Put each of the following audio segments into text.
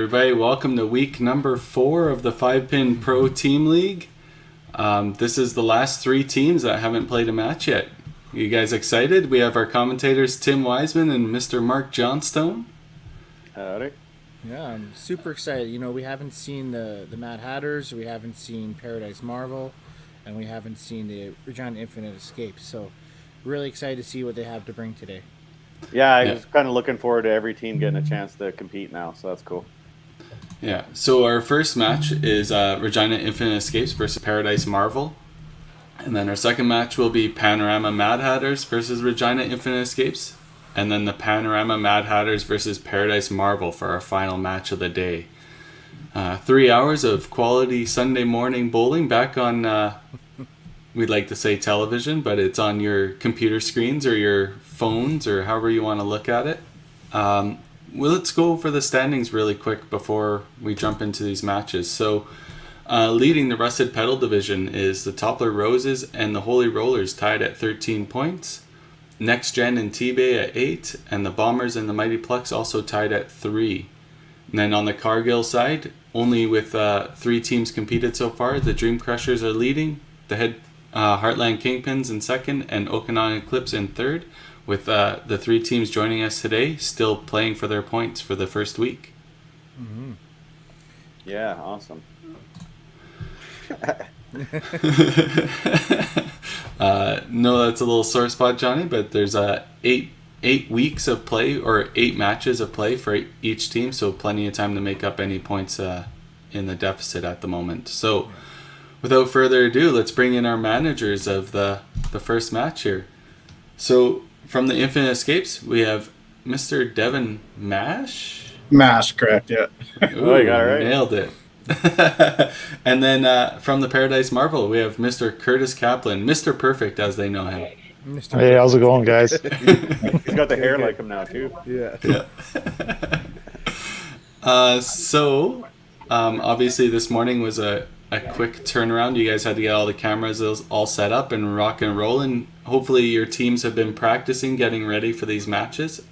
everybody. Welcome to week number 4 of the 5-Pin Pro Team League. This is the last 3 teams that haven't played a match yet. You guys excited? We have our commentators Tim Wiseman and Mr. Mark Johnstone. Howdy. Yeah, I'm super excited. You know, we haven't seen the Mad Hatters, we haven't seen Paradise Marvel, and we haven't seen the Regina Infinite Escape. So, really excited to see what they have to bring today. Yeah, I was kind of looking forward to every team getting a chance to compete now, so that's cool. Yeah, so our first match is Regina Infinite Escapes versus Paradise Marvel. And then our second match will be Panorama Mad Hatters versus Regina Infinite Escapes. And then the Panorama Mad Hatters versus Paradise Marvel for our final match of the day. 3 hours of quality Sunday morning bowling back on, we'd like to say television, but it's on your computer screens or your phones or however you want to look at it. Well, let's go over the standings really quick before we jump into these matches. So leading the Rusted Petal division is the Toppler Roses and the Holy Rollers tied at 13 points. Next Gen and T-Bay at 8, and the Bombers and the Mighty Plex also tied at 3. And then on the Cargill side, only with 3 teams competed so far, the Dream Crushers are leading, the Heartland Kingpins in second, and Okanagan Eclipse in third, with the 3 teams joining us today still playing for their points for the first week. Mm-hmm. Yeah, awesome. No, that's a little sore spot, Johnny, but there's 8 weeks of play, or 8 matches of play for each team, so plenty of time to make up any points in the deficit at the moment. So without further ado, let's bring in our managers of the first match here. So from the Infinite Escapes, we have Mr. Devin Mash. Mash, correct, yeah. Ooh, Oh, you got it right. Nailed it. And then from the Paradise Marvel, we have Mr. Curtis Kaplan, Mr. Perfect as they know him. Hey, how's it going, guys? He's got the hair like him now, too. Yeah. So obviously this morning was a quick turnaround. You guys had to get all the cameras all set up and rock and roll, and hopefully your teams have been practicing getting ready for these matches.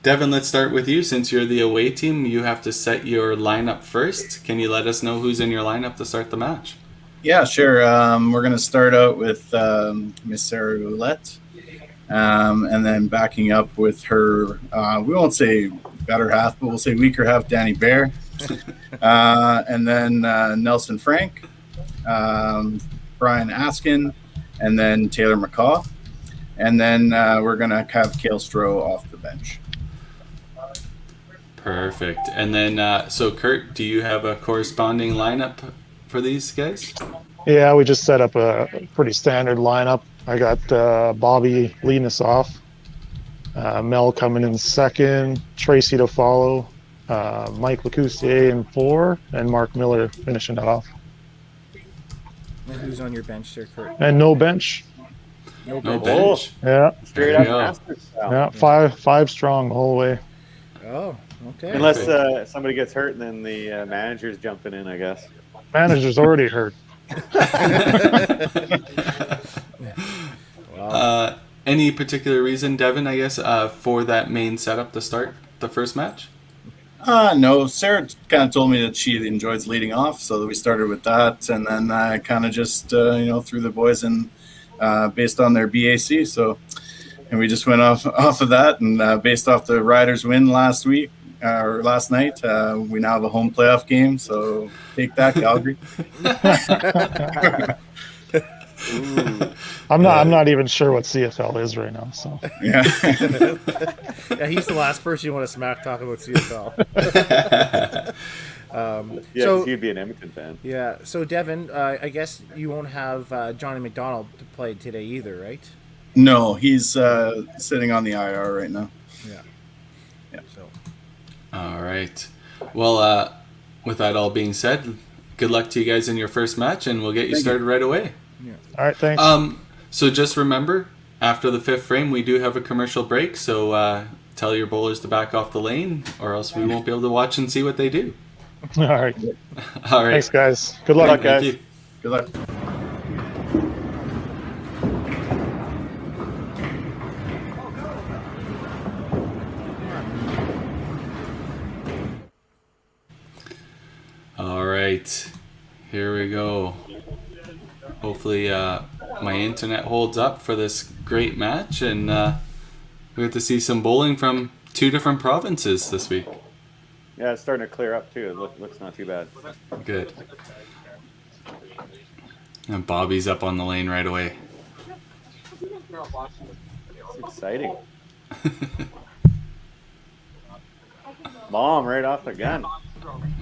Devin, let's start with you. Since you're the away team, you have to set your lineup first. Can you let us know who's in your lineup to start the match? Yeah, sure. We're going to start out with Miss Sarah Roulette, and then backing up with her, we won't say better half, but we'll say weaker half, Danny Bear. And then Nelson Frank, Brian Askin, and then Taylor McCaw. And then we're going to have Cale Stroh off the bench. Perfect. And then, so Kurt, do you have a corresponding lineup for these guys? Yeah, we just set up a pretty standard lineup. I got Bobby leading us off, Mel coming in second, Tracy to follow, Mike Lacoustier in 4, and Mark Miller finishing it off. And who's on your bench there, Kurt? And no bench. No bench. Yeah. Straight up master style. Yeah, five strong the whole way. Oh, okay. Unless somebody gets hurt and then the manager's jumping in, I guess. Manager's already hurt. Wow. Any particular reason, Devin, I guess, for that main setup to start the first match? No, Sarah kind of told me that she enjoys leading off, so we started with that, and then I kind of just, threw the boys in based on their BAC, and we just went off of that, and based off the Riders' win last night, we now have a home playoff game, so take that, Calgary. I'm not even sure what CFL is right now. So yeah, Yeah, he's the last person you want to smack talking about CFL. Yeah, So- he'd be an Edmonton fan. Yeah, so Devin, I guess you won't have Johnny McDonald to play today either, right? no, he's sitting on the IR right now. Yeah. So. All right. Well, with that all being said, good luck to you guys in your first match, and we'll get you started right away. all right, thanks. So just remember, after the 5th frame, we do have a commercial break, so tell your bowlers to back off the lane, or else we won't be able to watch and see what they do. All right. All right. Thanks, guys. Good luck. luck, guys. Thank you. Good luck. right, here we go. Hopefully my internet holds up for this great match, and we have to see some bowling from 2 different provinces this week. Yeah, it's starting to clear up too. It looks not too bad. Good. And Bobby's up on the lane right away. It's exciting. Bomb right off the gun.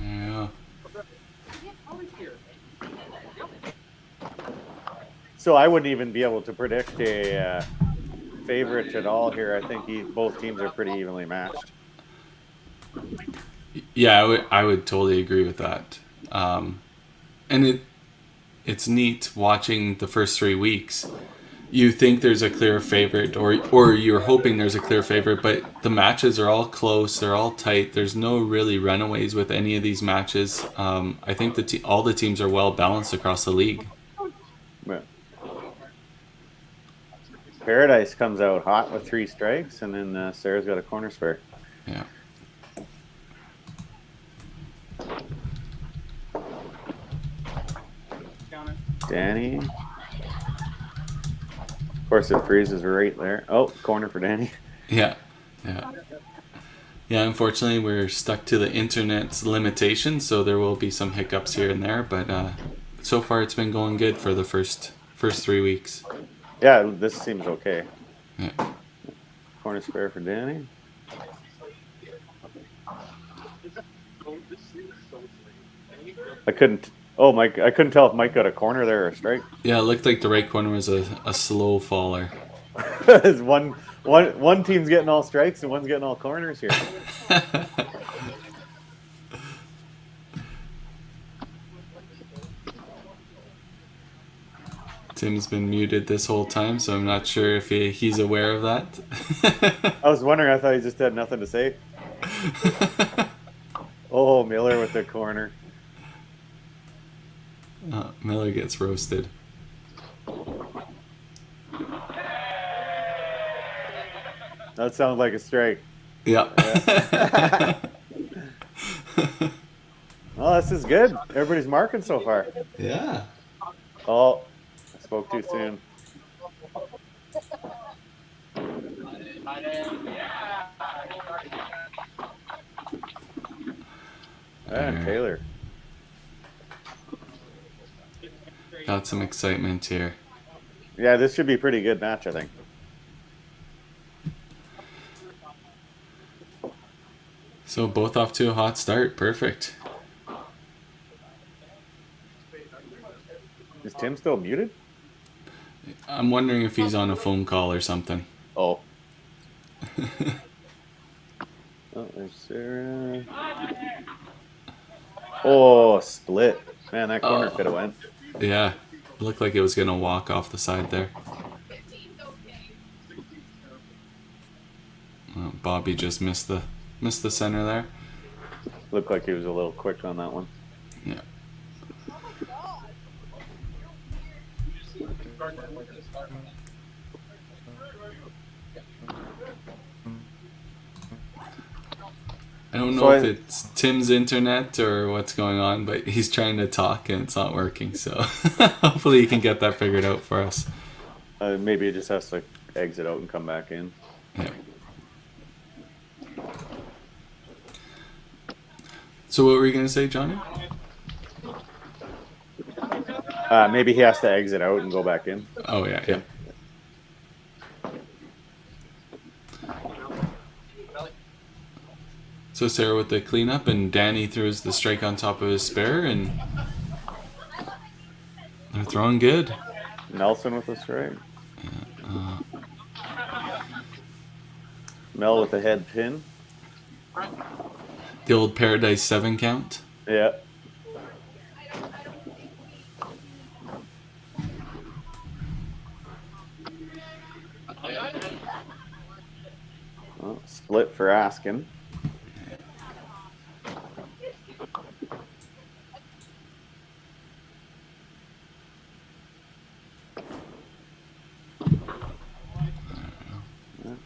Yeah. So I wouldn't even be able to predict a favorite at all here. I think both teams are pretty evenly matched. Yeah, I would totally agree with that. And it's neat watching the first 3 weeks. You think there's a clear favorite, or you're hoping there's a clear favorite, but the matches are all close. They're all tight. There's no really runaways with any of these matches. I think all the teams are well balanced across the league. Yeah. Paradise comes out hot with 3 strikes, and then Sarah's got a corner spare. Yeah. Danny. Of course, it freezes right there. Oh, corner for Danny. Yeah. Unfortunately, we're stuck to the internet's limitations, so there will be some hiccups here and there. But so far, it's been going good for the first 3 weeks. Yeah, this seems okay. Yeah. Corner spare for Danny. I couldn't tell if Mike got a corner there or a strike. Yeah, it looked like the right corner was a slow faller. one team's getting all strikes and one's getting all corners here. Tim's been muted this whole time, so I'm not sure if he's aware of that. I was wondering. I thought he just had nothing to say. Oh, Miller with the corner. Miller gets roasted. That sounds like a strike. Yeah. Oh, this is good. Everybody's marking so far. Yeah. Oh, I spoke too soon. And Taylor. Got some excitement here. Yeah, this should be a pretty good match, I think. So both off to a hot start. Perfect. Is Tim still muted? I'm wondering if he's on a phone call or something. Oh. Oh, there's Sarah. Oh, split. Man, that corner could have went. Yeah. It looked like it was going to walk off the side there. Bobby just missed the center there. Looked like he was a little quick on that one. Yeah. I don't know if it's Tim's internet or what's going on, but he's trying to talk and it's not working. So hopefully he can get that figured out for us. Maybe he just has to exit out and come back in. Yeah. So what were you going to say, Johnny? Maybe he has to exit out and go back in. Oh, yeah. So Sarah with the cleanup, and Danny throws the strike on top of his spare, and they're throwing good. Nelson with the strike. Mel with the head pin. The old Paradise 7 count. Yeah. Well, split for asking.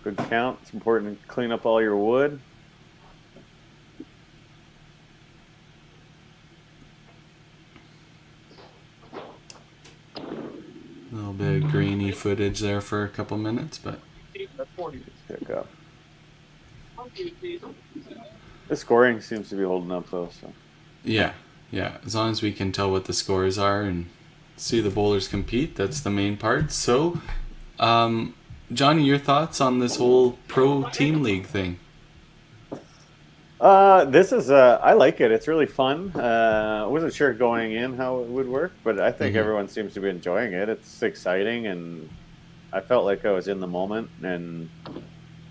Good count. It's important to clean up all your wood. little bit of grainy footage there for a couple minutes, but Pick up. The scoring seems to be holding up though. So yeah. As long as we can tell what the scores are and see the bowlers compete, that's the main part. So, Johnny, your thoughts on this whole pro team league thing? this is I like it. It's really fun. I wasn't sure going in how it would work, but I think everyone seems to be enjoying it. It's exciting, and I felt like I was in the moment and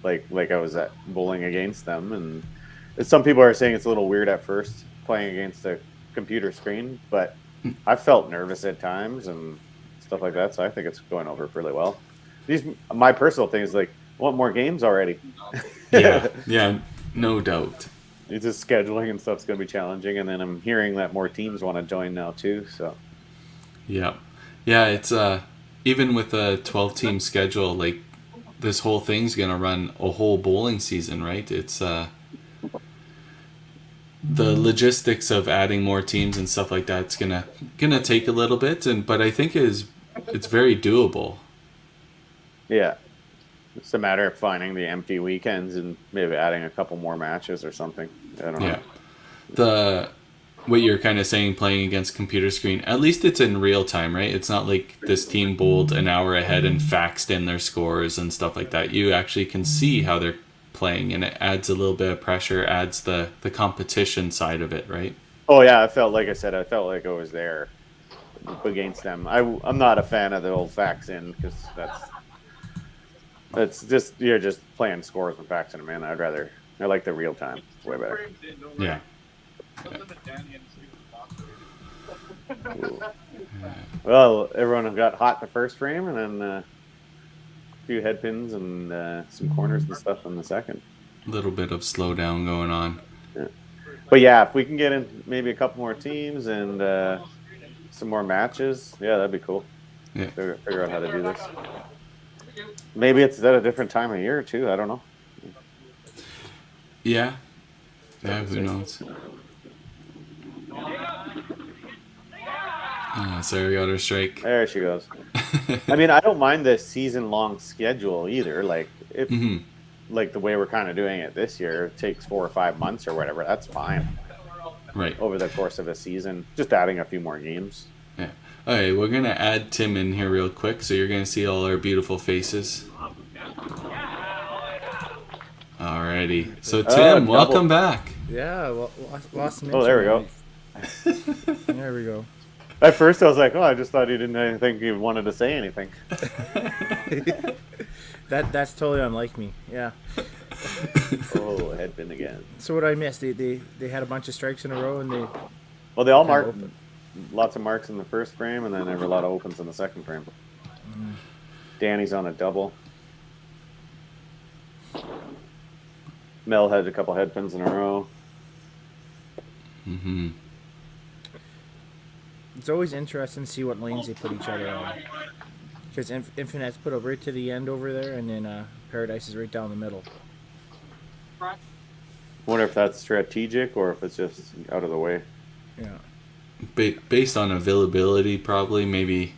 like I was at bowling against them. And some people are saying it's a little weird at first playing against a computer screen, but I felt nervous at times and stuff like that. So I think it's going over really well. My personal thing is like, I want more games already. Yeah, no doubt. It's just scheduling and stuff's going to be challenging, and then I'm hearing that more teams want to join now too. So Yeah, it's even with a 12-team schedule, like this whole thing's gonna run a whole bowling season, right? It's the logistics of adding more teams and stuff like that's gonna take a little bit, but I think it's very doable. yeah, it's a matter of finding the empty weekends and maybe adding a couple more matches or something. I don't know. Yeah, what you're kind of saying, playing against computer screen, at least it's in real time, right? It's not like this team bowled an hour ahead and faxed in their scores and stuff like that. You actually can see how they're playing, and it adds a little bit of pressure, adds the competition side of it, right? Oh yeah, I felt like I was there against them. I'm not a fan of the old fax in because that's just you're just playing scores and faxing them in. I like the real time. It's way better. Yeah. Well, everyone got hot the first frame, and then a few head pins and some corners and stuff in the second. A little bit of slowdown going on. Yeah. But yeah, if we can get in maybe a couple more teams and some more matches, yeah, that'd be cool. Yeah. Figure out how to do this. Maybe it's at a different time of year too. I don't know. Yeah. Yeah, who knows? Sarah got her strike. There she goes. I mean, I don't mind the season-long schedule either. Like if, like the way we're kind of doing it this year, it takes 4 or 5 months or whatever. That's fine. Right. Over the course of a season, just adding a few more games. Yeah. Okay, we're gonna add Tim in here real quick, so you're gonna see all our beautiful faces. Alrighty. So Tim, welcome back. Yeah, well, lost Oh, there we go. There we go. At first, I was like, "Oh, I just thought he didn't think he wanted to say anything." That's totally unlike me. Yeah. Oh, head pin again. So what I missed? They had a bunch of strikes in a row, and Well, they all marked lots of marks in the first frame, and then there were a lot of opens in the second frame. Danny's on a double. Mel had a couple head pins in a row. It's always interesting to see what lanes they put each other on. Because Infinite's put up right to the end over there, and then Paradise is right down the middle. Wonder if that's strategic or if it's just out of the way. Yeah. Based on availability, probably. Maybe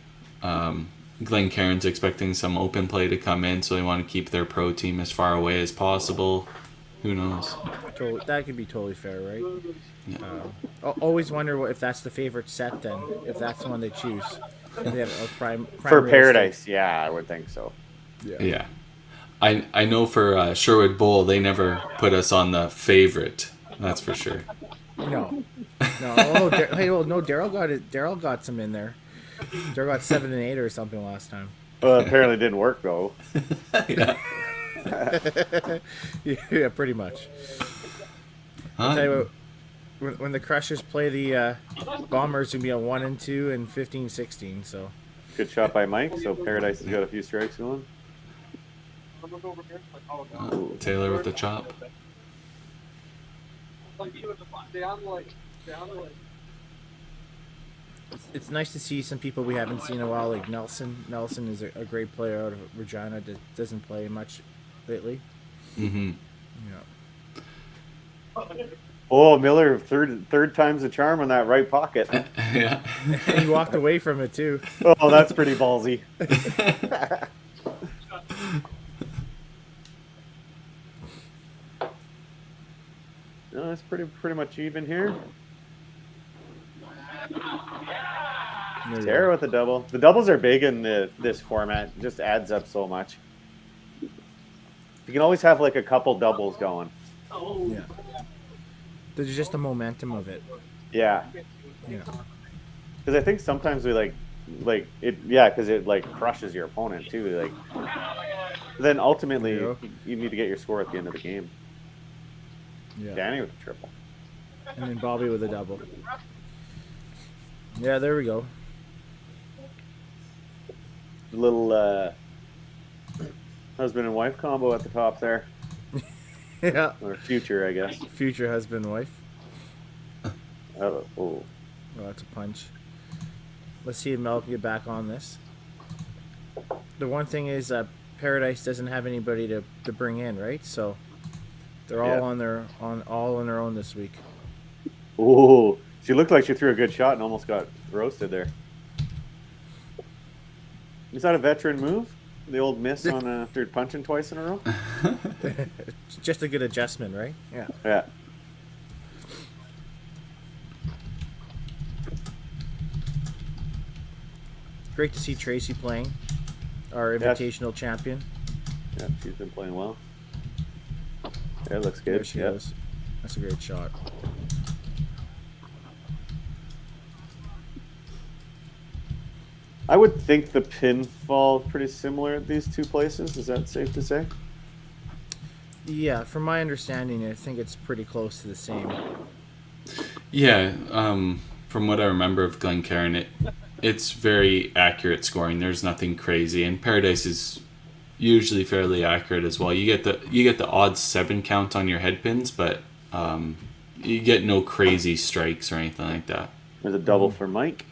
Glencairn's expecting some open play to come in, so they want to keep their pro team as far away as possible. Who knows? That could be totally fair, right? Yeah. Always wonder if that's the favorite set then, if that's the one they choose. If they have a prime For Paradise, yeah, I would think so. Yeah. I know for Sherwood Bowl, they never put us on the favorite. That's for sure. No. Oh, Daryl got some in there. Daryl got 7 and 8 or something last time. Well, apparently it didn't work though. Yeah. Yeah, pretty much. I'll tell you what, when the Crushers play the Bombers, it'll be a 1 and 2 and 15-16. So good shot by Mike. So Paradise has got a few strikes going. Taylor with the chop. It's nice to see some people we haven't seen in a while, like Nelson. Nelson is a great player out of Regina that doesn't play much lately. Mm-hmm. Yeah. Oh, Miller, third time's the charm on that right pocket. Yeah. And he walked away from it too. Oh, that's pretty ballsy. No, it's pretty much even here. There we Tara go. with the double. The doubles are big in this format. It just adds up so much. You can always have like a couple doubles going. Yeah. There's just the momentum of it. Yeah, Yeah. because I think sometimes we like it. Yeah, because it like crushes your opponent too. Like then ultimately There you you need to get your score at the end of the game. Yeah. Danny with the triple. And then Bobby with a double. Yeah, there we go. Little husband and wife combo at the top there, Yeah. or future, I guess. Future husband and wife. Oh, Oh, that's a punch. Let's see if Mel can get back on this. The one thing is Paradise doesn't have anybody to bring in, right? So they're all Yeah. all on their own this week. oh, she looked like she threw a good shot and almost got roasted there. Is that a veteran move? The old miss on after punching twice in a row? It's just a good adjustment, right? Yeah. Yeah. Great to see Tracy playing, our Yes. invitational champion. Yeah, she's been playing well. Yeah, it looks There good. she Yeah. goes. That's a great shot. I would think the pinfall is pretty similar at these two places. Is that safe to say? Yeah, from my understanding, I think it's pretty close to the same. Yeah, from what I remember of Glencairn, it's very accurate scoring. There's nothing crazy, and Paradise is usually fairly accurate as well. You get the odd 7 count on your head pins, but you get no crazy strikes or anything like that. There's a double for Mike.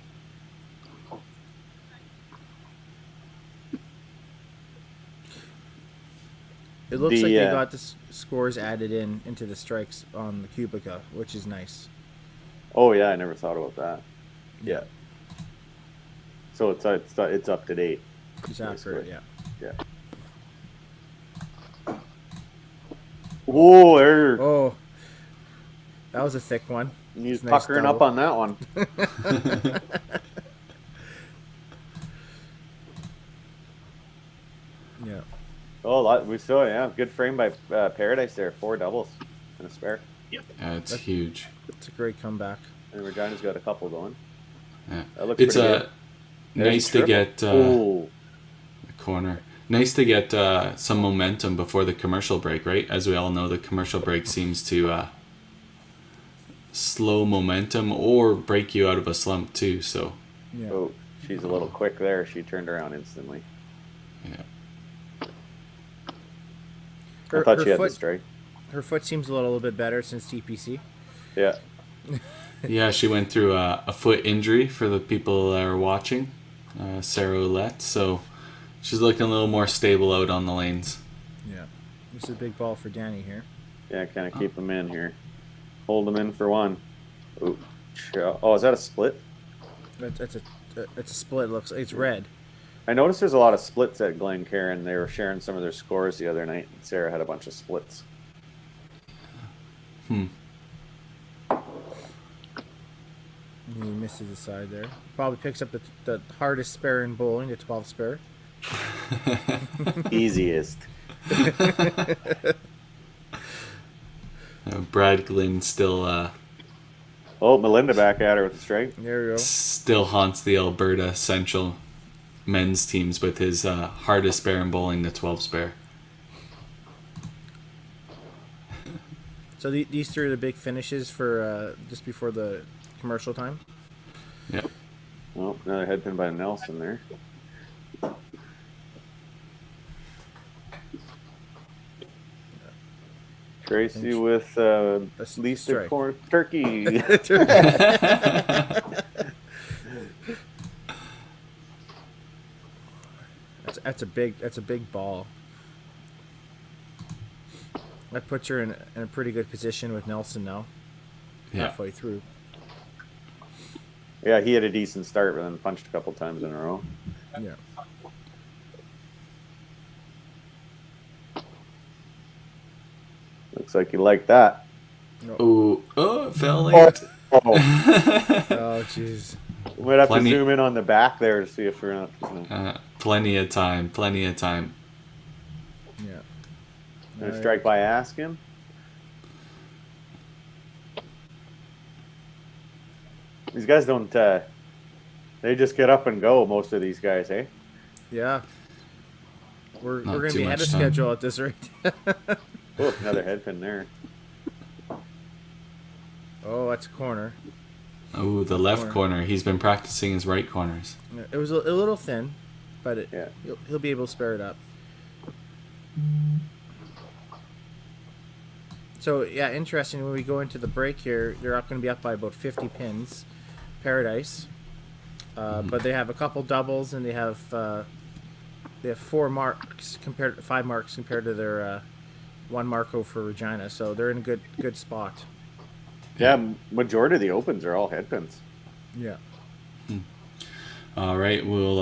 It looks The, like they got the scores added into the strikes on the Cubica, which is nice. Oh yeah, I never thought about that. Yeah. So it's up to date. It's accurate, Basically. yeah. Yeah. Oh, there. Oh, that was a thick one. He's Nice puckering double. up on that one. Yeah. Oh, we saw, yeah. Good frame by Paradise there. 4 doubles and a spare. Yeah, it's huge. It's a great comeback. And Regina's got a couple going. Yeah. That looks It's pretty good. nice to Triple. get Oh, the corner. Nice to get some momentum before the commercial break, right? As we all know, the commercial break seems to slow momentum or break you out of a slump too. So Yeah. oh, she's a little quick there. She turned around instantly. yeah, I thought she had the foot, strike. her foot seems a little bit better since TPC. Yeah. yeah. She went through a foot injury for the people that are watching, Sarah Ouellette. So she's looking a little more stable out on the lanes. Yeah. This is a big ball for Danny here. Yeah, kind of keep them in here. Hold them in for one. Ooh. Oh, is that a split? That's a split. Looks it's red. I noticed there's a lot of splits at Glencairn. They were sharing some of their scores the other night. And Sarah had a bunch of splits. He misses the side there. Probably picks up the hardest spare in bowling, the 12 spare. Easiest. Brad Glynn still Oh, Melinda back at her with the strike. There we go. still haunts the Alberta Central men's teams with his hardest spare in bowling, the 12 spare. So these three are the big finishes for just before the commercial time. Yep. Oh, another head pin by Nelson there. Tracy with least strike. corn turkey. That's a big ball. That puts her in a pretty good position with Nelson now. halfway through. Yeah, he had a decent start, but then punched a couple times in a row. Yeah. Looks like you like that. Oh, it fell late. Oh, Oh, jeez. we might have Plenty- to zoom in on the back there to see if we're not. Plenty of time. Plenty of time. Yeah. Gonna strike by asking. These guys don't. They just get up and go. Most of these guys, eh? Yeah. We're Not going to too be ahead of much time. schedule at this rate. Oh, another headpin there. Oh, that's a corner. Oh, the left corner. He's been practicing his right corners. It was a little thin, but Yeah. he'll be able to spare it up. So, yeah, interesting. When we go into the break here, they're going to be up by about 50 pins, Paradise. But they have a couple doubles, and they have 5 marks compared to their 1 Marco for Regina. So they're in a good spot. Yeah, majority of the opens are all headpins. Yeah. All right, we'll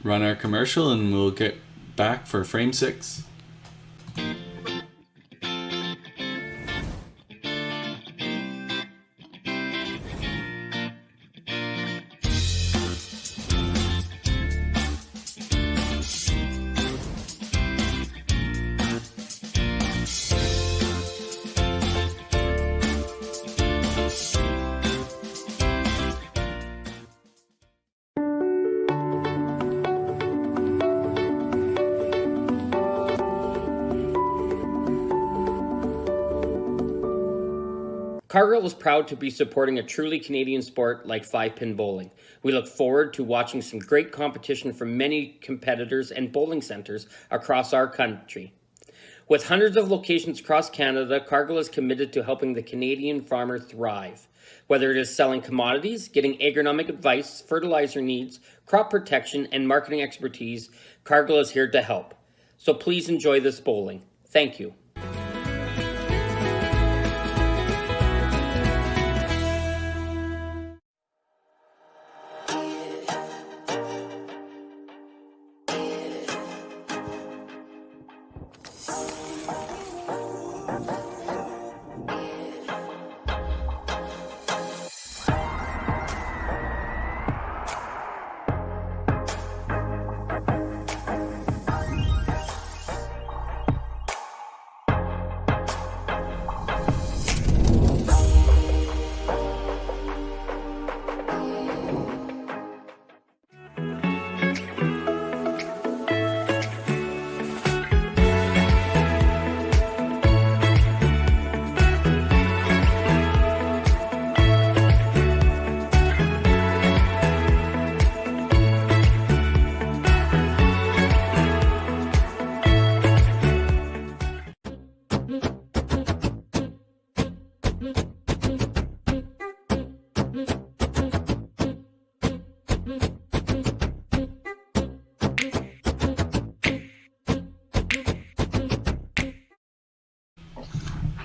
run our commercial and we'll get back for frame 6. Cargill is proud to be supporting a truly Canadian sport like 5-pin bowling. We look forward to watching some great competition from many competitors and bowling centres across our country. With hundreds of locations across Canada, Cargill is committed to helping the Canadian farmer thrive. Whether it is selling commodities, getting agronomic advice, fertilizer needs, crop protection, and marketing expertise, Cargill is here to help. So please enjoy this bowling. Thank you.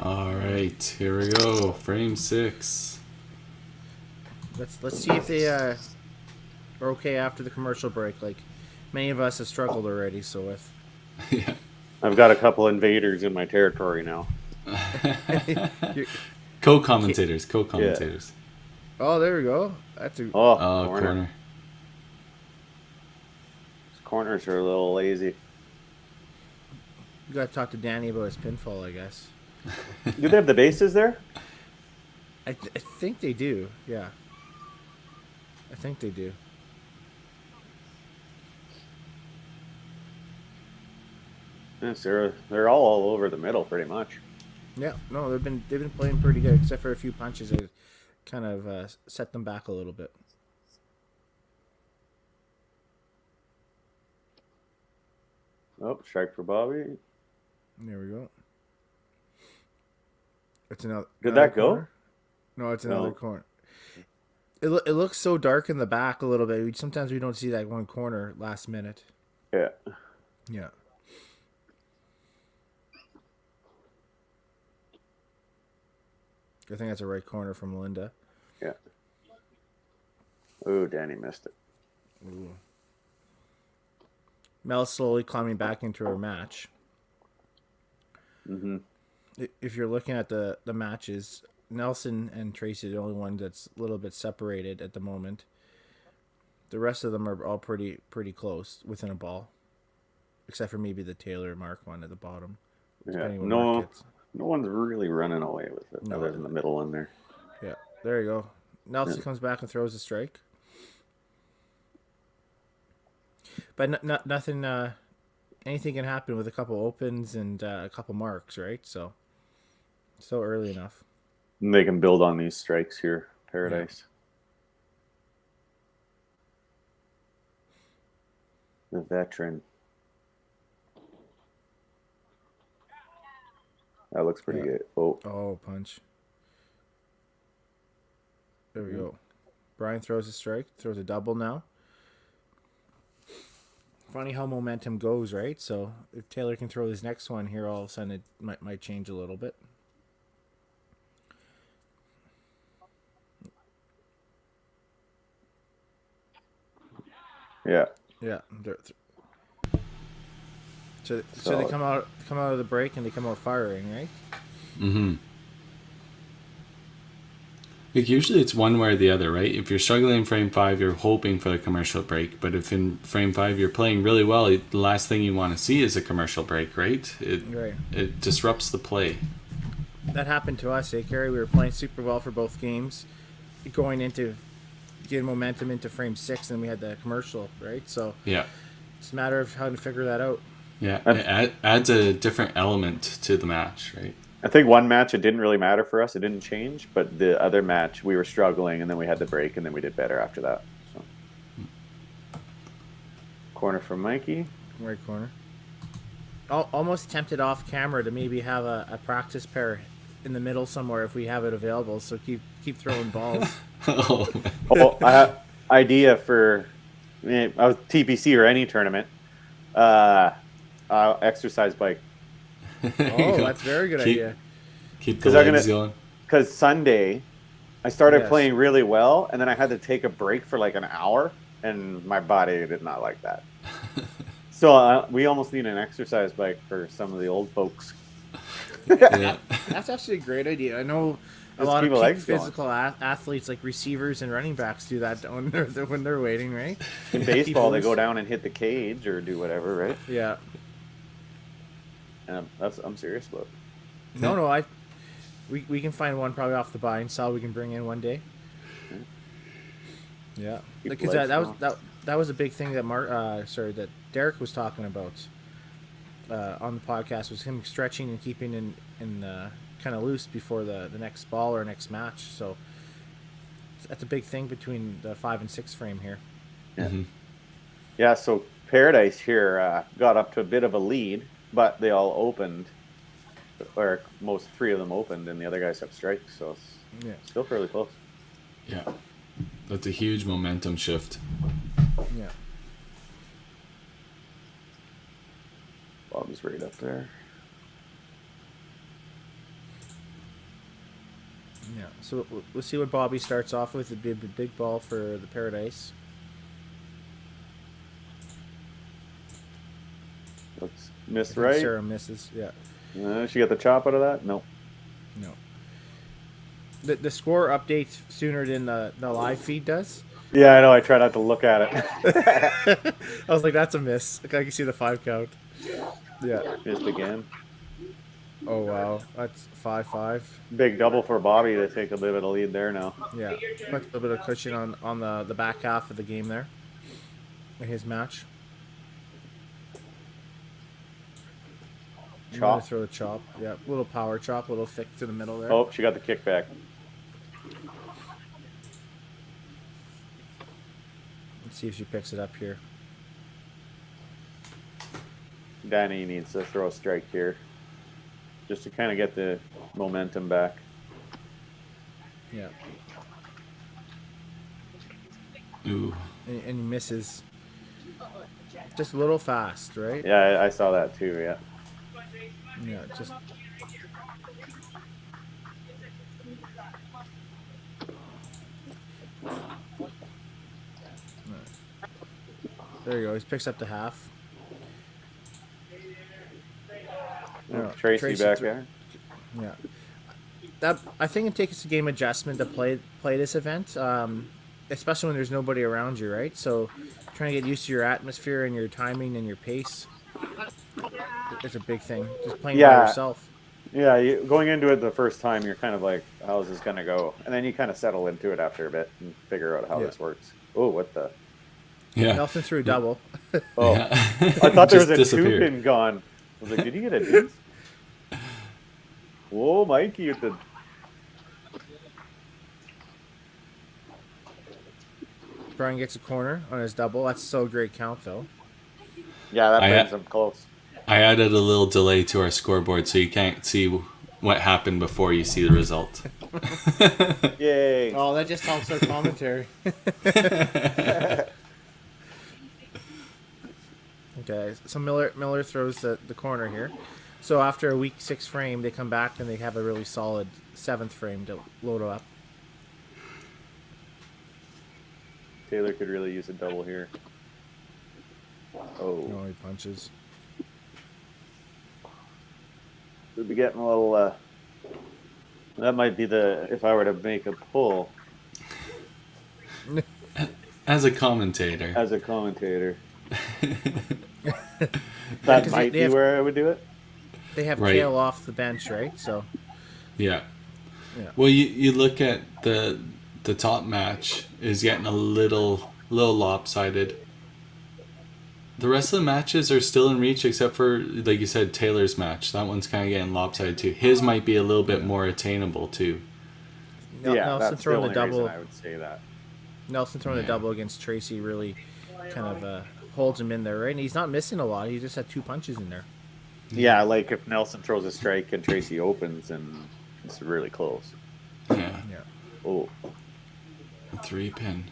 All right, here we go. Frame 6. Let's see if they are okay after the commercial break. Like many of us have struggled already. So with Yeah. I've got a couple invaders in my territory now. Co-commentators. oh, there we go. That's a Oh, Corner. These corners are a little lazy. you got to talk to Danny about his pinfall, I guess. Do they have the bases there? I think they do. Yeah. I think they do. Yes, they're all over the middle pretty much. Yeah. No, they've been playing pretty good, except for a few punches that kind of set them back a little bit. Oh, strike for Bobby. There we go. It's another. Did another that go? corner. No, it's another No. corner. It looks so dark in the back a little bit. Sometimes we don't see that one corner last minute. Yeah. Yeah. I think that's a right corner from Linda. Yeah. Ooh, Danny missed it. Ooh. Mel's slowly climbing back into her match. Mm-hmm. If you're looking at the matches, Nelson and Tracy are the only one that's a little bit separated at the moment. The rest of them are all pretty close within a ball, except for maybe the Taylor Mark one at the bottom. Yeah, no one's really running away with it other than the middle one there. Yeah, there you go. Nelson comes back and throws a strike. But nothing, anything can happen with a couple opens and a couple marks, right? So, still early enough. And they can build on these strikes here, Paradise. Yeah. The veteran. That looks pretty good. Oh, punch. There we go. Brian throws a strike, throws a double now. Funny how momentum goes, right? So if Taylor can throw his next one here, all of a sudden it might change a little bit. Yeah. Yeah. So they come out of the break and they come out firing, right? Mm-hmm. Like usually it's one way or the other, right? If you're struggling in frame 5, you're hoping for the commercial break. But if in frame 5 you're playing really well, the last thing you want to see is a commercial break, right? It disrupts the play. That happened to us, Carrie? We were playing super well for both games, going into getting momentum into frame 6, and we had the commercial, right? So yeah, it's a matter of how to figure that out. Yeah, it adds a different element to the match, right? I think one match it didn't really matter for us; it didn't change. But the other match we were struggling, and then we had the break, and then we did better after that. So, corner from Mikey, right corner. Almost tempted off camera to maybe have a practice pair in the middle somewhere if we have it available. So keep throwing balls. I have idea for TPC or any tournament. Exercise bike. Oh, that's a very good idea. Keep the legs going. Because Sunday, I started playing really well, and then I had to take a break for like an hour, and my body did not like that. So we almost need an exercise bike for some of the old folks. Yeah. That's actually a great idea. I know a lot of peak physical athletes, like receivers and running backs, do that when they're waiting, right? In baseball, they go down and hit the cage or do whatever, right? Yeah. I'm serious about it. No, we can find one probably off the buying style we can bring in one day. Yeah, because that was a big thing that that Derek was talking about on the podcast, was him stretching and keeping in kind of loose before the next ball or next match. So that's a big thing between the 5 and 6 frame here. Yeah. Mm-hmm. Yeah. So Paradise here got up to a bit of a lead, but they all opened, or most 3 of them opened, and the other guys have strikes, so it's still fairly close. Yeah, that's a huge momentum shift. Yeah. Bobby's right up there. Yeah, so we'll see what Bobby starts off with. A big ball for the Paradise. Looks missed right. Sarah misses, yeah. She got the chop out of that? No. The score updates sooner than the live feed does. Yeah, I know. I try not to look at it. I was like, that's a miss. Like, I can see the 5 count. Yeah. Missed again. Oh, wow. That's 5-5. Big double for Bobby to take a bit of a lead there now. Yeah. Put a little bit of cushion on the back half of the game there in his match. Chop. Throw the chop. Yeah, little power chop, a little thick to the middle there. Oh, she got the kickback. Let's see if she picks it up here. Danny needs to throw a strike here, just to kind of get the momentum back. Yeah. Ooh. And he misses. Just a little fast, right? Yeah, I saw that too. Yeah. Yeah, just. There you go. He picks up the half. Tracy back there. Yeah. That I think it takes a game adjustment to play this event, especially when there's nobody around you, right? So trying to get used to your atmosphere and your timing and your pace is a big thing. Just playing by yourself. Yeah, going into it the first time, you're kind of like, how's this going to go? And then you kind of settle into it after a bit and figure out how this works. Oh, what the? Yeah. Nelson threw a double. Oh, Yeah. I thought there was a Disappeared. 2-pin gone. I was like, did you get a deuce? Whoa, Mikey with the... Brian gets a corner on his double. That's so great count, though. Yeah, that brings him close. I added a little delay to our scoreboard so you can't see what happened before you see the result. Yay. Oh, that just helps our commentary. Okay, so Miller throws the corner here. So after a weak 6 frame, they come back and they have a really solid 7th frame to load up. Taylor could really use a double here. Oh. No, he punches. We'd be getting a little... that might be if I were to make a pull. As a commentator. That might be where I would do it. They have Kale off the bench, right? So yeah. Well, you look at the top match is getting a little lopsided. The rest of the matches are still in reach except for, like you said, Taylor's match. That one's kind of getting lopsided too. His might be a little bit more attainable too. Nelson throwing the double. I would say that. Nelson throwing the double against Tracy really kind of holds him in there, right? And he's not missing a lot. He just had 2 punches in there. Yeah, like if Nelson throws a strike and Tracy opens, and it's really close. Yeah. Oh. 3-pin.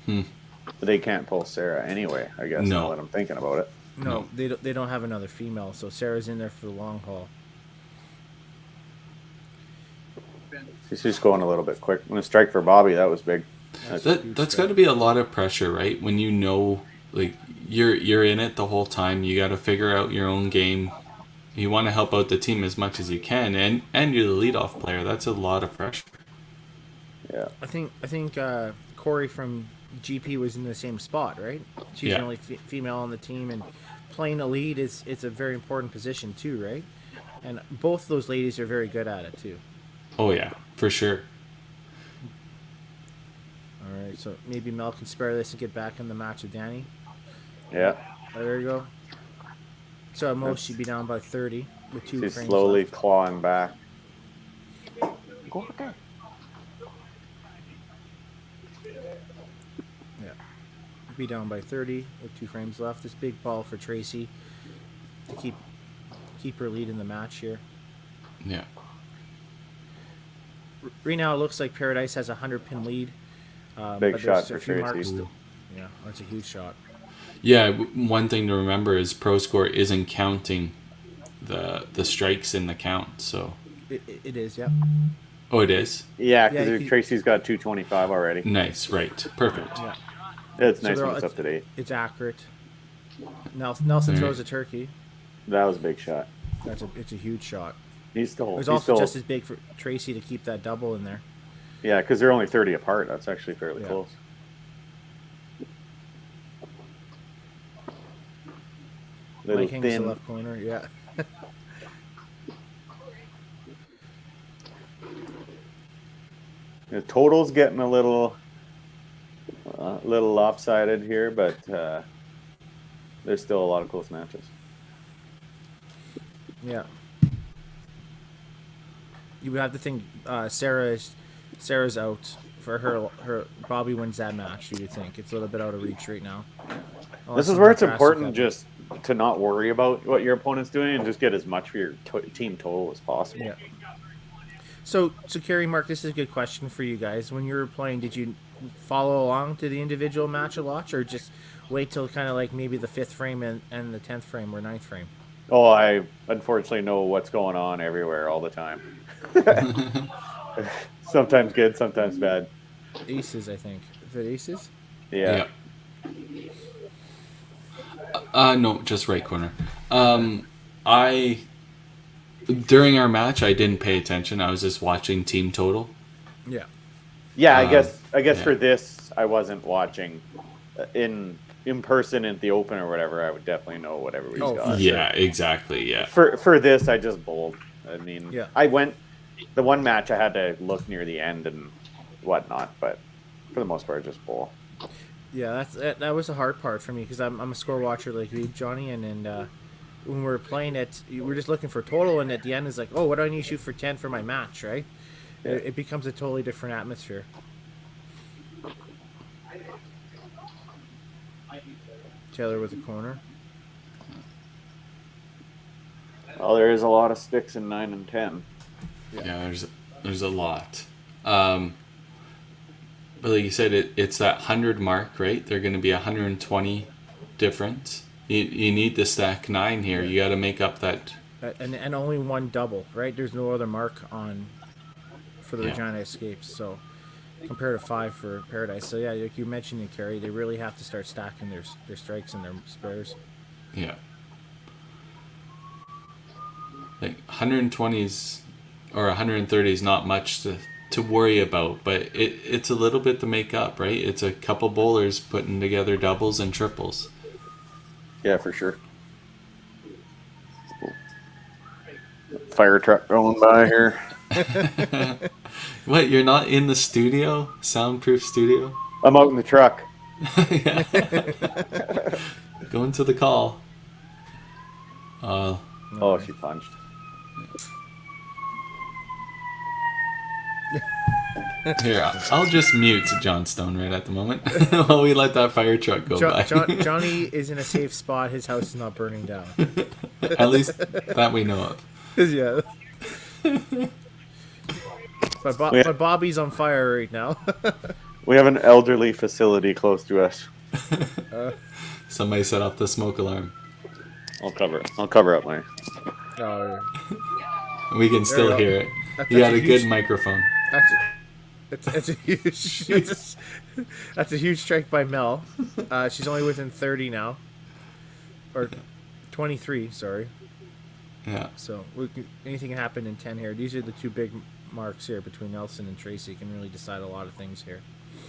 But they can't pull Sarah anyway, I guess, now that I'm thinking about it. No, they don't have another female, so Sarah's in there for the long haul. She's just going a little bit quick. When a strike for Bobby, that was big. That's got to be a lot of pressure, right? When you know, like, you're in it the whole time. You got to figure out your own game. You want to help out the team as much as you can, and you're the leadoff player. That's a lot of pressure. Yeah. I think Corey from GP was in the same spot, right? She's the only female on the team, and playing a lead it's a very important position too, right? And both those ladies are very good at it too. Oh yeah, for sure. All right, so maybe Mel can spare this and get back in the match with Danny. Yeah. Oh, there you go. So at most she'd be down by 30 with 2 frames She's slowly left. clawing back. Go out there. Yeah. Be down by 30 with 2 frames left. This big ball for Tracy to keep her lead in the match here. Yeah. Right now it looks like Paradise has a 100-pin lead. Big but shot there's a for few marks Tracy. still. Yeah, that's a huge shot. Yeah, one thing to remember is Pro Score isn't counting the strikes in the count, so... It is, yeah. Oh, it is? Yeah, because Tracy's got 225 already. Nice, right. Perfect. Yeah. It's nice when it's up to date. It's accurate. Nelson throws a turkey. That was a big shot. It's a huge shot. It was also just as big for Tracy to keep that double in there. Yeah, because they're only 30 apart. That's actually fairly close. Mike hangs the left corner, yeah. The total's getting a little lopsided here, but there's still a lot of close matches. Yeah. You would have to think Sarah's out for her. Bobby wins that match. You would think it's a little bit out of reach right now. This is where it's important just to not worry about what your opponent's doing and just get as much for your team total as possible. Yeah. So Kerry, Mark, this is a good question for you guys. When you were playing, did you follow along to the individual match a lot, or just wait till kind of like maybe the 5th frame and the 10th frame or 9th frame? Oh, I unfortunately know what's going on everywhere all the time. Sometimes good, sometimes bad. Aces, I think. Is it aces? Yeah. No, just right corner. I during our match, I didn't pay attention. I was just watching team total. Yeah. Yeah, I guess yeah. for this, I wasn't watching in person at the Open or whatever. I would definitely know what everybody's got. for Yeah, exactly. Yeah. For this, I just bowled. I mean, Yeah. I went the one match I had to look near the end and whatnot, but for the most part, just bowl. Yeah, that was the hard part for me because I'm a score watcher like you, Johnny, and when we were playing it, we're just looking for total, and at the end it's like, oh, what do I need to shoot for 10 for my match, right? It becomes a totally different atmosphere. Taylor with a corner. Well, there is a lot of sticks in 9 and 10. Yeah, there's a lot. But like you said, it's that 100 mark, right? They're going to be 120 difference. You need to stack 9 here. You got to make up that. And only one double, right? There's no other mark on for the Regina Escapes, so compared to 5 for Paradise. So yeah, like you mentioned, Carrie, they really have to start stacking their strikes and their spares. Yeah. Like 120s or 130 is not much to worry about, but it's a little bit to make up, right? It's a couple bowlers putting together doubles and triples. Yeah, for sure. Fire truck going by here. What, you're not in the studio? Soundproof studio? I'm out in the truck. Going to the call. Oh, she punched. Here, I'll just mute John Stone right at the moment while we let that fire truck go by. Johnny is in a safe spot. His house is not burning down. At least that we know of. Yeah. But Bobby's on fire right now. We have an elderly facility close to us. Somebody set off the smoke alarm. I'll cover up my. Oh, We can still hear it. You got a good microphone. That's a huge. That's a huge strike by Mel. She's only within 30 now, or 23. Sorry. Yeah. So anything can happen in 10 here. These are the two big marks here between Nelson and Tracy. Can really decide a lot of things here.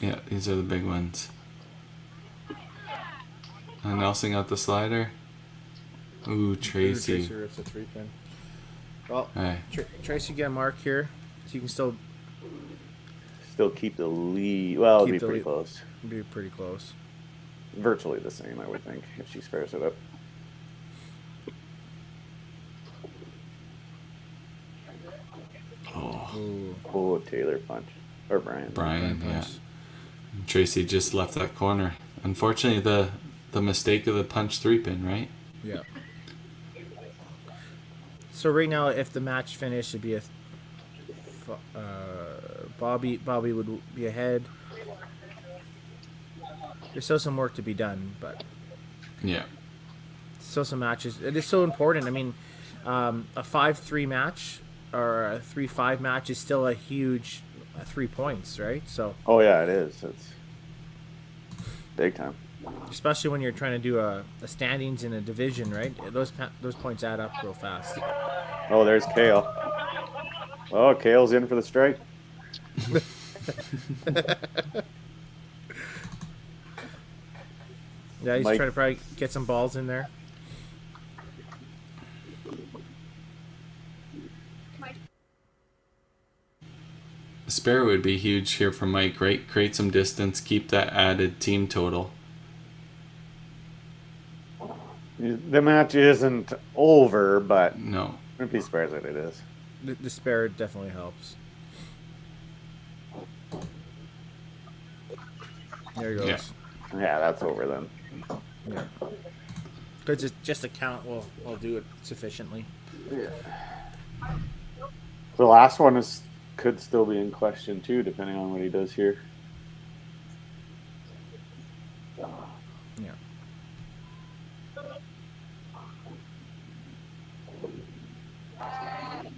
Yeah, these are the big ones. And Nelson got the slider. Ooh, Tracy. Tracy rips a 3-pin. Well, Hey. Tracy get a mark here. So you can still Keep the lead. Well, it'll be the pretty lead. close. be pretty close. Virtually the same, I would think, if she spares it up. Oh, Taylor punch. Or Brian. Brian, yeah. Tracy just left that corner. Unfortunately, the mistake of the punch 3-pin, right? Yeah. So right now, if the match finished, it'd be a Bobby would be ahead. There's still some work to be done, but Yeah. still some matches. It is so important. I mean, a 5-3 match or a 3-5 match is still a huge 3 points, right? So Oh, yeah, it is. It's big time. especially when you're trying to do a standings in a division, right? Those points add up real fast. Oh, there's Kale. Oh, Kale's in for the strike. Yeah, he's Mike. trying to probably get some balls in there. Spare would be huge here for Mike, right? Create some distance, keep that added team total. The match isn't over, but No. if he spares it, it is. The spare definitely helps. There he goes. Yeah. Yeah, that's over then. Yeah. Because just a count will do it sufficiently. The last one could still be in question too, depending on what he does here. Yeah.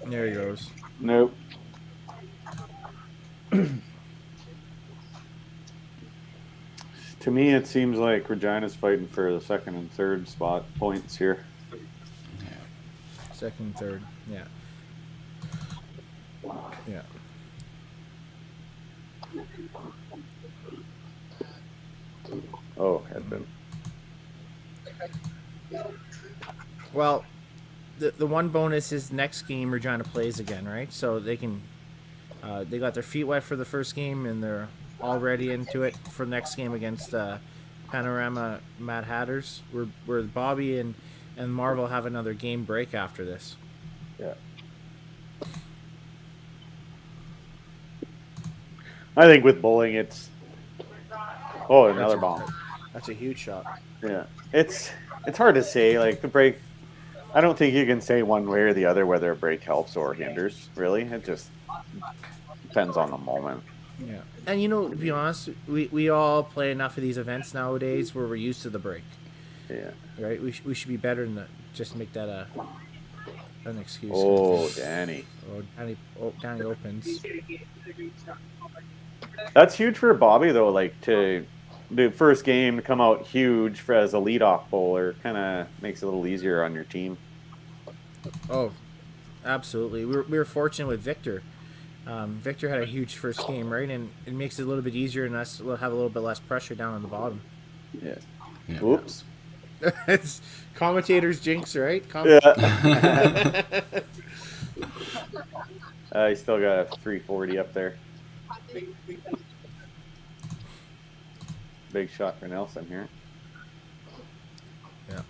There he goes. Nope. To me, it seems like Regina's fighting for the second and third spot points here. Second, third. Yeah. Yeah. Oh, headband. Well, the one bonus is next game Regina plays again, right? So they can they got their feet wet for the first game and they're already into it for the next game against Panorama Mad Hatters. Where Bobby and Marvel have another game break after this. Yeah. I think with bowling, it's another bomb. That's a huge shot. Yeah, it's hard to say. Like the break, I don't think you can say one way or the other whether a break helps or hinders. Really, it just depends on the moment. Yeah, and to be honest, we all play enough of these events nowadays where we're used to the break. Yeah. Right. We should be better than just make that an excuse. Oh, Danny. Danny opens. That's huge for Bobby though. Like to the first game to come out huge as a leadoff bowler kind of makes it a little easier on your team. Oh, absolutely. We were fortunate with Victor. Victor had a huge first game, right? And it makes it a little bit easier and us have a little bit less pressure down on the bottom. Yeah. Yeah. Oops. It's commentators jinx, right? Yeah. He still got a 340 up there. Big shot for Nelson here. Yeah.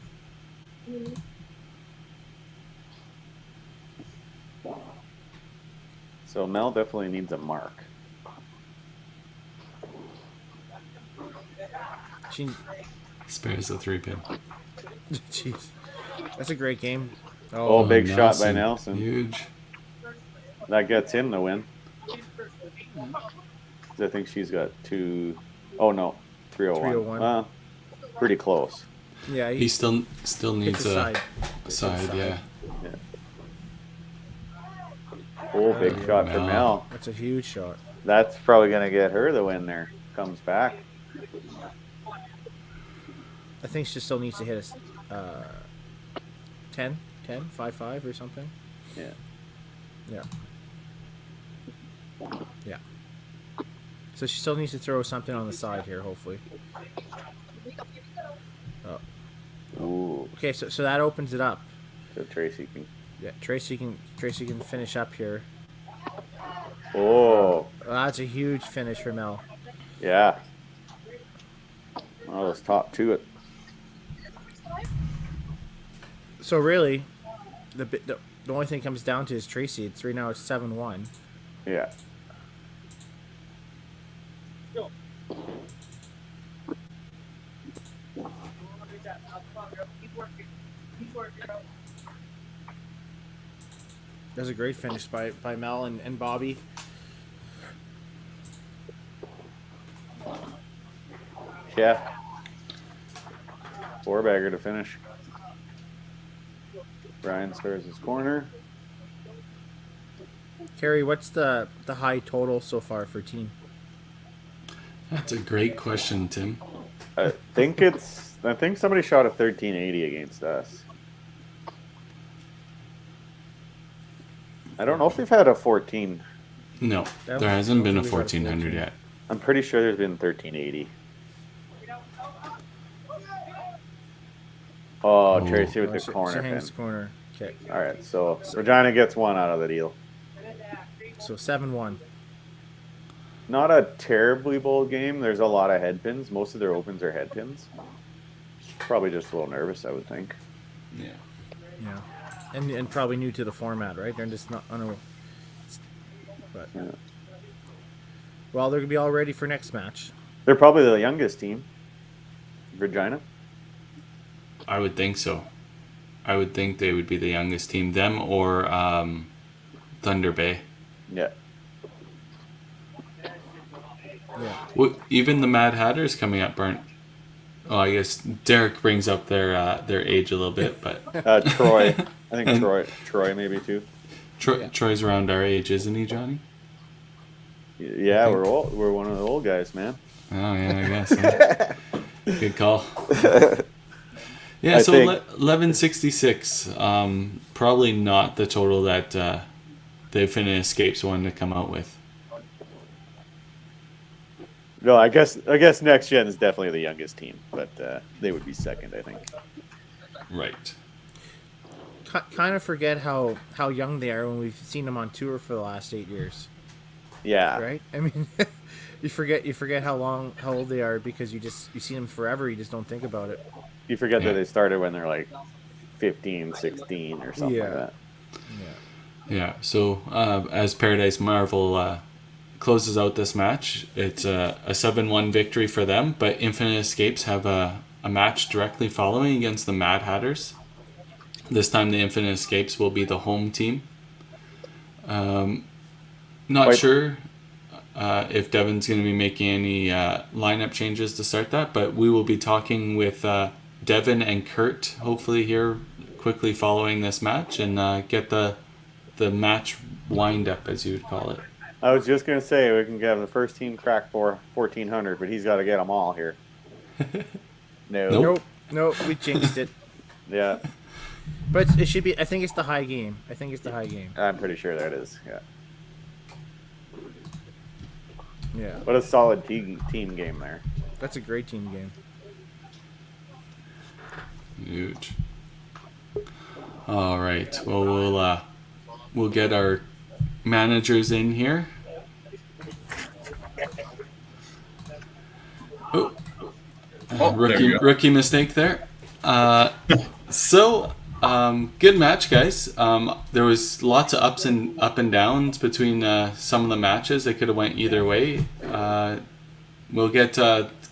So Mel definitely needs a mark. She, Spares the 3-pin. jeez, that's a great game. Oh, big shot by Nelson. Huge. That gets in the win. I think she's got 2. Oh no, 301. 301. Pretty close. Yeah, He still needs a a side, yeah. Oh, big shot for Mel. Mel. That's a huge shot. That's probably going to get her the win there. Comes back. I think she still needs to hit us 10, 5 or something. Yeah. Yeah. Yeah. So she still needs to throw something on the side here, hopefully. Oh. Ooh. Okay, so that opens it up. So Tracy can. Yeah, Tracy can finish up here. Oh. That's a huge finish for Mel. Yeah. Oh, those top two. So really, the only thing it comes down to is Tracy. It's right now it's 7-1. Yeah. That's a great finish by Mel and Bobby. Yeah. 4-bagger to finish. Brian spares his corner. Carrie, what's the high total so far for team? That's a great question, Tim. I think somebody shot a 1380 against us. I don't know if we've had a 14. No, there hasn't been a 1400 yet. I'm pretty sure there's been 1380. Oh, Tracy with the corner pin. Corner. Okay. All right, so Regina gets one out of the deal. So 7-1. Not a terribly bold game. There's a lot of head pins. Most of their opens are head pins. Probably just a little nervous, I would think. Yeah. Yeah. And probably new to the format, right? They're just not but Yeah. well, they're gonna be all ready for next match. They're probably the youngest team. Regina. I would think so. I would think they would be the youngest team. Them or Thunder Bay. Yeah. Yeah. Even the Mad Hatters coming up aren't. Oh, I guess Derek brings up their age a little bit, but Troy. I think Troy maybe too. Troy's around our age, isn't he, Johnny? Yeah, we're old. We're one of the old guys, man. Oh yeah, I guess. Yeah. Good call. Yeah, I so think- 1166. Probably not the total that the Infinite Escapes wanted to come out with. No, I guess next gen is definitely the youngest team, but they would be second, I think. Right. Kind of forget how young they are when we've seen them on tour for the last 8 years, Yeah, right? I mean, you forget how old they are because you see them forever. You just don't think about it. you forget Yeah. that they started when they're like 15, 16 or something Yeah. like that. Yeah. So as Paradise Marvel closes out this match, it's a 7-1 victory for them. But Infinite Escapes have a match directly following against the Mad Hatters. This time the Infinite Escapes will be the home team. Not Wait. sure if Devin's going to be making any lineup changes to start that, but we will be talking with Devin and Kurt hopefully here quickly following this match and get the match wind up, as you would call it. I was just gonna say we can get the first team crack for 1400, but he's got to get them all here. No. Nope, we jinxed it. Yeah, But it should be. I think it's the high game. I'm pretty sure that is. Yeah. Yeah, What a solid team game there. that's a great team game. Huge. All right. Well, we'll get our managers in here. Oh, rookie mistake there. Good match, guys. There was lots of up and downs between some of the matches. They could have went either way. We'll get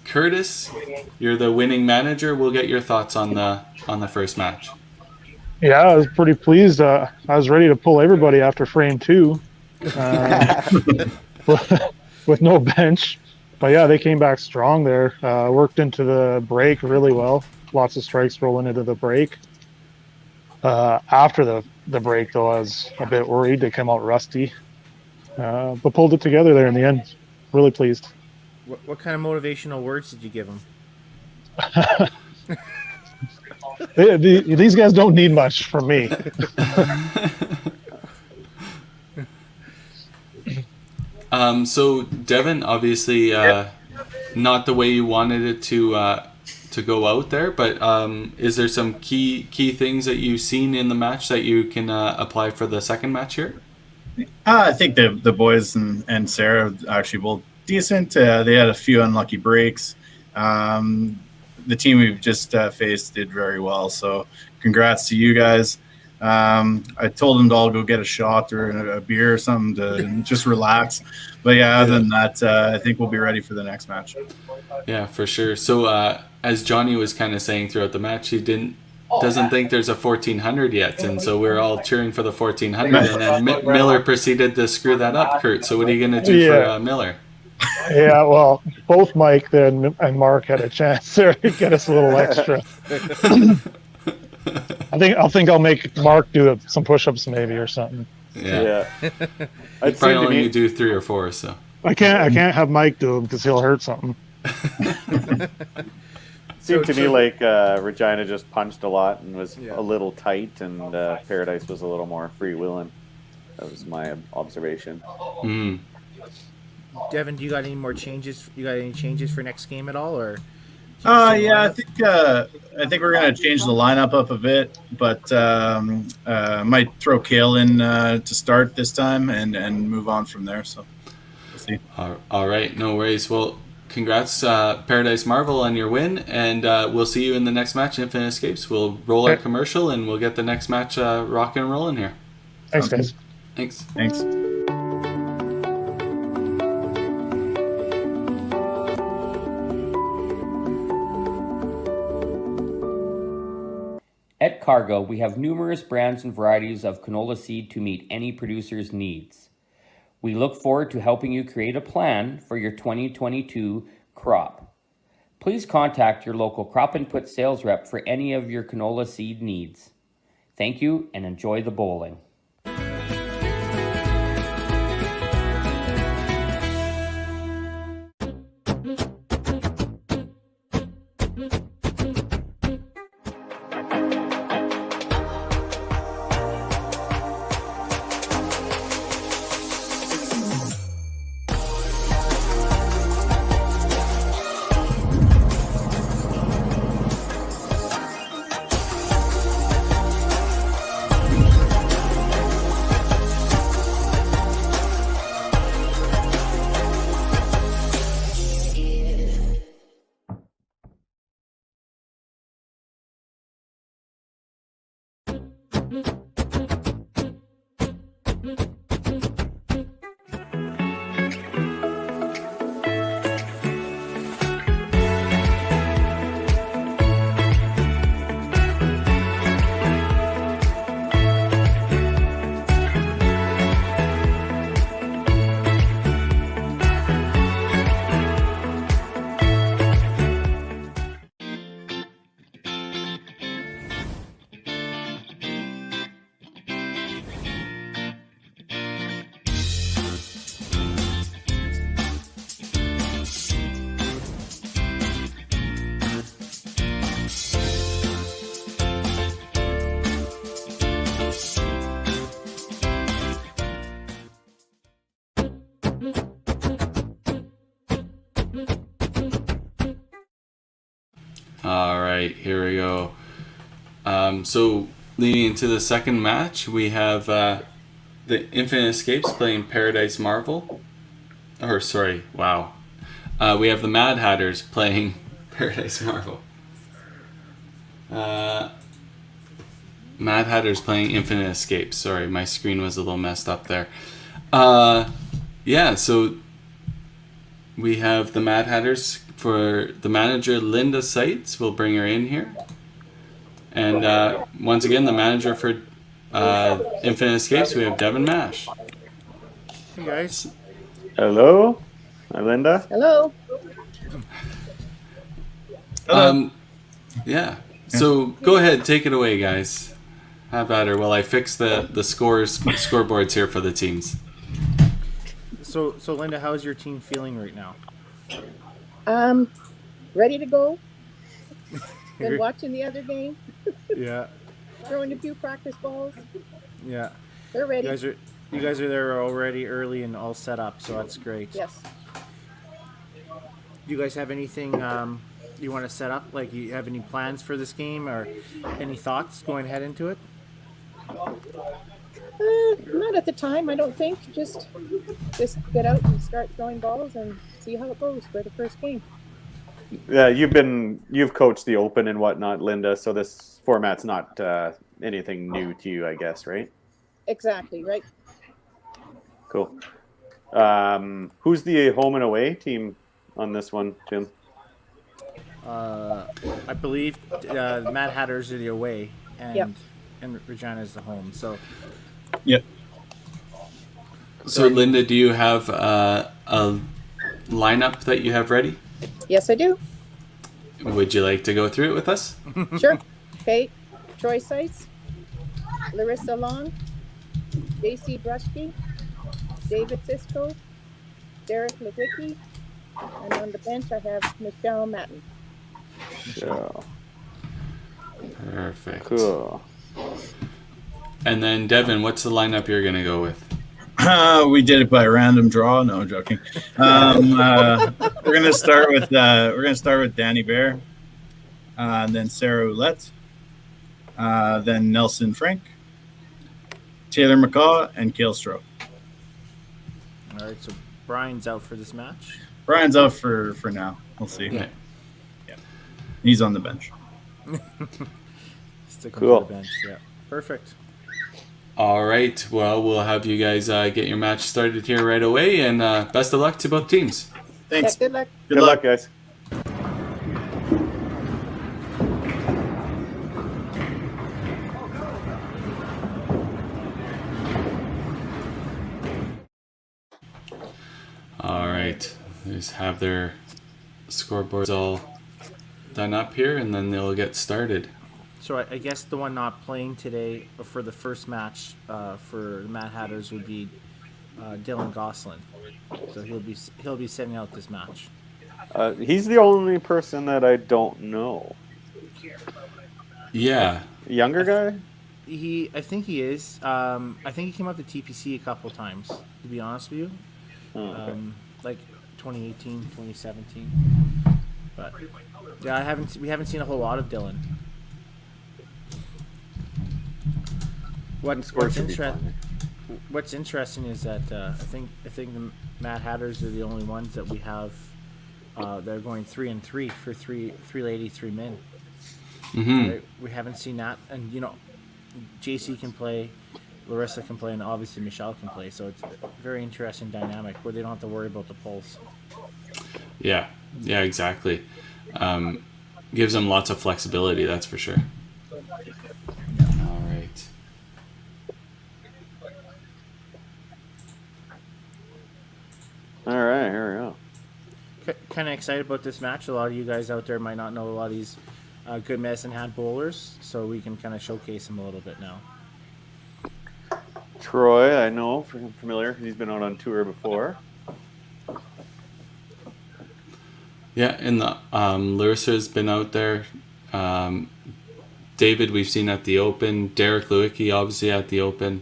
Curtis. You're the winning manager. We'll get your thoughts on the first match. Yeah, I was pretty pleased. I was ready to pull everybody after frame 2 with no bench. But yeah, they came back strong there. Worked into the break really well. Lots of strikes rolling into the break. After the break, though, I was a bit worried. They came out rusty. But pulled it together there in the end. Really pleased. What kind of motivational words did you give them? These guys don't need much from me. So Devin, obviously, not the way you wanted it to go out there, but is there some key things that you've seen in the match that you can apply for the second match here? I think the boys and Sarah actually both decent. They had a few unlucky breaks. The team we've just faced did very well, so congrats to you guys. I told them to all go get a shot or a beer or something to just relax. But yeah, other than that, I think we'll be ready for the next match. Yeah, for sure. So as Johnny was kind of saying throughout the match, he doesn't think there's a 1400 yet, and so we're all cheering for the 1400, and then Miller proceeded to screw that up. Kurt, so what are you going to do for Miller? Yeah, well, both Mike and Mark had a chance there to get us a little extra. I think I'll make Mark do some push-ups maybe or something. Yeah. I'd Probably only need to do 3 or 4, so. I can't have Mike do them because he'll hurt something. Seemed to me like Regina just punched a lot and was a little tight, and Paradise was a little more freewheeling. That was my observation. Mm. Devin, do you got any more changes? You got any changes for next game at all, or? Yeah, I think we're gonna change the lineup up a bit, but might throw Kale in to start this time and move on from there. So we'll see. All right, no worries. Well, congrats, Paradise Marvel, on your win, and we'll see you in the next match, Infinite Escapes. We'll roll our commercial, and we'll get the next match rocking and rolling here. Thanks, guys. Thanks. At Cargill, we have numerous brands and varieties of canola seed to meet any producer's needs. We look forward to helping you create a plan for your 2022 crop. Please contact your local crop input sales rep for any of your canola seed needs. Thank you and enjoy the bowling. All right, here we go. So leading into the second match, we have the Infinite Escapes playing Paradise Marvel. Or sorry, wow. We have the Mad Hatters playing Paradise Marvel. Mad Hatters playing Infinite Escapes. Sorry, my screen was a little messed up there. Yeah, so we have the Mad Hatters for the manager, Linda Seitz. We'll bring her in here. And once again, the manager for Infinite Escapes, we have Devin Mash. Hey guys. Hello? Hi, Linda. Hello. Yeah. So go ahead, take it away, guys. Have at her while I fix the scoreboards here for the teams. So Linda, how's your team feeling right now? Ready to go. Been watching the other game. Yeah. Throwing a few practice balls. Yeah. They're ready. You guys are there already early and all set up, so that's great. Yes. Do you guys have anything you want to set up? Like, you have any plans for this game or any thoughts going ahead into it? Not at the time, I don't think. Just get out and start throwing balls and see how it goes for the first game. Yeah, you've coached the Open and whatnot, Linda. So this format's not anything new to you, I guess, right? Exactly, right? Cool. Who's the home and away team on this one, Jim? I believe Mad Hatters are the away, and Yep. and Regina is the home. So Yep. So Linda, do you have a lineup that you have ready? Yes, I do. Would you like to go through it with us? Sure. Okay. Troy Seitz, Larissa Long, JC Brushke, David Sisko, Derek Lewicki, and on the bench I have Michelle Matten. Yeah. Perfect. Cool. And then Devin, what's the lineup you're gonna go with? We did it by random draw. No, I'm joking. We're gonna start with Danny Bear, then Sarah Roulette, then Nelson Frank, Taylor McCaw, and Cale Stroh. all right, so Brian's out for this match. Brian's out for now. We'll see. Okay. Yeah, he's on the bench. Sticking Cool. to the bench. Yeah, perfect. All right. Well, we'll have you guys get your match started here right away, and best of luck to both teams. Thanks. Yeah, good luck. Good luck, guys. All right. They just have their scoreboards all done up here, and then they'll get started. So I guess the one not playing today for the first match for the Mad Hatters would be Dylan Goslin. So he'll be setting out this match. He's the only person that I don't know. Yeah. Younger guy? I think he is. I think he came up to TPC a couple times, to be honest with you. Oh, okay. Like 2018, 2017. But yeah, we haven't seen a whole lot of Dylan. What's interesting is that I think the Mad Hatters are the only ones that we have. They're going 3-3 for three ladies, 3 men. Mm-hmm. Right? We haven't seen that, and JC can play, Larissa can play, and obviously Michelle can play. So it's a very interesting dynamic where they don't have to worry about the polls. Yeah. Yeah. Exactly. Gives them lots of flexibility. That's for sure. All right. All right, here we go. Kind of excited about this match. A lot of you guys out there might not know a lot of these good medicine hat bowlers, so we can kind of showcase them a little bit now. Troy, I know, familiar. He's been out on tour before. Yeah, and the Larissa's been out there. David, we've seen at the Open. Derek Lewicki, obviously at the Open.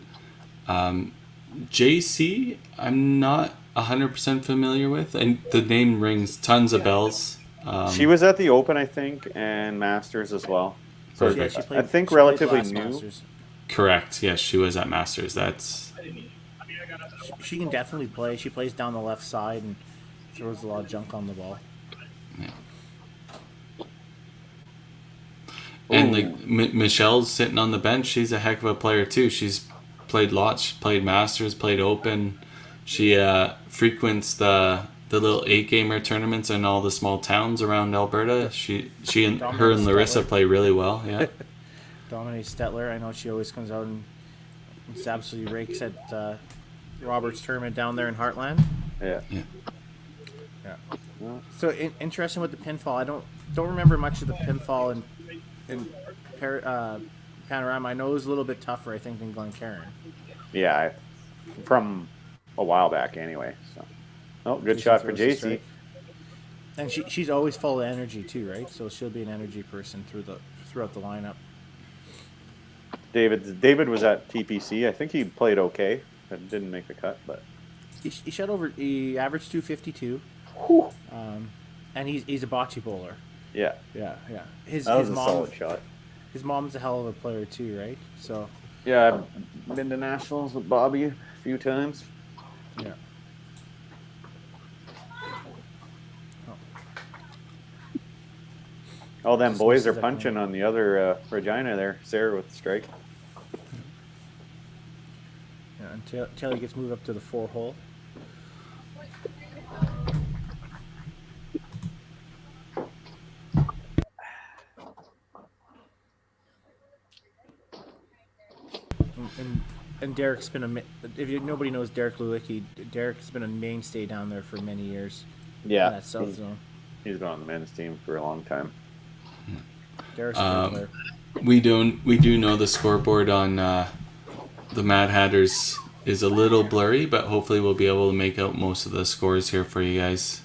JC, I'm not 100% familiar with, and the name rings tons of bells. She was at the Open, I think, and Masters as well. So Perfect. Yeah, I think she played relatively last new. Masters. Correct. Yes, she was at Masters. That's She can definitely play. She plays down the left side and throws a lot of junk on the ball. and like Michelle's sitting on the bench. She's a heck of a player too. She's played lots. She played Masters, played Open. She frequents the little 8-gamer tournaments in all the small towns around Alberta. She and her and Larissa play really well. Yeah. Dominique Stetler, I know she always comes out and just absolutely rakes at Robert's tournament down there in Heartland. Yeah. So interesting with the pinfall. I don't remember much of the pinfall in Panorama. I know it was a little bit tougher, I think, than Glencairn. Yeah, from a while back anyway. So, good shot for JC. And she's always full of energy too, right? So she'll be an energy person throughout the lineup. David was at TPC. I think he played okay. Didn't make the cut, but he shot over. He averaged 252. And he's a bocce bowler. Yeah. His was a mom, solid shot. His mom's a hell of a player too, right? So. Yeah, I've been to nationals with Bobby a few times. Yeah. All them boys are punching on the other Regina there. Sarah with the strike. Yeah, until he gets moved up to the 4-hole. And Derek's been nobody knows Derek Lewicki, Derek's been a mainstay down there for many years. Yeah, in that South Zone. He's been on the men's team for a long time. Derek's a good player. We do know the scoreboard on the Mad Hatters is a little blurry, but hopefully we'll be able to make out most of the scores here for you guys.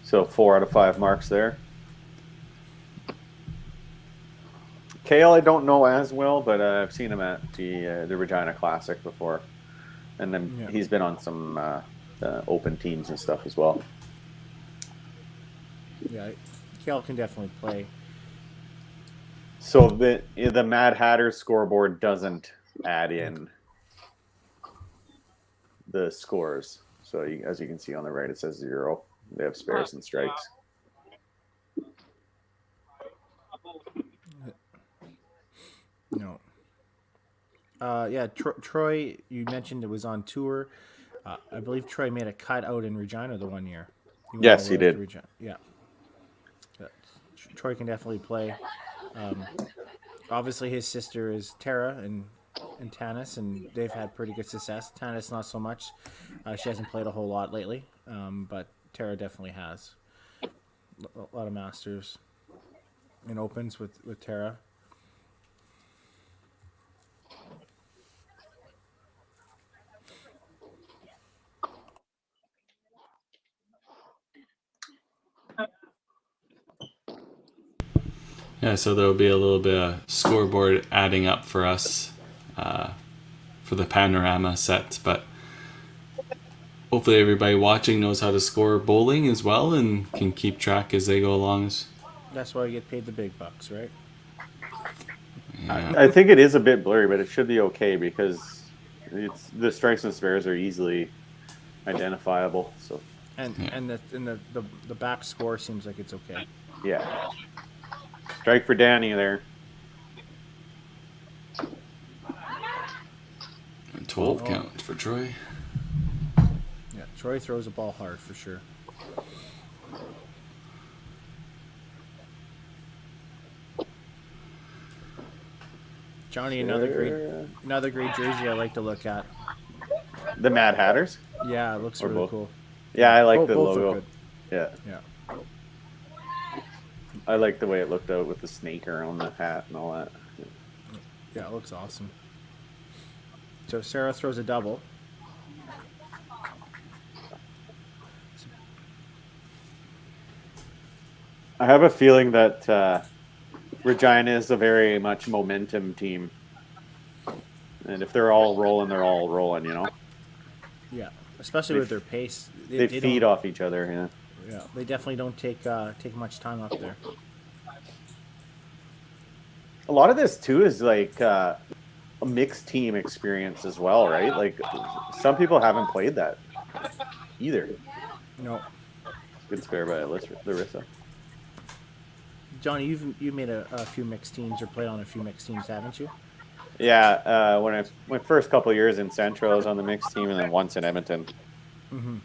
So 4 out of 5 marks there. Kale, I don't know as well, but I've seen him at the Regina Classic before, and then he's been on some open teams and stuff as well. Yeah, Kale can definitely play. So the Mad Hatters scoreboard doesn't add in the scores. So as you can see on the right, it says 0. They have spares and strikes. No. Yeah, Troy, you mentioned it was on tour. I believe Troy made a cut out in Regina the one year. Yes, he did. Yeah. Troy can definitely play. Obviously, his sister is Tara and Tanis, and they've had pretty good success. Tanis, not so much. She hasn't played a whole lot lately, but Tara definitely has. A lot of Masters and Opens with Tara. Yeah, so there'll be a little bit of scoreboard adding up for us for the Panorama set, but hopefully everybody watching knows how to score bowling as well and can keep track as they go along. That's why you get paid the big bucks, right? Yeah. I think it is a bit blurry, but it should be okay because the strikes and spares are easily identifiable. So and the back score seems like it's okay. yeah. Strike for Danny there. 12 count for Troy. Yeah, Troy throws the ball hard for sure. Johnny, another great jersey I like to look at. The Mad Hatters? Yeah, it looks really both? cool. Yeah, I like the Both are logo. good. Yeah. I like the way it looked out with the snake around the hat and all that. Yeah, it looks awesome. So Sarah throws a double. I have a feeling that Regina is a very much momentum team. And if they're all rolling, you know? Yeah, especially with their pace. They don't- feed off each other. Yeah. Yeah, they definitely don't take much time up there. A lot of this too is like a mixed team experience as well, right? Like some people haven't played that either. No, Good spare by Larissa. Johnny, you've made a few mixed teams or played on a few mixed teams, haven't you? Yeah, when my first couple of years in Central, I was on the mixed team, and then once in Edmonton. Mm-hmm.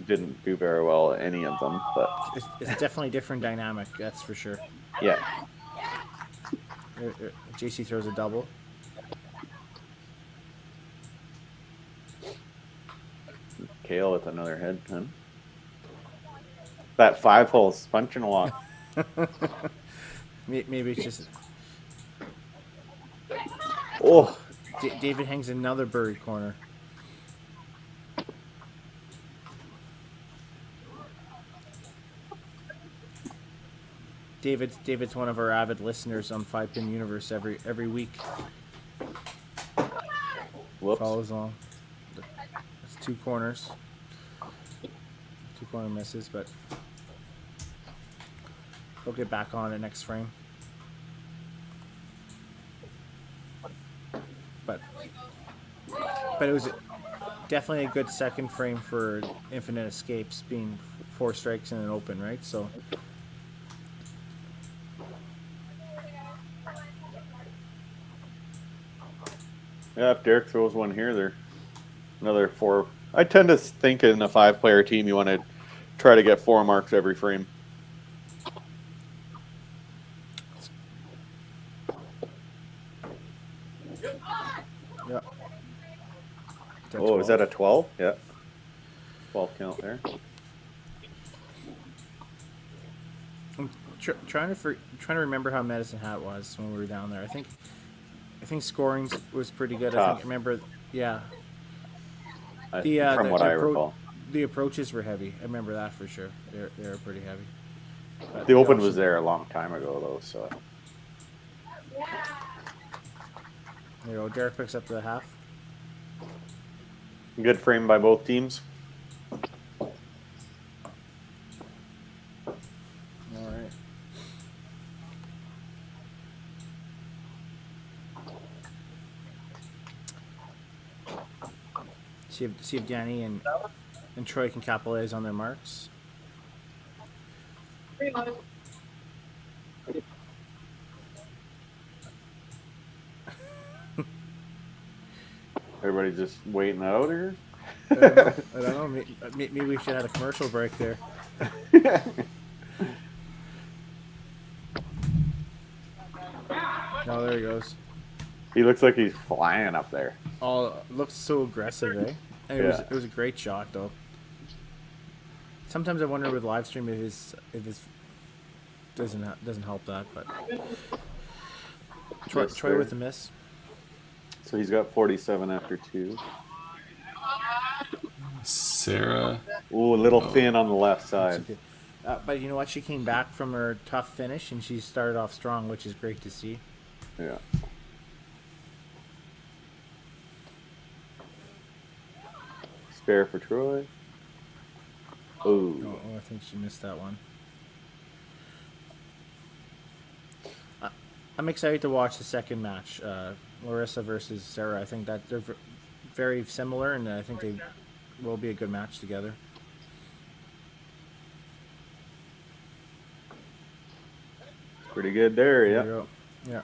Didn't do very well at any of them, but It's definitely a different dynamic, that's for sure. yeah. JC throws a double. Kale with another head pin. That 5 hole's punching a lot. Maybe it's just Oh, David hangs another birdie corner. David's one of our avid listeners on 5-Pin Universe every week. whoops. Follows along. It's 2 corners. 2 corner misses, but he'll get back on it next frame. But it was definitely a good second frame for Infinite Escapes, being 4 strikes in an open, right? So Yeah, if Derek throws one here, they're another 4. I tend to think in a 5-player team, you want to try to get 4 marks every frame. yeah. Oh, is that a 12? Yeah. 12 count there. I'm trying to remember how Medicine Hat was when we were down there. I think scoring was pretty good. Tough. I remember, yeah. From what I recall. The approaches were heavy. I remember that for sure. They were pretty heavy. But The Open was there a long time ago, though, so. There you go. Derek picks up the half. Good frame by both teams. All right. See if Danny and Troy can capitalize on their marks. Everybody just waiting out here. I don't know. Maybe we should have a commercial break there. Oh, there he goes. He looks like he's flying up there. Oh, looks so aggressive, eh? And it was a great shot though. Sometimes I wonder with live stream if his doesn't help that, but Troy with the miss. So he's got 47 after 2. Sarah. Ooh, a little thin on the left side. But you know what? She came back from her tough finish and she started off strong, which is great to see. Yeah. Spare for Troy. Ooh. Oh, I think she missed that one. I'm excited to watch the second match, Larissa versus Sarah. I think that they're very similar, and I think they will be a good match together. Pretty good there, yeah. There you go. Yeah.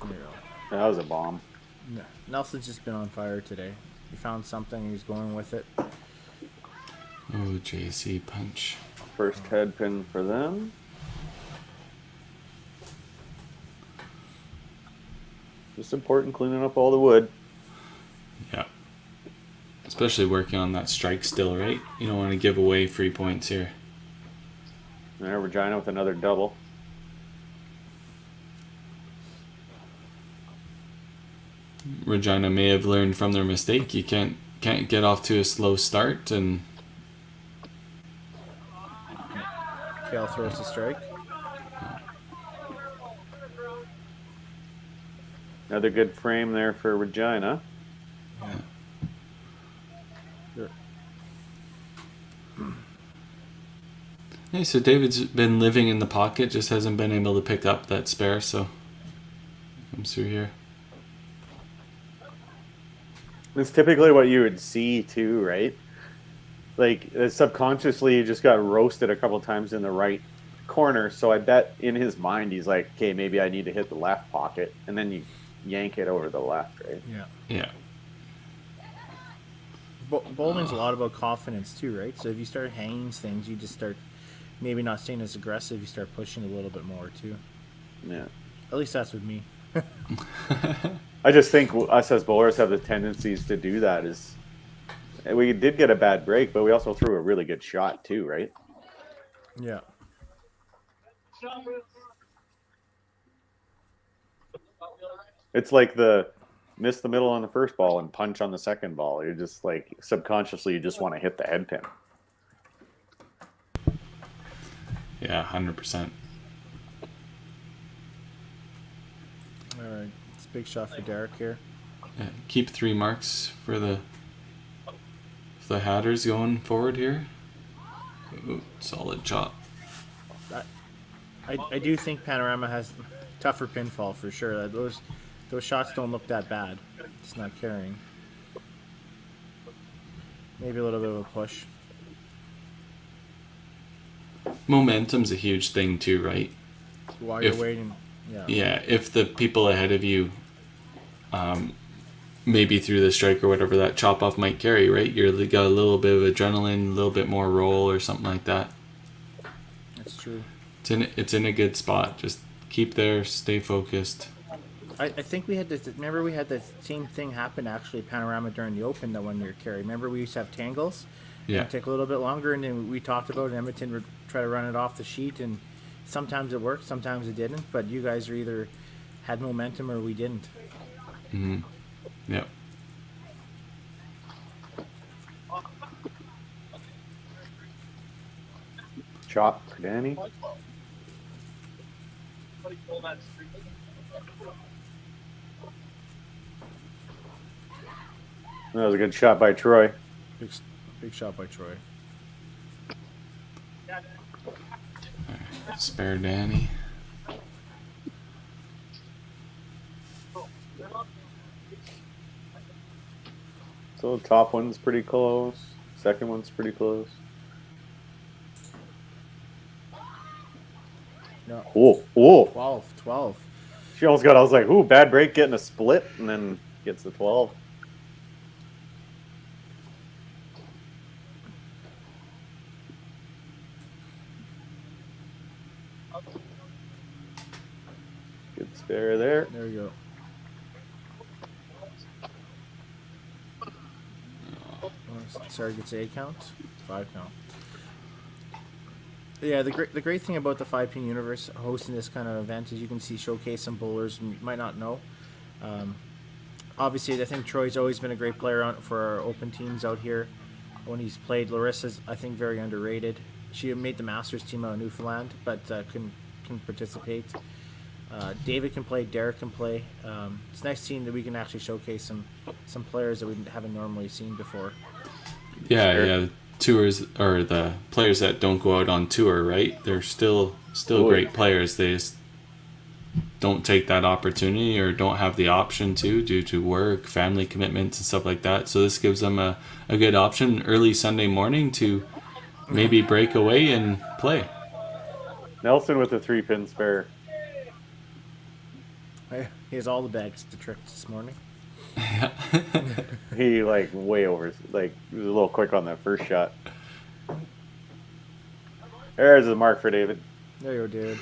There you go. That was a bomb. No, Nelson's just been on fire today. He found something, he's going with it. Oh, JC punch. First head pin for them. Just important cleaning up all the wood. Yeah. Especially working on that strike still, right? You don't want to give away free points here. There, Regina with another double. Regina may have learned from their mistake. You can't get off to a slow start, and Tail throws the strike. Another good frame there for Regina. Yeah. Sure. Hey, so David's been living in the pocket, just hasn't been able to pick up that spare, so comes through here. It's typically what you would see too, right? Like subconsciously, you just got roasted a couple times in the right corner. So I bet in his mind he's like, okay, maybe I need to hit the left pocket, and then you yank it over the left, right? Yeah. Yeah. Bowling's a lot about confidence too, right? So if you start hanging things, you just start maybe not staying as aggressive. You start pushing a little bit more too. Yeah. At least that's with me. I just think us as bowlers have the tendencies to do that. Is we did get a bad break, but we also threw a really good shot too, right? Yeah. It's like the miss the middle on the first ball and punch on the second ball. You're just like subconsciously you just want to hit the head pin. Yeah, 100%. All right. It's a big shot for Derek here. Yeah, keep 3 marks for the Hatters going forward here. Ooh, solid shot. I do think Panorama has tougher pinfall for sure. Those shots don't look that bad. It's not carrying. Maybe a little bit of a push. Momentum's a huge thing too, right? While you're waiting. Yeah. Yeah, if the people ahead of you maybe through the strike or whatever that chop off might carry, right? You got a little bit of adrenaline, a little bit more roll or something like that. That's true. It's in a good spot. Just keep there, stay focused. I think we had this. Remember, we had the same thing happen actually Panorama during the Open the 1 year carry. Remember, we used to have tangles. Yeah. It'd take a little bit longer, and then we talked about it. Edmonton would try to run it off the sheet, and sometimes it worked, sometimes it didn't. But you guys are either had momentum or we didn't. Mm-hmm. Yep. Chop for Danny. That was a good shot by Troy. Big shot by Troy. Spare Danny. So the top one's pretty close. Second one's pretty close. No. Oh. 12. She almost got, I was like, ooh, bad break getting a split, and then gets the 12. Good spare there. There we go. Sorry, gets a count. 5 count. Yeah, the great thing about the 5-pin universe hosting this kind of event is you can showcase some bowlers you might not know. Obviously, I think Troy's always been a great player for our open teams out here. When he's played, Larissa's I think very underrated. She made the Masters team out of Newfoundland, but couldn't participate. David can play, Derek can play. It's nice seeing that we can actually showcase some players that we haven't normally seen before. Yeah. Tours or the players that don't go out on tour, right? They're still great players. They just don't take that opportunity or don't have the option to due to work, family commitments and stuff like that. So this gives them a good option early Sunday morning to maybe break away and play. Nelson with the 3-pin spare. He has all the bags to trick this morning. Yeah. He way over, he was a little quick on that first shot. There's the mark for David. There you go, David.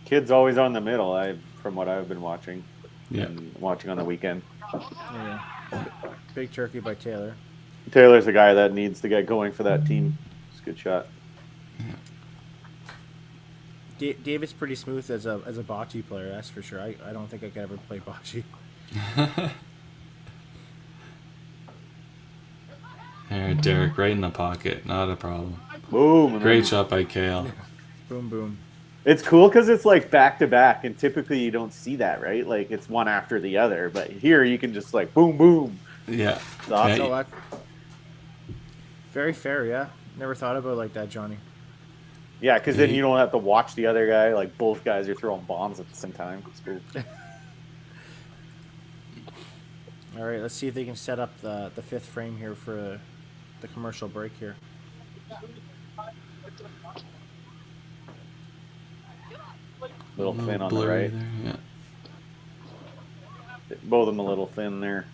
Kid's always on the middle, from what I've been watching. Yeah. And watching on the weekend. Yeah. Big turkey by Taylor. Taylor's the guy that needs to get going for that team. It's a good shot. David's pretty smooth as a bocce player, that's for sure. I don't think I could ever play bocce. There, Derek, right in the pocket. Not a problem. Boom. and Great then- shot by Kale. Boom, boom. It's cool because it's like back to back, and typically you don't see that, right? Like it's one after the other, but here you can just like boom, boom. Yeah. It's awesome. So what? Very fair, yeah. Never thought about it like that, Johnny. Yeah, because then you don't have to watch the other guy. Like both guys are throwing bombs at the same time. It's cool. All right, let's see if they can set up the fifth frame here for the commercial break here. Little thin on the Blurry right. there, yeah. Both of them a little thin there.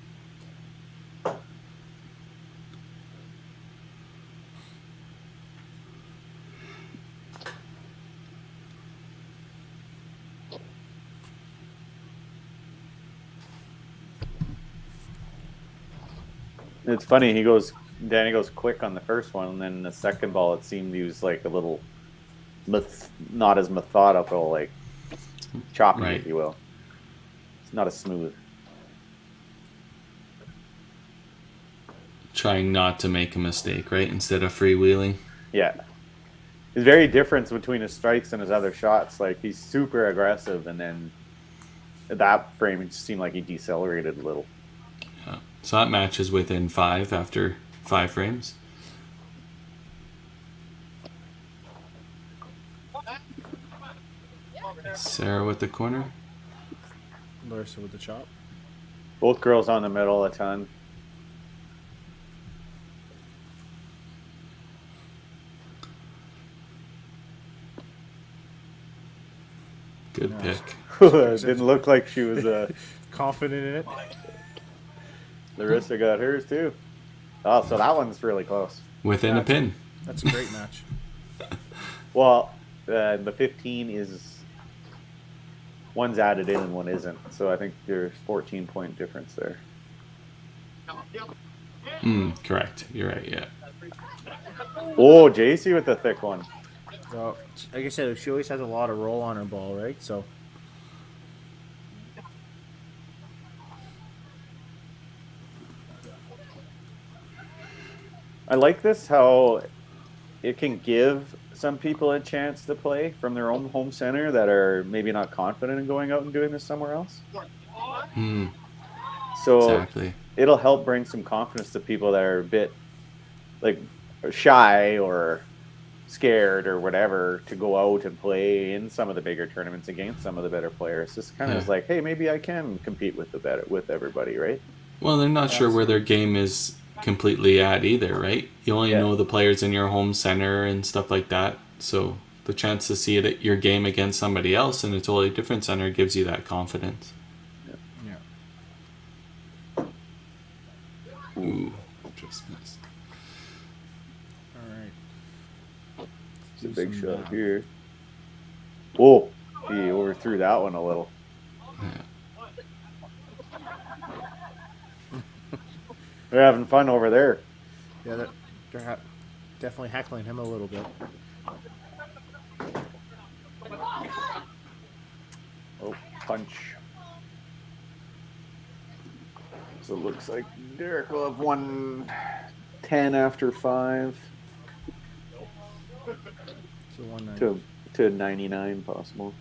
It's funny. Danny goes quick on the first one, and then the second ball, it seemed he was like a little, not as methodical, like choppy, Right. if you will. It's not as smooth. Trying not to make a mistake, right? Instead of freewheeling. Yeah, it's very different between his strikes and his other shots. Like he's super aggressive, and then at that frame, it just seemed like he decelerated a little. Yeah. So that match is within 5 after 5 frames. Sarah with the corner. Larissa with the chop. Both girls on the middle a ton. Good Nice. pick. Didn't look like she was. Confident in it. Larissa got hers too. Oh, so that one's really close. Within a pin. That's a great match. Well, the 15 is one's added in and one isn't. So I think there's 14-point difference there. Correct. You're right, yeah. Oh, JC with the thick one. Well, like I said, she always has a lot of roll on her ball, right? So I like this how it can give some people a chance to play from their own home center that are maybe not confident in going out and doing this somewhere else. So Exactly. it'll help bring some confidence to people that are a bit like shy or scared or whatever to go out and play in some of the bigger tournaments against some of the better players. This kind of is like, hey, maybe I can compete with with everybody, right? Well, they're not sure where their game is completely at either, right? You only know the players in your home center and stuff like that. So the chance to see it at your game against somebody else in a totally different center gives you that confidence. yeah. Ooh, just missed. All right. It's a big some shot math. here. Oh, he overthrew that one a little. Yeah. They're having fun over there. Yeah, they're definitely heckling him a little bit. Oh, punch. So it looks like Derek will have 110 after 5 So 190. to 99 possible.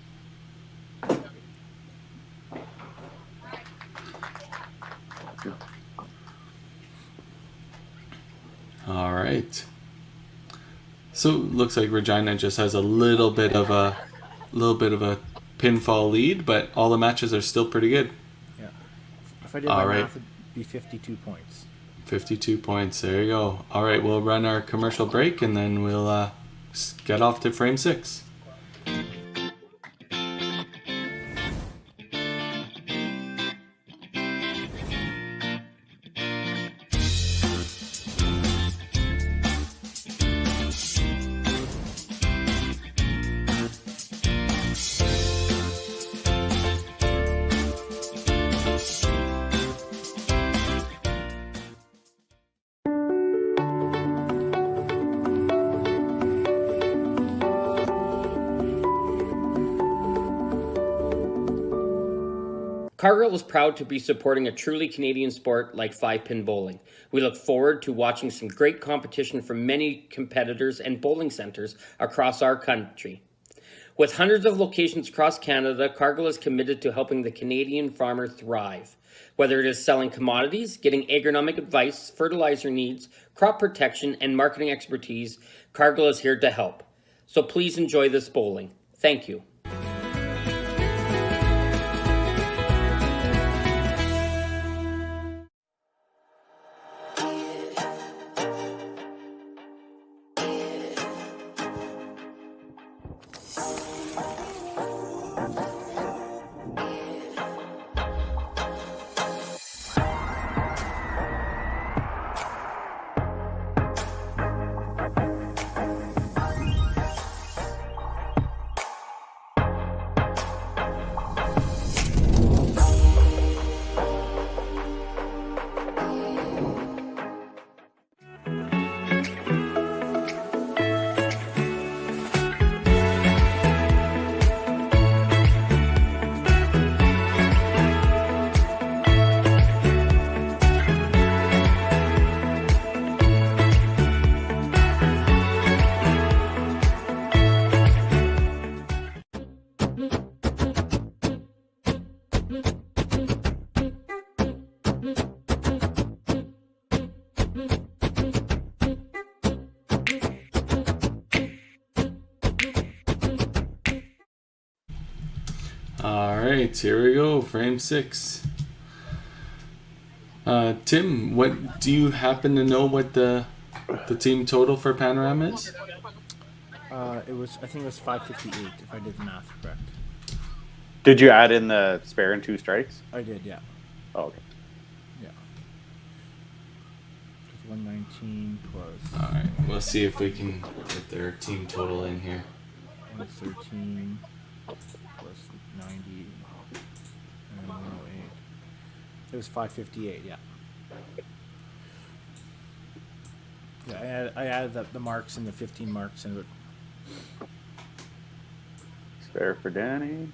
All right. So looks like Regina just has a little bit of a pinfall lead, but all the matches are still pretty good. Yeah. If I did All my right. math, it'd be 52 points. 52 points. There you go. All right, we'll run our commercial break and then we'll get off to frame 6. Cargill is proud to be supporting a truly Canadian sport like 5-pin bowling. We look forward to watching some great competition from many competitors and bowling centres across our country. With hundreds of locations across Canada, Cargill is committed to helping the Canadian farmer thrive. Whether it is selling commodities, getting agronomic advice, fertilizer needs, crop protection, and marketing expertise, Cargill is here to help. So please enjoy this bowling. Thank you. Alright, here we go, frame 6. Tim, what do you happen to know what the team total for Panorama is? I think it was 558 if I did the math correct. Did you add in the spare and 2 strikes? I did, yeah. Oh, okay. Yeah. 119 plus Alright, we'll see if we can get their team total in here. 113 plus 90 and 108. It was 558, yeah. Yeah, I added the marks and the 15 marks into it. Spare for Danny.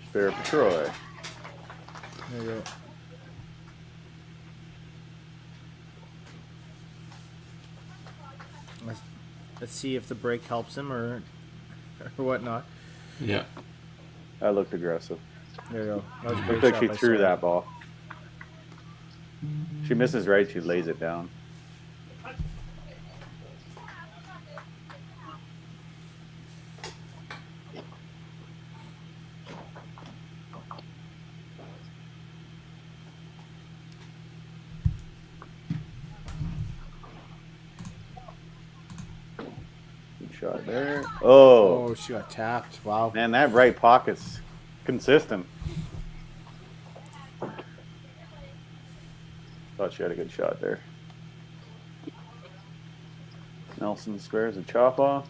Spare for Troy. There you go. Let's see if the break helps him or whatnot. Yeah. That looked aggressive. There you go. That was a great Looked like shot she by threw Sarah. that ball. She misses right, she lays it down. Good shot there. Oh, Oh, she got tapped. Wow. man, that right pocket's consistent. Thought she had a good shot there. Nelson spares a chop off.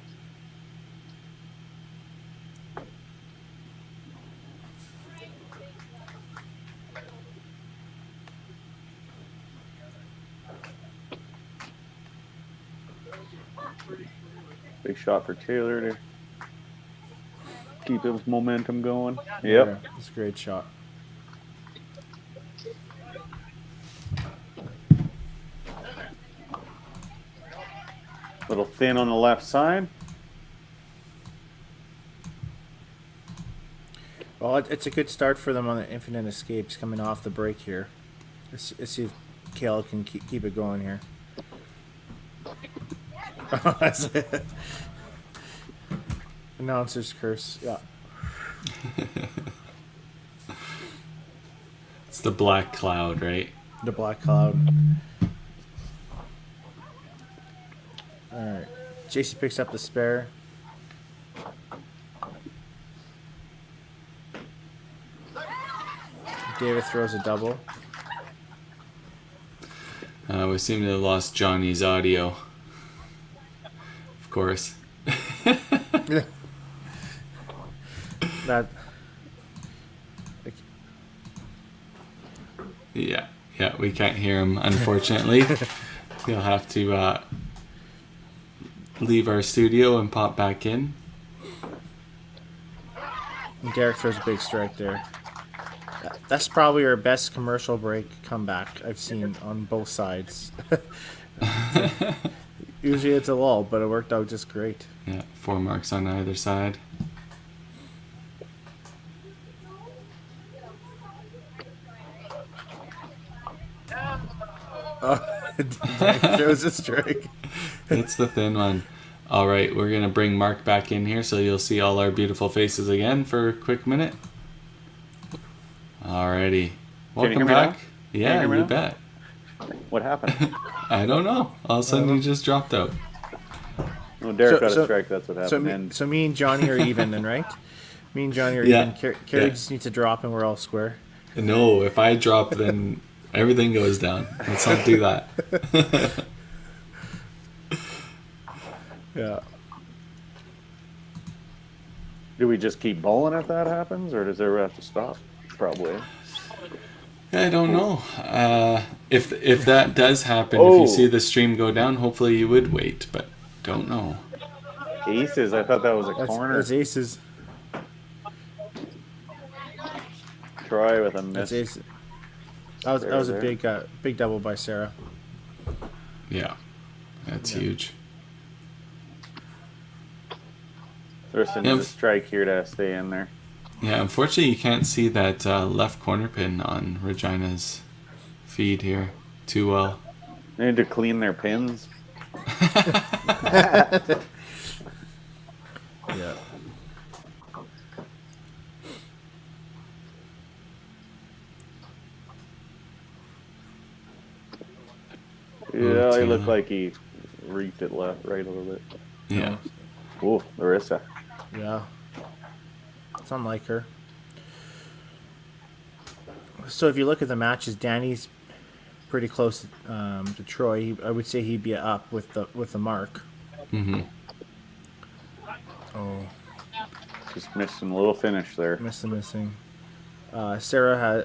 Big shot for Taylor to keep his momentum going. Yep. Yeah, it's a great shot. Little thin on the left side. Well, it's a good start for them on the Infinite Escapes coming off the break here. Let's see if Kale can keep it going here. That's it. Announcer's curse. Yeah. It's the black cloud, right? The black cloud. All right. JC picks up the spare. David throws a double. We seem to have lost Johnny's audio. Of course. That. Yeah, we can't hear him, unfortunately. He'll have to leave our studio and pop back in. Derek throws a big strike there. That's probably our best commercial break comeback I've seen on both sides. Usually it's a lull, but it worked out just great. Yeah, 4 marks on either side. Throws a strike. It's the thin one. All right, we're going to bring Mark back in here so you'll see all our beautiful faces again for a quick minute. Alrighty. Welcome back. Yeah, you bet. What happened? I don't know. All of a sudden, you just dropped out. No, Derek got a strike. That's what happened. So me and Johnny are even then, right? Me and Johnny are Yeah. even. Carrie just needs to drop and we're all square. No, if I drop, then everything goes down. Let's not do that. Yeah. Do we just keep bowling if that happens, or does everyone have to stop? Probably. I don't know. If that does happen, if you see the stream go down, hopefully you would wait, but don't know. Aces. I thought that was a corner. That's aces. Troy with a miss. That's aces. That was a big double by Sarah. Yeah, that's huge. Thurston needs a strike here to stay in there. Yeah, unfortunately you can't see that left corner pin on Regina's feed here too well. They need to clean their pins. Yeah. Yeah, he looked like he reeked it right a little bit. Yeah. Ooh, Larissa. Yeah. It's unlike her. So if you look at the matches, Danny's pretty close to Troy. I would say he'd be up with the mark. Mm-hmm. Oh, Just missing a little finish there. missing. Sarah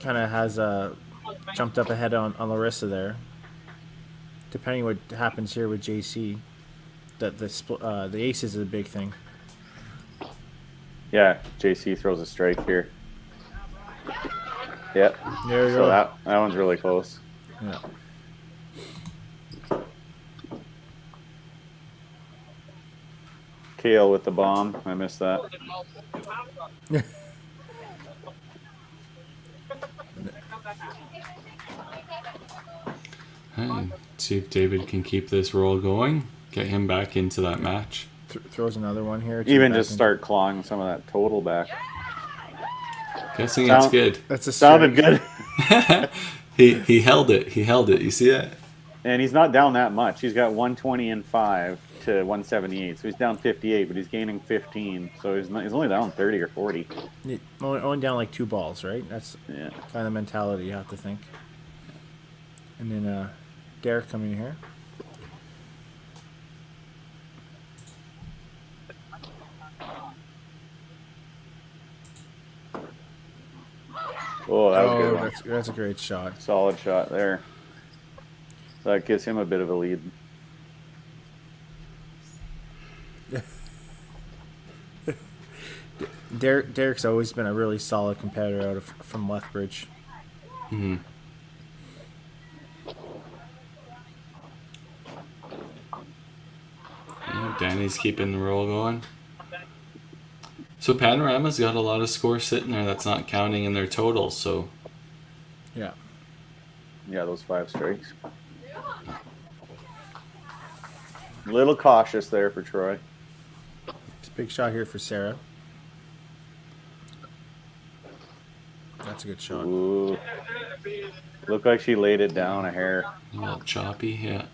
has jumped up ahead on Larissa there. Depending what happens here with JC, the aces is a big thing. Yeah, JC throws a strike here. Yep. There you So go. that one's really close. Yeah. Kale with the bomb. I missed that. See if David can keep this roll going. Get him back into that match. Throws another one here. Even just start clawing some of that total back. Guessing it's good. That's a Sounded strike. good. He held it. He held it. You see it? And he's not down that much. He's got 120 and 5 to 178. So he's down 58, but he's gaining 15. So he's only down 30 or 40. Only down like 2 balls, right? That's Yeah. kind of mentality you have to think. And then Derek coming in here. Oh, that was a good one. That's a great shot. Solid shot there. So that gives him a bit of a lead. Derek's always been a really solid competitor from Lethbridge. Mm-hmm. Yeah, Danny's keeping the roll going. So Panorama's got a lot of scores sitting there that's not counting in their totals, so Yeah. Yeah, those 5 strikes. A little cautious there for Troy. It's a big shot here for Sarah. That's a good shot. Ooh. Looked like she laid it down a hair. a little choppy, yeah.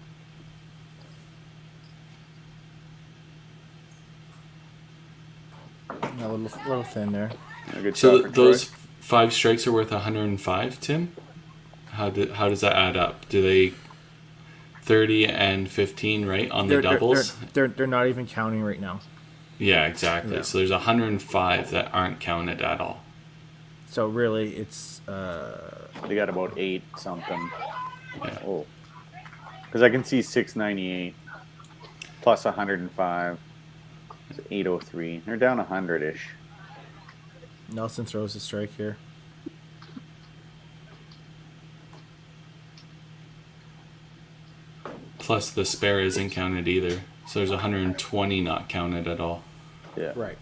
A little thin there. A good So shot for those Troy. 5 strikes are worth 105, Tim? How does that add up? Do they 30 and 15, right, on the doubles? They're not even counting right now. Yeah, exactly. Yeah. So there's 105 that aren't counted at all. So really, it's They got about 8 something. Yeah. Oh. Because I can see 698 plus 105. It's 803. They're down 100-ish. Nelson throws a strike here. Plus the spare isn't counted either. So there's 120 not counted at all. Yeah. Right.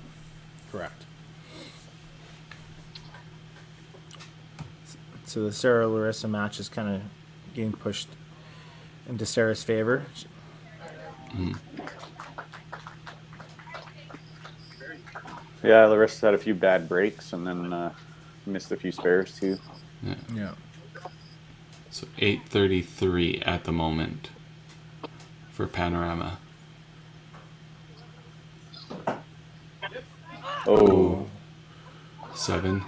Correct. So the Sarah Larissa match is kind of getting pushed into Sarah's favor. Yeah, Larissa had a few bad breaks and then missed a few spares too. Yeah. So 8:33 at the moment for Panorama. Oh. 7.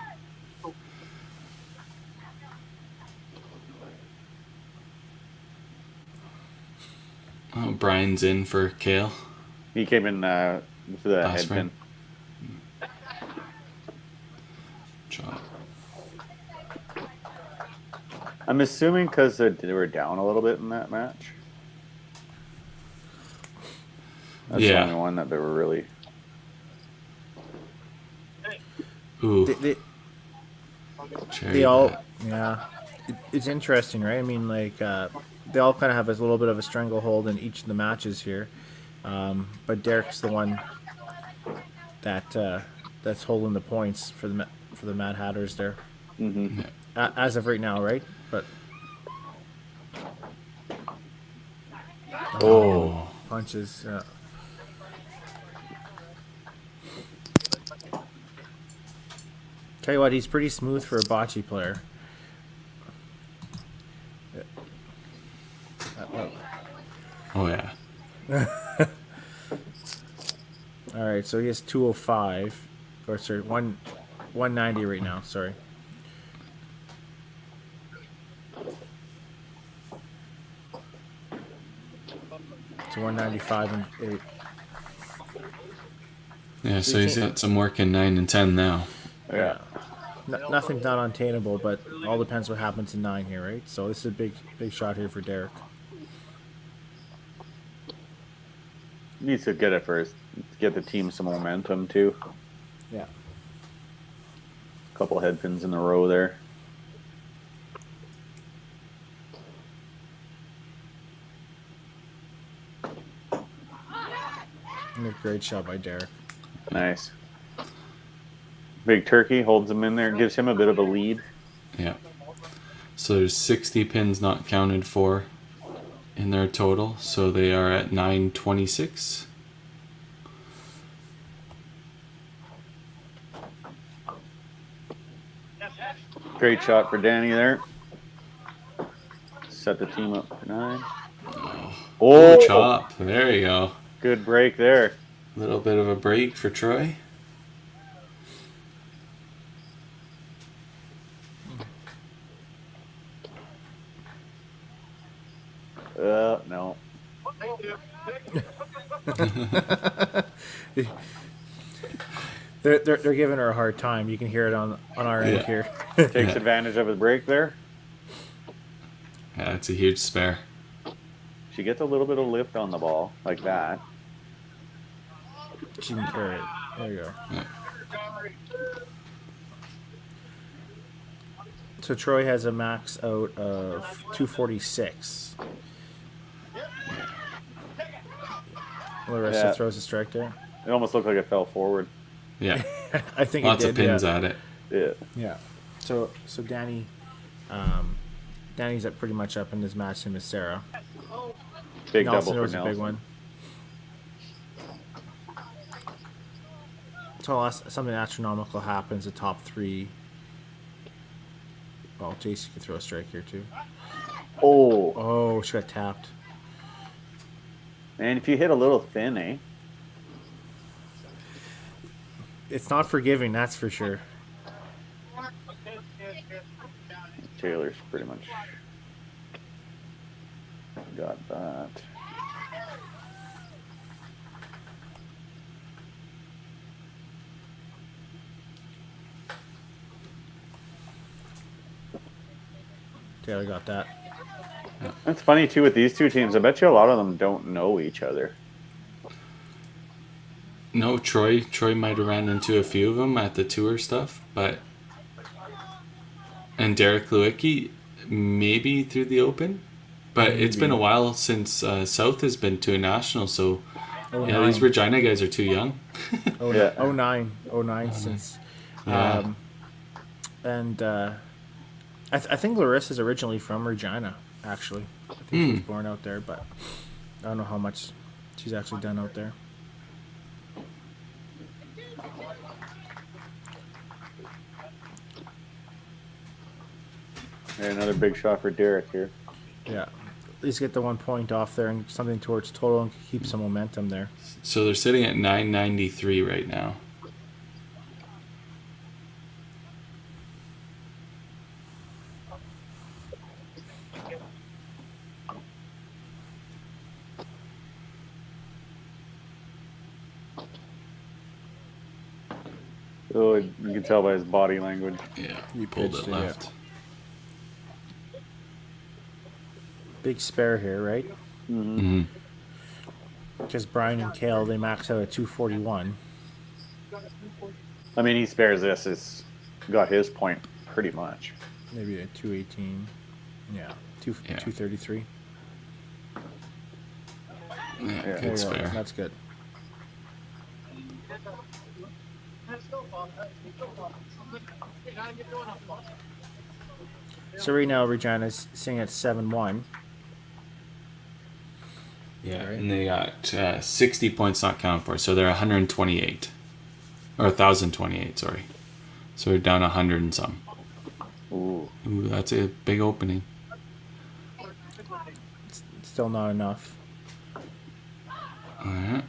Oh, Brian's in for Kale. He came in for the Last head pin. round. Chop. I'm assuming because they were down a little bit in that match. That's the only one that they were really. Ooh. They all, yeah. It's interesting, right? I mean, like, they all kind of have a little bit of a stranglehold in each of the matches here. But Derek's the one that's holding the points for the Mad Hatters there. Mm-hmm. As of right now, right? But Oh. punches. Tell you what, he's pretty smooth for a bocce player. Oh, yeah. All right, so he has 205, or sorry, 190 right now. Sorry. To 195 and 8. Yeah, so he's got some work in 9 and 10 now. Yeah. Nothing's not untainable, but all depends what happens in 9 here, right? So this is a big shot here for Derek. Needs to get it first. Get the team some momentum too. Yeah. A couple head pins in a row there. And a great shot by Derek. Nice. Big Turkey holds him in there, gives him a bit of a lead. Yeah. So there's 60 pins not counted for in their total. So they are at 926. Great shot for Danny there. Set the team up for 9. Oh, chop. There you go. Good break there. A little bit of a break for Troy. No. They're giving her a hard time. You can hear it on our end here. Takes advantage of his break there. Yeah, it's a huge spare. She gets a little bit of lift on the ball, like that. She can carry it. There you go. Yeah. So Troy has a max out of 246. Larissa throws a strike there. It almost looked like it fell forward. Yeah. I think Lots it did, of pins at it. Yeah. Yeah. So Danny, Danny's up pretty much up in this match to Miss Sarah. Big Nelson double was for a Nelson. big one. So something astronomical happens. The top 3. Oh, JC can throw a strike here too. Oh, she got tapped. And if you hit a little thin, eh? It's not forgiving, that's for sure. Taylor's pretty much got that. Taylor got that. That's funny too with these two teams. I bet you a lot of them don't know each other. No, Troy might have ran into a few of them at the tour stuff, and Derek Lewicki maybe through the Open, but it's been a while since South has been to a national, so yeah, these Regina guys are too young. Yeah. 09 since. Yeah. And I think Larissa's originally from Regina, actually. I think she was born out there, but I don't know how much she's actually done out there. And another big shot for Derek here. Yeah. At least get the 1 point off there and something towards total and keep some momentum there. So they're sitting at 993 right now. Oh, you can tell by his body language. Yeah, You pulled pitched it it, yeah. left. Big spare here, right? Mm-hmm. Because Brian and Kale, they max out at 241. I mean, he spares this. It's got his point pretty much. Maybe at 218. Yeah. 233. Yeah, Yeah. There good you go. spare. That's good. So right now Regina's sitting at 7-1. Yeah, Right. and they got 60 points not counted for, so they're 128. Or 1,028, sorry. So they're down 100 and some. Ooh. Ooh, that's a big opening. Still not enough. Alright.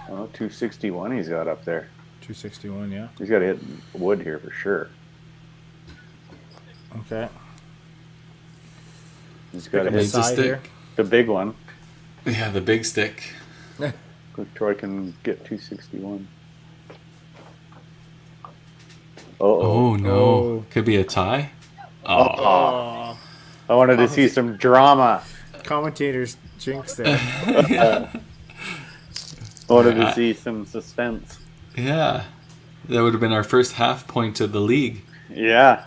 Oh, 261 he's got up there. 261, yeah. He's got to hit wood here for sure. Okay. He's got to Needs hit a Side stick. here. the big one. Yeah, the big stick. Troy can get 261. Uh-oh. Oh, no. Oh. Could be a tie. Oh. Oh, I wanted to see some drama. commentators jinx there. I wanted Yeah. to see some suspense. Yeah. That would have been our first half point of the league. Yeah.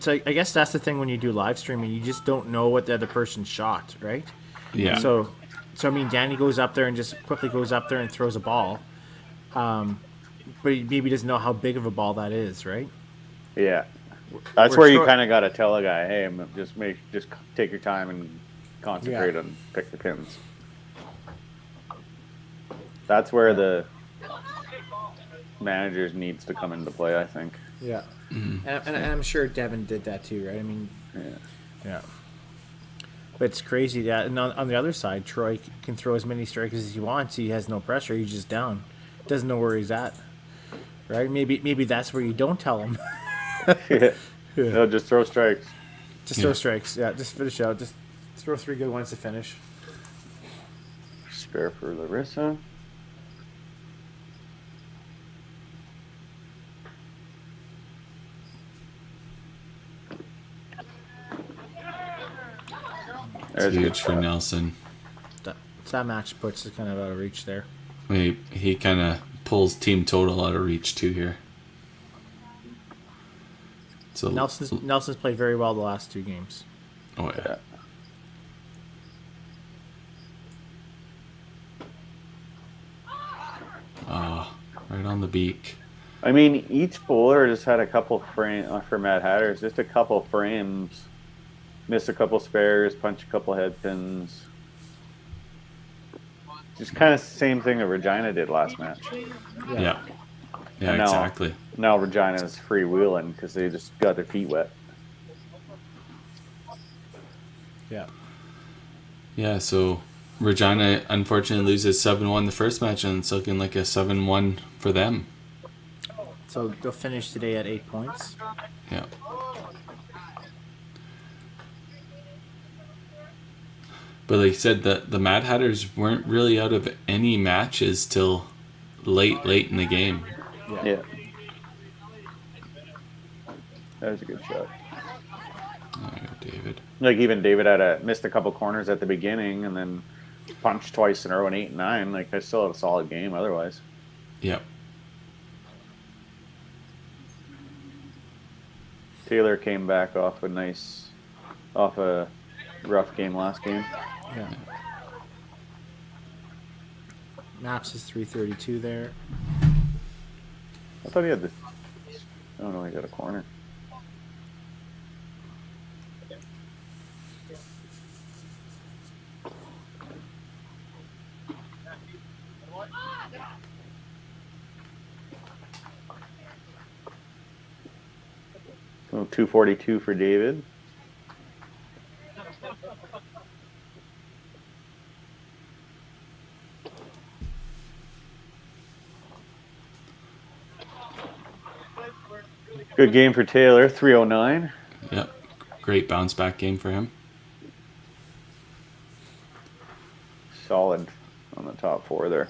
So I guess that's the thing when you do live streaming, you just don't know what the other person shot, right? Yeah. So I mean, Danny goes up there and just quickly goes up there and throws a ball, but he maybe doesn't know how big of a ball that is, right? Yeah. That's We're where you short- kind of got to tell a guy, hey, just take your time and concentrate Yeah. on pick the pins. That's where the managers needs to come into play, I think. Yeah. And I'm sure Devin did that too, right? I mean, yeah. But it's crazy that, and on the other side, Troy can throw as many strikes as he wants. He has no pressure. He's just down. Doesn't know where he's at. Right? Maybe that's where you don't tell him. Yeah. No, just throw strikes. Just throw strikes. Yeah, just finish out. Just throw 3 good ones to finish. Spare for Larissa. It's There's huge for Nelson. That match puts it kind of out of reach there. He kind of pulls team total out of reach too here. So Nelson's played very well the last 2 games. Oh yeah. Right on the beak. I mean, each bowler just had a couple frames for Mad Hatters. Just a couple frames. Miss a couple spares, punch a couple head pins. Just kind of same thing that Regina did last match. Yeah. Yeah, And now- exactly. Now Regina's freewheeling because they just got their feet wet. Yeah. Yeah, so Regina unfortunately loses 7-1 the first match, and it's looking like a 7-1 for them. So they'll finish today at 8 points. Yeah. But like I said, the Mad Hatters weren't really out of any matches till late in the game. Yeah. That was a good shot. There you go, David. Like even David missed a couple corners at the beginning, and then punched twice in a row in 8 and 9. Like, I still have a solid game otherwise. Yep. Taylor came back off a rough game last game. Yeah. Maps is 332 there. I thought he had the. Oh no, he got a corner. So 242 for David. Good game for Taylor, 309. Yep. Great bounce back game for him. Solid on the top 4 there.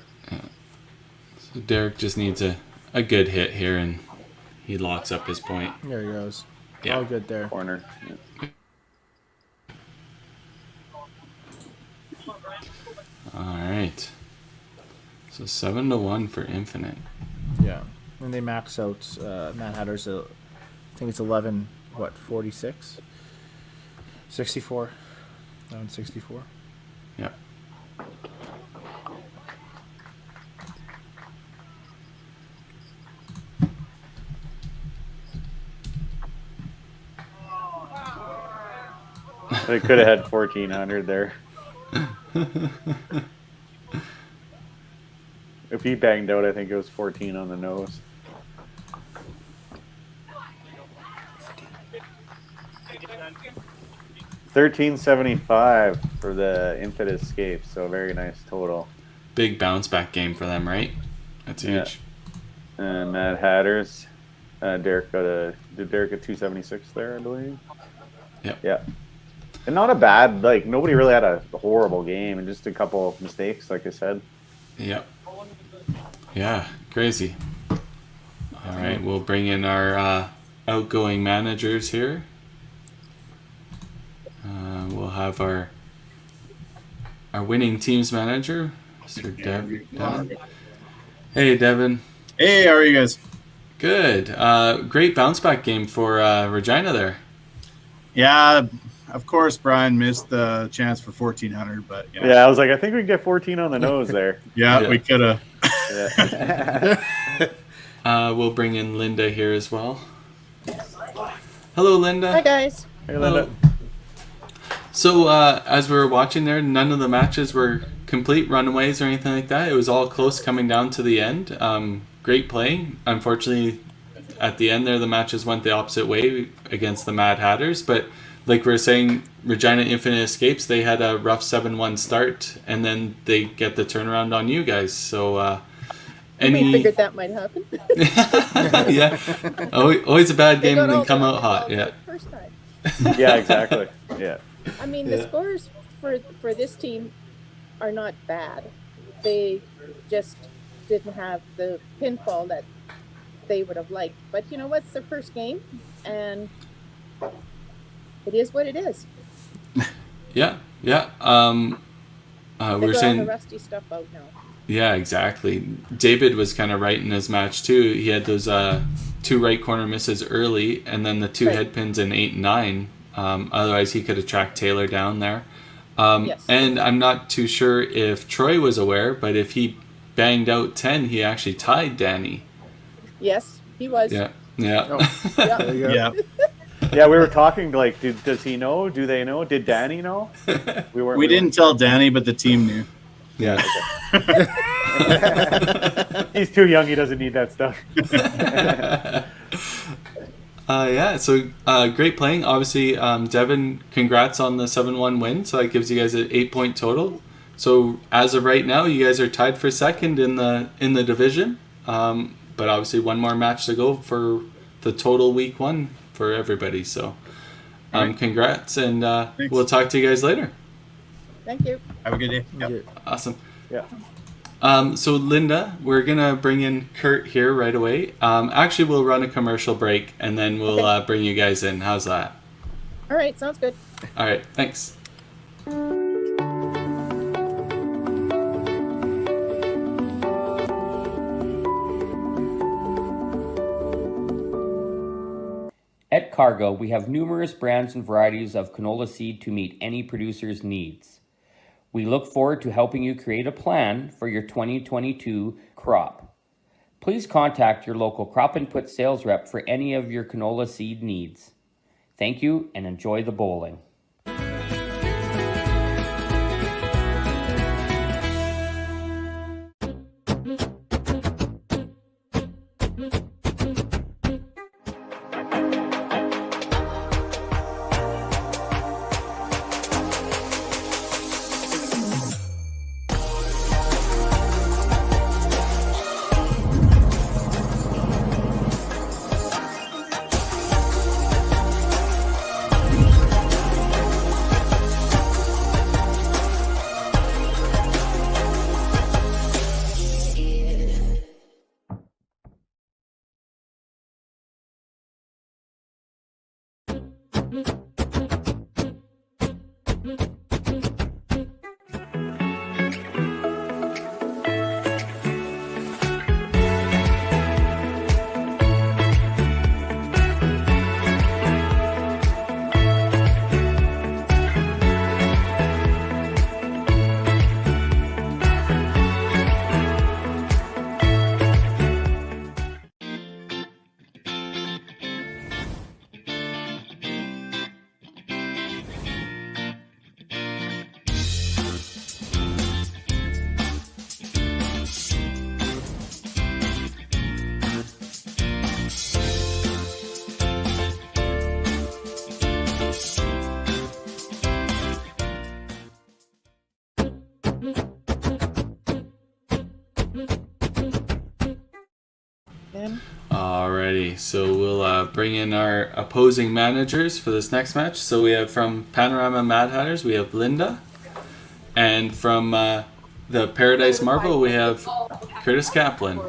So Derek just needs a good hit here, and he locks up his point. There he goes. Yeah. All good there. Corner. Yeah. All right. So 7-1 for Infinite. Yeah. And they max out Mad Hatter's, I think it's 11, 46? 64. 1164. Yep. They could have had 1,400 there. If he banged out, I think it was 14 on the nose. $1,375 for the Infinite Escape, so very nice total. Big bounce back game for them, right? That's huge. And Mad Hatters, Derek got did Derek get 276 there, I believe? Yep. Yeah. And not a bad, like, nobody really had a horrible game, and just a couple mistakes, like I said. Yep. Yeah, crazy. All right, we'll bring in our outgoing managers here. We'll have our winning teams manager, Mr. Devin. Hey, Devin. Hey, how are you guys? Good. Great bounce back game for Regina there. Yeah, of course, Brian missed the chance for 1,400, but Yeah, I was like, I think we can get 14 on the nose there. yeah, we could have. Yeah. We'll bring in Linda here as well. Hello, Linda. Hi, guys. Hey, Linda. So, as we were watching there, none of the matches were complete runaways or anything like that. It was all close coming down to the end. Great playing. Unfortunately, at the end there, the matches went the opposite way against the Mad Hatters. But like we were saying, Regina Infinite Escapes, they had a rough 7-1 start, and then they get the turnaround on you guys. So, I figured that might happen. yeah, always a bad game and then all come the out hot. balls Yeah, the first time. Yeah, exactly. Yeah. I mean, the scores for this team are not bad. They just didn't have the pinfall that they would have liked. But you know what's their first game, and it is what it is. yeah. They We were got all saying, the rusty stuff out now. yeah, exactly. David was kind of right in his match too. He had those 2 right corner misses early, and then the 2 Right. head pins in 8 and 9. Otherwise, he could have tracked Taylor down there. Yes. And I'm not too sure if Troy was aware, but if he banged out 10, he actually tied Danny. Yes, he was. Yeah. Yeah. Yeah. There you go. Yeah. Yeah, we were talking, like, does he know? Do they know? Did Danny know? We didn't tell Danny, but the team knew. Yeah. He's too young. He doesn't need that stuff. Yeah, so great playing. Obviously, Devin, congrats on the 7-1 win. So that gives you guys an 8-point total. So as of right now, you guys are tied for second in the division. But obviously, one more match to go for the total week 1 for everybody. So congrats, and we'll talk to you guys later. Thank you. Have a good day. Yep. Yeah. Awesome. Yeah. So Linda, we're gonna bring in Kurt here right away. Actually, we'll run a commercial break and then we'll bring you guys in. How's that? All right, sounds good. All right, thanks. Cargill, we have numerous brands and varieties of canola seed to meet any producer's needs. We look forward to helping you create a plan for your 2022 crop. Please contact your local crop input sales rep for any of your canola seed needs. Thank you and enjoy the bowling. Alrighty, so we'll bring in our opposing managers for this next match. So we have from Panorama Mad Hatters, we have Linda. And from the Paradise Marvel, we have Curtis Kaplan.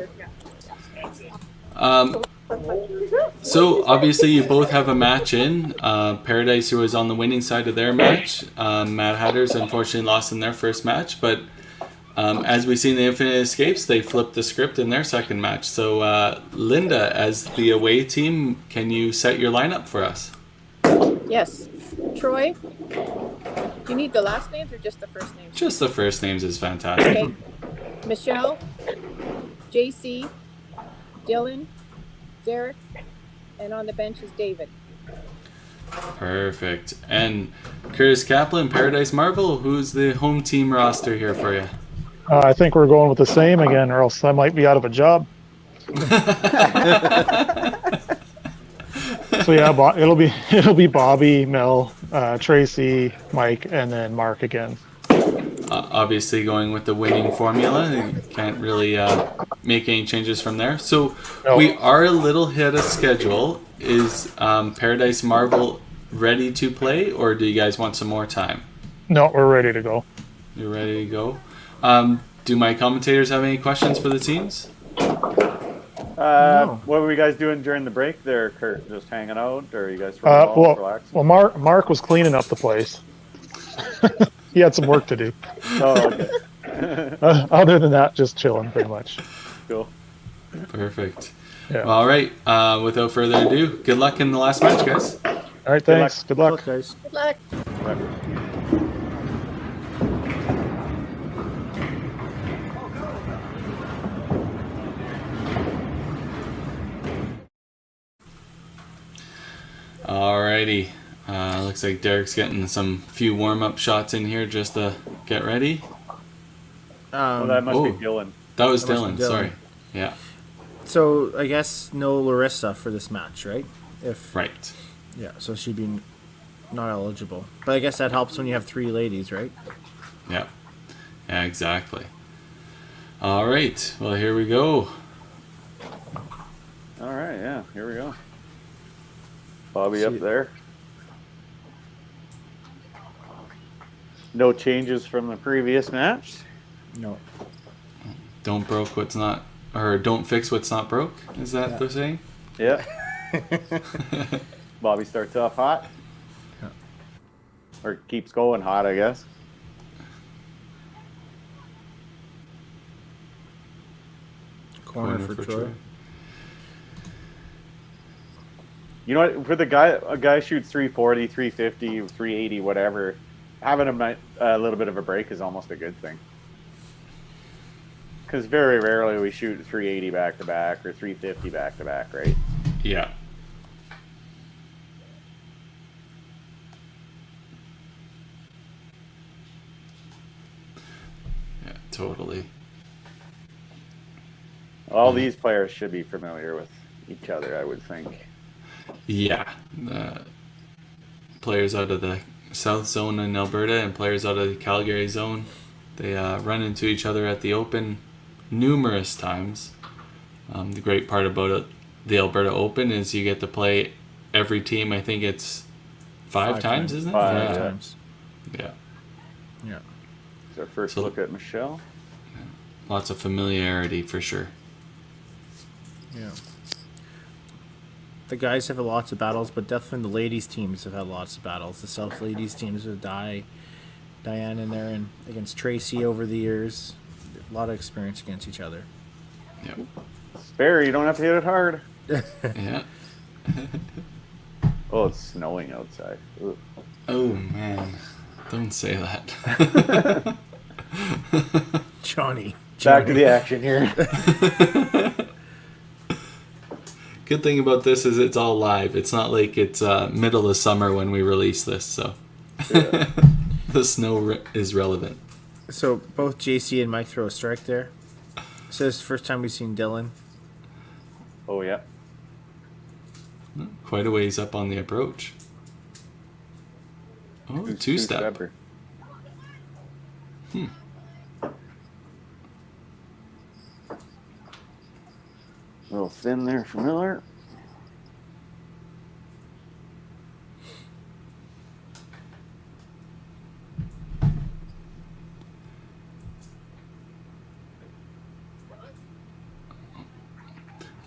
So obviously you both have a match in. Paradise, who was on the winning side of their match. Mad Hatters unfortunately lost in their first match, but as we see in the Infinite Escapes, they flipped the script in their second match. So Linda, as the away team, can you set your lineup for us? Yes. Troy, do you need the last names or just the first names? Just the first names is fantastic. Okay. Michelle, JC, Dylan, Derek, and on the bench is David. Perfect. And Curtis Kaplan, Paradise Marvel, who's the home team roster here for you? I think we're going with the same again, or else I might be out of a job. So yeah, it'll be Bobby, Mel, Tracy, Mike, and then Mark again. Obviously going with the winning formula. You can't really make any changes from there. So No. We are a little ahead of schedule. Is Paradise Marvel ready to play, or do you guys want some more time? No, we're ready to go. You're ready to go. Do my commentators have any questions for the teams? What were you guys doing during the break there, Kurt? Just hanging out, or are you guys relaxing? Well, Mark was cleaning up the place. He had some work to do. Oh, okay. Other than that, just chilling, pretty much. Cool. Perfect. Yeah. All right. Without further ado, good luck in the last match, guys. All right, thanks. Good luck. guys. Good luck. Alrighty. Looks like Derek's getting some few warm-up shots in here just to get ready. Well, that must be Dylan. That was That must Dylan. be Dylan. Sorry. Yeah. So I guess no Larissa for this match, right? Right. Yeah, so she'd be not eligible. But I guess that helps when you have three ladies, right? Yeah. Yeah, exactly. All right. Well, here we go. All right, yeah, here we go. Bobby up there. No changes from the previous match. No. Don't broke what's not, or don't fix what's not broke. Is that the saying? Yeah. Bobby starts off hot. Yeah. Or keeps going hot, I guess. Corner for Troy. You know what? For a guy shoots 340, 350, 380, whatever, having a little bit of a break is almost a good thing. Because very rarely we shoot 380 back to back or 350 back to back, right? Yeah. Yeah, totally. All these players should be familiar with each other, I would think. Yeah. Players out of the South Zone in Alberta and players out of the Calgary Zone, they run into each other at the Open numerous times. The great part about the Alberta Open is you get to play every team. I think it's five times, isn't it? Five times. Yeah. Yeah. It's our first look at Michelle. Lots of familiarity for sure. Yeah. The guys have had lots of battles, but definitely the ladies' teams have had lots of battles. The South ladies' teams with Diane in there and against Tracy over the years. A lot of experience against each other. Yeah. Spare, you don't have to hit it hard. Yeah. Oh, it's snowing outside. Ugh. Oh man, don't say that. Johnny. Back to the action here. Good thing about this is it's all live. It's not like it's middle of summer when we release this, so Yeah. the snow is relevant. So both JC and Mike throw a strike there. So this is the first time we've seen Dylan. Oh, yeah. Quite a ways up on the approach. Oh, two-step. Two-stepper. A little thin there for Miller.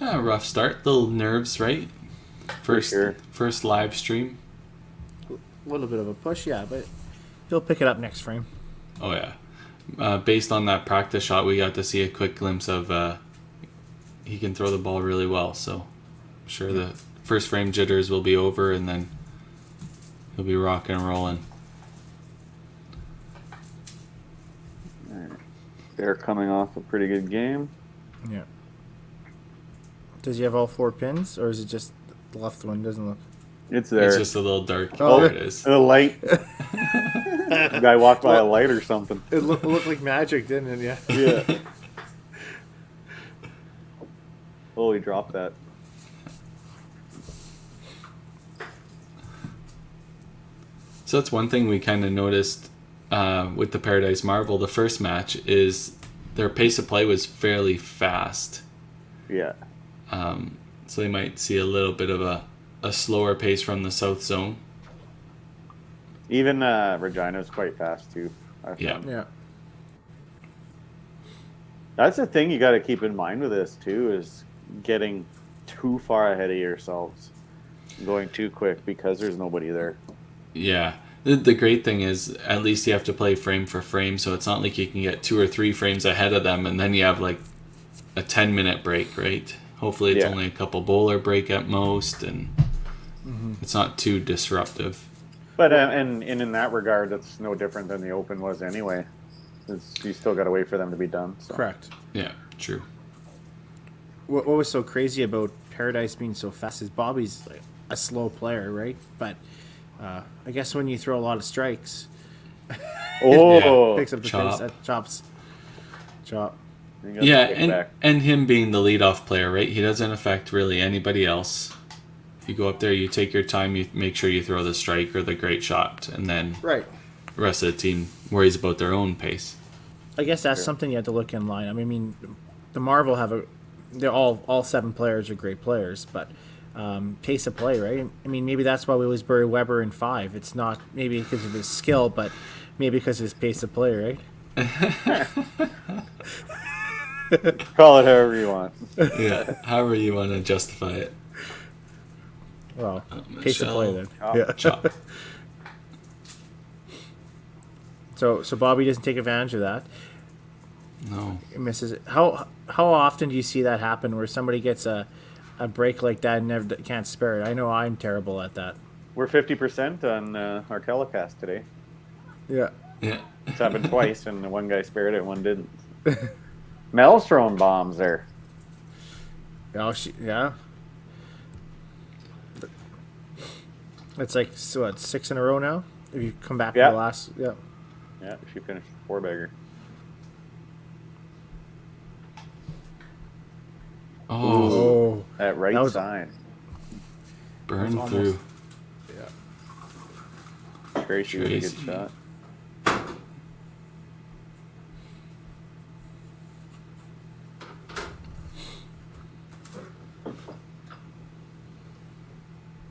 Yeah, rough start. Little nerves, right? First live stream. A little bit of a push, yeah, but he'll pick it up next frame. Oh yeah. Based on that practice shot, we got to see a quick glimpse of he can throw the ball really well. So I'm sure the first frame jitters will be over, and then he'll be rocking and rolling. They're coming off a pretty good game. Yeah. Does he have all 4 pins, or is it just the left one doesn't look? It's there. It's just a little dark. Oh, there it is. The light. The guy walked by a light or something. It looked like magic, didn't it? Yeah. Yeah. Oh, he dropped that. So that's one thing we kind of noticed with the Paradise Marvel. The first match is their pace of play was fairly fast. Yeah. So they might see a little bit of a slower pace from the South Zone. Even Regina's quite fast too. I found. Yeah. That's the thing you got to keep in mind with this too, is getting too far ahead of yourselves, going too quick because there's nobody there. Yeah. The great thing is at least you have to play frame for frame, so it's not like you can get 2 or 3 frames ahead of them and then you have like a 10-minute break, right? Hopefully it's only a couple bowler break at most, and it's not too disruptive. But and in that regard, that's no different than the Open was anyway. You still got to wait for them to be done. So. Correct. Yeah, true. What was so crazy about Paradise being so fast is Bobby's like a slow player, right? But I guess when you throw a lot of strikes, Oh, picks up the Chop. pace. Chop. you got the Yeah, kickback. and him being the leadoff player, right? He doesn't affect really anybody else. You go up there, you take your time, you make sure you throw the strike or the great shot, and then Right. the rest of the team worries about their own pace. I guess that's something you have to look in line. I mean, the Marvel they're all 7 players are great players, but pace of play, right? I mean, maybe that's why we always bury Weber in 5. It's not maybe because of his skill, but maybe because of his pace of play, right? Call it however you want. Yeah, however you want to justify it. Well, pace of play then. Oh. Yeah. Chop. So Bobby doesn't take advantage of that. No. Misses it. How often do you see that happen where somebody gets a a break like that and never can't spare it. I know I'm terrible at that. We're 50% on our telecast today. Yeah. Yeah. It's happened twice, and one guy spared it, and one didn't. Mel's throwing bombs there. Oh, yeah. It's like, so what, 6 in a row now? If you come back to the last, Yeah, she finished 4-bagger. Oh, That right side. Burn almost, through. Yeah. Tracy with a good shot.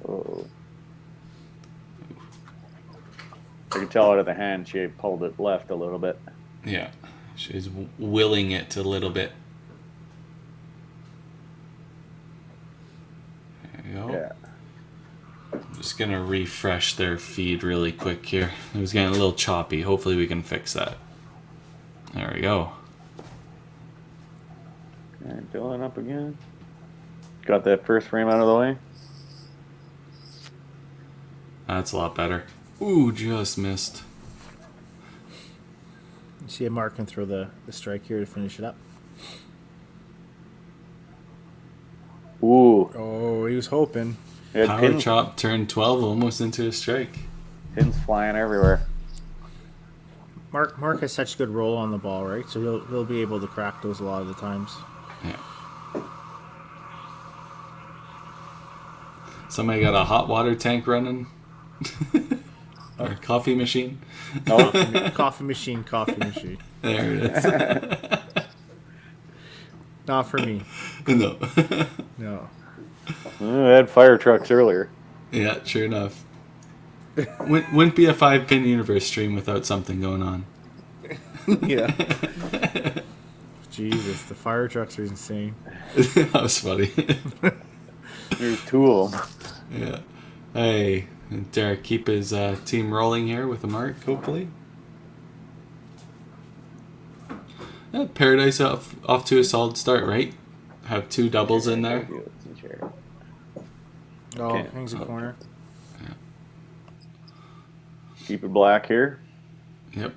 Oh. I could tell out of the hand she pulled it left a little bit. Yeah, she's willing it a little bit. There you go. Yeah. I'm just gonna refresh their feed really quick here. It was getting a little choppy. Hopefully we can fix that. There we go. Okay, Dylan up again. Got that first frame out of the way. That's a lot better. Ooh, just missed. You see a Mark can throw the strike here to finish it up. Ooh. Oh, he was hoping. Power chop turned 12 almost into a strike. Pins flying everywhere. Mark has such good roll on the ball, right? So he'll be able to crack those a lot of the times. Yeah. Somebody got a hot water tank running? Or a coffee machine? Oh, coffee machine. There it is. Not for me. No. No. I had fire trucks earlier. Yeah, sure enough. Wouldn't be a 5-pin universe stream without something going on. Yeah. Jesus, the fire trucks are insane. That was funny. There's 2 of them. Yeah. Hey, Derek, keep his team rolling here with a mark, hopefully. Yeah, Paradise off to a solid start, right? Have 2 doubles in there. Oh, Okay. hangs a corner. Yeah. Keep it black here. Yep.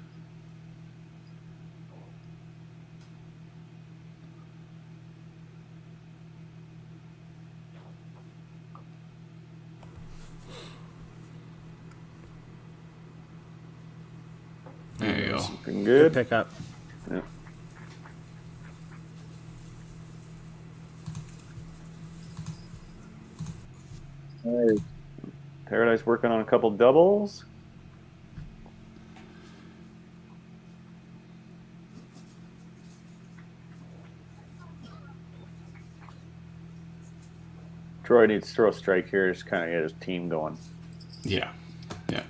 There you go. Looking Good good. pickup. Yeah. Paradise working on a couple doubles. Troy needs to throw a strike here, just kind of get his team going. Yeah. Yeah.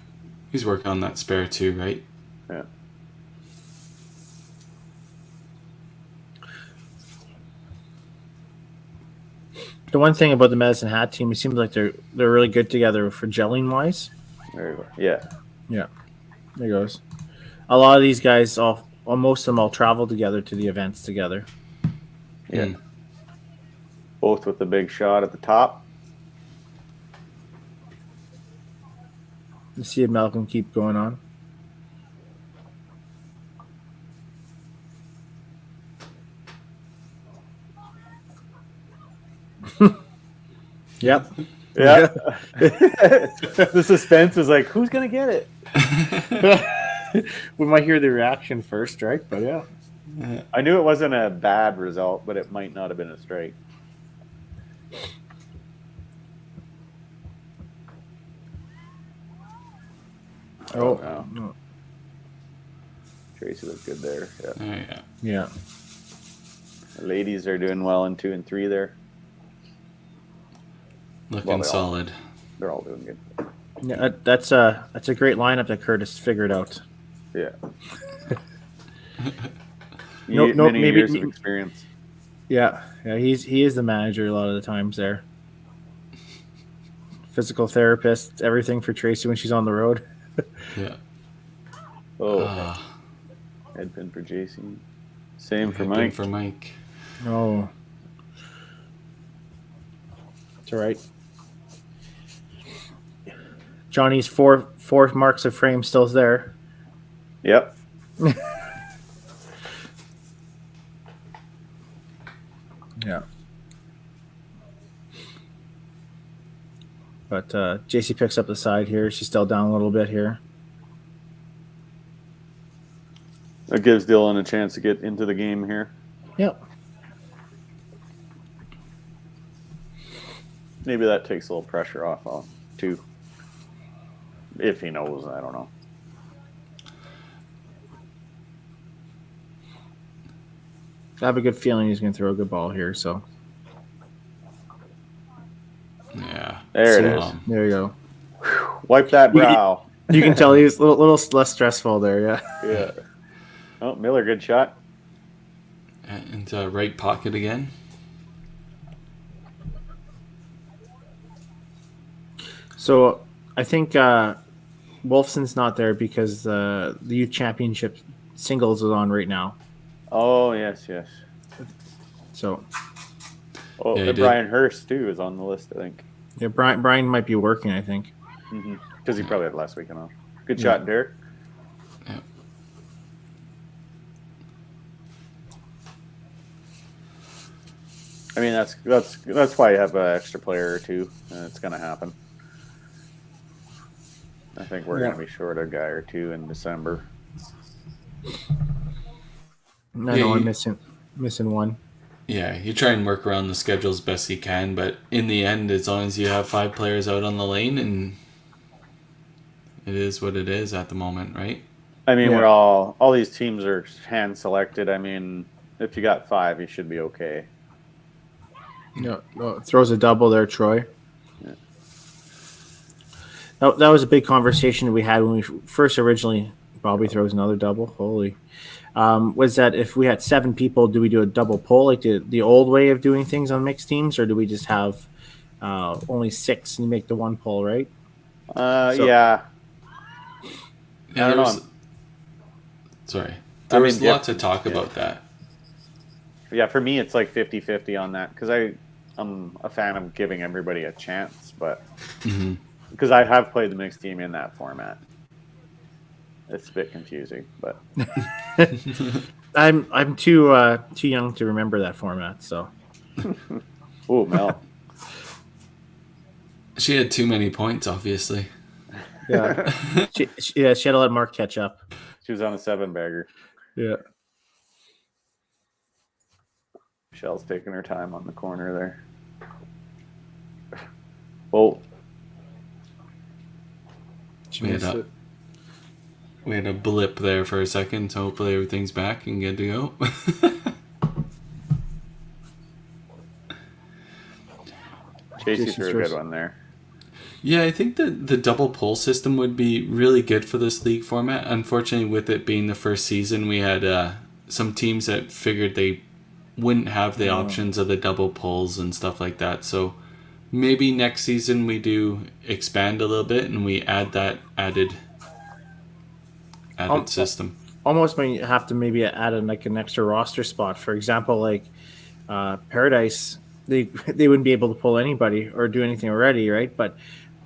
He's working on that spare too, right? Yeah. The one thing about the Medicine Hat team, it seems like they're really good together for gelling wise. There you go. Yeah. Yeah. There goes. A lot of these guys, most of them all travel together to the events together. Yeah. Both with the big shot at the top. You see if Malcolm keep going on. Yep. Yeah. The suspense is like, who's going to get it? We might hear the reaction first, right? But yeah. I knew it wasn't a bad result, but it might not have been a strike. Oh. No. Tracy looked good there. Yeah. Oh, yeah. Yeah. The ladies are doing well in 2 and 3 there. Looking solid. They're all doing good. Yeah, that's a great lineup that Curtis figured out. Yeah. Maybe years of experience. Yeah, he is the manager a lot of the times there. Physical therapist, everything for Tracy when she's on the road. Yeah. Oh. Head pin for JC. Same for Head Mike. pin for Mike. Oh. It's all right. Johnny's four marks of frame still there. Yep. Yeah. But JC picks up the side here. She's still down a little bit here. That gives Dylan a chance to get into the game here. Yep. Maybe that takes a little pressure off too. If he knows, I don't know. I have a good feeling he's going to throw a good ball here. So Yeah. There it is. there you go. Wipe that brow. You can tell he's a little less stressful there. Yeah. Yeah. Oh, Miller, good shot. Into right pocket again. So I think Wolfson's not there because the youth championship singles is on right now. Oh, yes. So Oh, Yeah, he and did. Brian Hurst, too, is on the list, I think. yeah, Brian might be working. I think. Because he probably had last weekend off. Good shot, Derek. Yeah. I mean, that's why you have an extra player or two. It's going to happen. I think we're going to be short a guy or two in December. I know I'm missing one. Yeah, you try and work around the schedule as best you can, but in the end, as long as you have 5 players out on the lane, and it is what it is at the moment, right? I mean, Yeah. we're all these teams are hand selected. I mean, if you got 5, you should be okay. No, throws a double there, Troy. Yeah. That was a big conversation we had when we first originally. Bobby throws another double. Holy. Was that if we had 7 people, do we do a double pull like the old way of doing things on mixed teams, or do we just have only 6 and you make the one pull, right? Yeah. Yeah, I don't there was- know. Sorry. There was yeah, lots of talk about that. Yeah, for me, it's like 50-50 on that because I'm a fan of giving everybody a chance, but because I have played the mixed team in that format. It's a bit confusing, but I'm too young to remember that format, so ooh, Mel. She had too many points, obviously. yeah, she had to let Mark catch up. She was on a 7-bagger. Yeah, Michelle's taking her time on the corner there. Oh, We had a blip there for a second, so hopefully everything's back and good to go. JC threw a good one there. Yeah, I think that the double poll system would be really good for this league format. Unfortunately, with it being the first season, we had some teams that figured they wouldn't have the options of the double polls and stuff like that. So maybe next season we do expand a little bit and we add that added system. almost might have to maybe add an extra roster spot. For example, like Paradise, they wouldn't be able to pull anybody or do anything already, right? But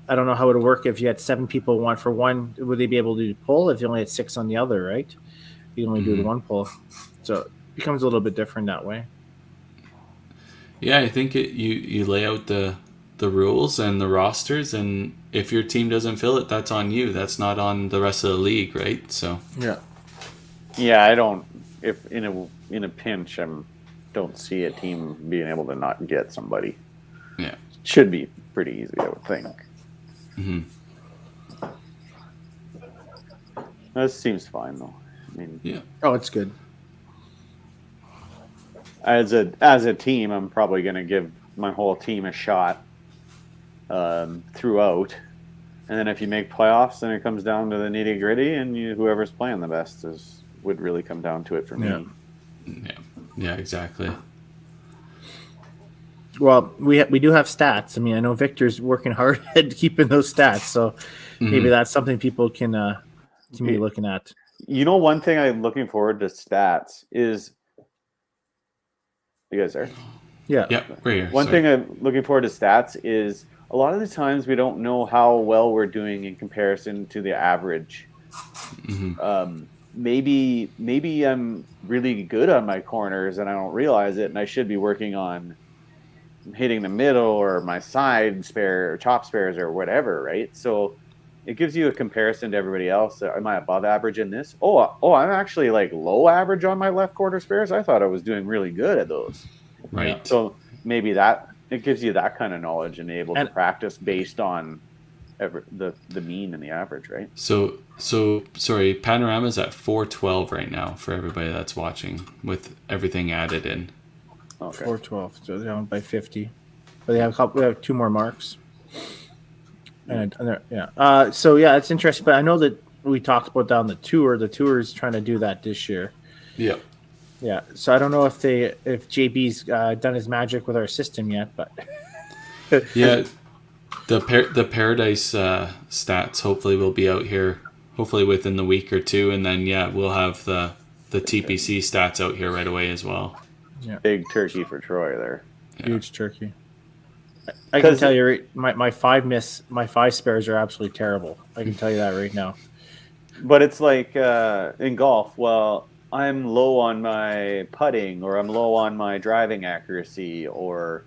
I don't know how it would work if you had 7 people one for one. Would they be able to pull if you only had 6 on the other, right? You only do the one pull, so it becomes a little bit different that way. Yeah, I think you lay out the rules and the rosters, and if your team doesn't fill it, that's on you. That's not on the rest of the league, right? So Yeah, I don't. If in a pinch, don't see a team being able to not get somebody. Yeah, Should be pretty easy, I would think. This seems fine though. I mean, yeah. Oh, it's good. as a team, I'm probably going to give my whole team a shot throughout, and then if you make playoffs, then it comes down to the nitty gritty, and whoever's playing the best would really come down to it for me. Yeah, exactly. Well, we do have stats. I mean, I know Victor's working hard at keeping those stats, so maybe that's something people can be looking at. You know, one thing I'm looking forward to stats is. You guys there? Yeah. Yeah, we're here. One Sorry. thing I'm looking forward to stats is a lot of the times we don't know how well we're doing in comparison to the average. Maybe I'm really good on my corners and I don't realize it, and I should be working on hitting the middle or my side spare or chop spares or whatever, right? So it gives you a comparison to everybody else. Am I above average in this? Oh, I'm actually like low average on my left quarter spares. I thought I was doing really good at those. Right. So maybe that it gives you that kind of knowledge and able to practice based on the mean and the average, right? So sorry, Panorama's at 412 right now for everybody that's watching with everything added in. Okay. 412, so they're down by 50. But they have 2 more marks. And so yeah, it's interesting. But I know that we talked about down the tour. The tour is trying to do that this year. Yeah. Yeah. So I don't know if JB's done his magic with our system yet, but Yeah. The Paradise stats hopefully will be out here hopefully within the week or two, and then we'll have the TPC stats out here right away as well. Yeah. Big turkey for Troy there. Yeah. Huge turkey. I can tell you my 5 spares are absolutely terrible. I can tell you that right now. But it's like in golf, well, I'm low on my putting or I'm low on my driving accuracy, or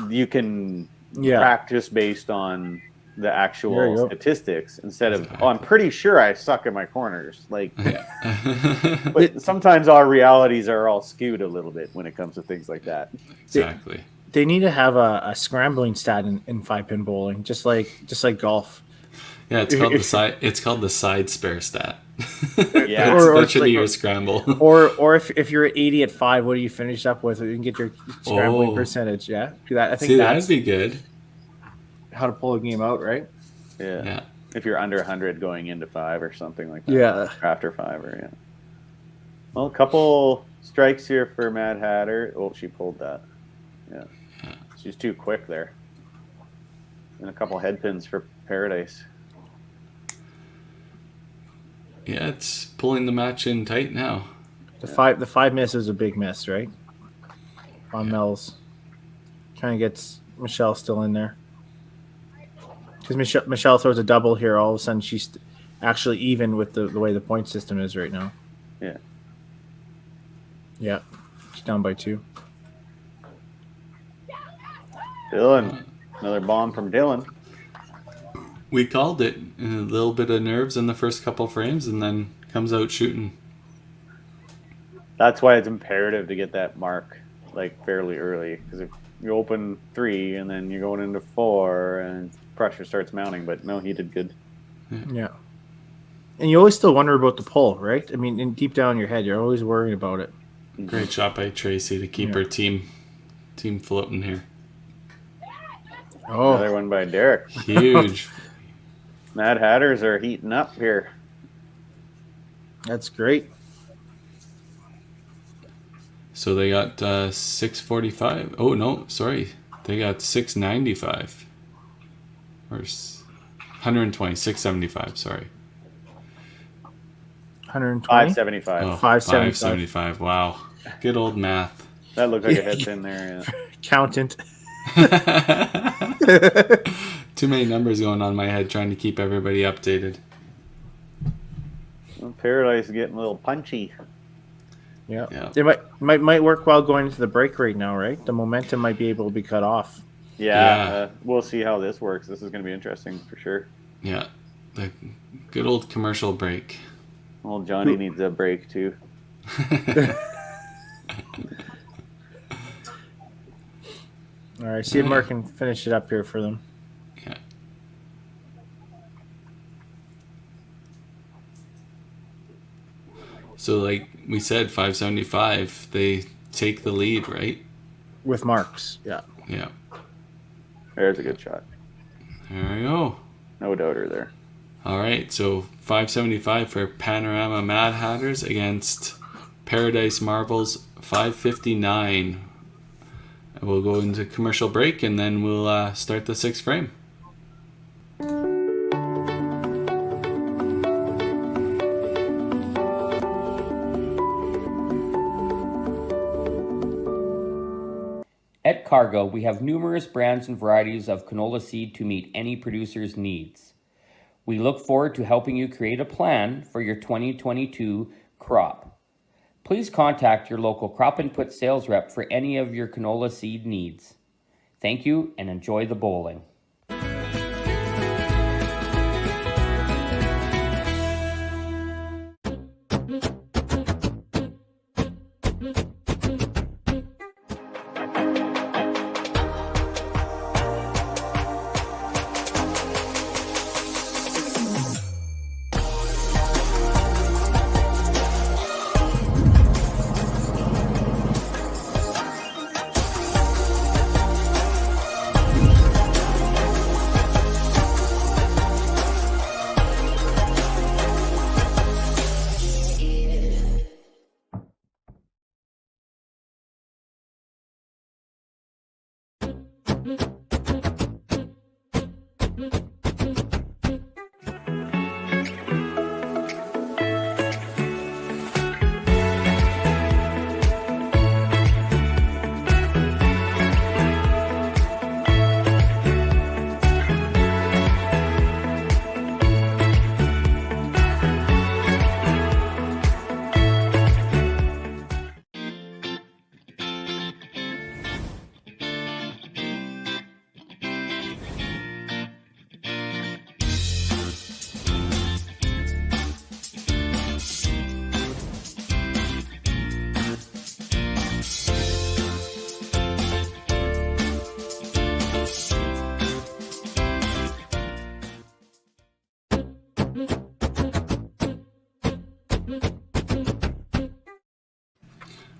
you can practice based on the actual statistics instead of, I'm pretty sure I suck at my corners. Like, but sometimes our realities are all skewed a little bit when it comes to things like that. Exactly. They need to have a scrambling stat in 5-pin bowling, just like golf. Yeah, it's called the side spare stat. Yeah, that should be your scramble. Or if you're at 80 at 5, what do you finish up with? You can get your scrambling percentage. Yeah, I think that'd be good. How to pull a game out, right? Yeah. If you're under 100 going into 5 or something like that. Yeah. After 5 or Well, a couple strikes here for Mad Hatter. Oh, she pulled that. Yeah. She's too quick there. And a couple head pins for Paradise. Yeah, it's pulling the match in tight now. The 5 miss is a big miss, right? On Mel's. Trying to get Michelle still in there. Because Michelle throws a double here, all of a sudden she's actually even with the way the point system is right now. Yeah. Yeah. She's down by 2. Dylan. Another bomb from Dylan. We called it. A little bit of nerves in the first couple frames and then comes out shooting. That's why it's imperative to get that mark like fairly early. Because if you open 3 and then you're going into 4 and pressure starts mounting, but no, he did good. Yeah. And you always still wonder about the pull, right? I mean, in deep down in your head, you're always worrying about it. Great shot by Tracy to keep her team floating here. Oh, another one by Derek. Huge. Mad Hatters are heating up here. That's great. So they got 645. Oh, no, sorry. They got 695. Or 120, 675, sorry. 120? 575. Oh, 575. 575. Wow. Good old math. That looked like a head pin there. Yeah. Accountant. Too many numbers going on in my head trying to keep everybody updated. Well, Paradise is getting a little punchy. Yeah. It might work well going into the break right now, right? The momentum might be able to be cut off. Yeah. We'll see how this works. This is going to be interesting for sure. Yeah. The good old commercial break. Well, Johnny needs a break too. All right, see if Mark can finish it up here for them. Yeah. So, like we said, 575, they take the lead, right? With marks, yeah. Yeah. There's a good shot. There we go. No doubter there. All right, so 575 for Panorama Mad Hatters against Paradise Marvels 559. We'll go into commercial break and then we'll start the 6th frame. Cargill, we have numerous brands and varieties of canola seed to meet any producer's needs. We look forward to helping you create a plan for your 2022 crop. Please contact your local crop input sales rep for any of your canola seed needs. Thank you and enjoy the bowling.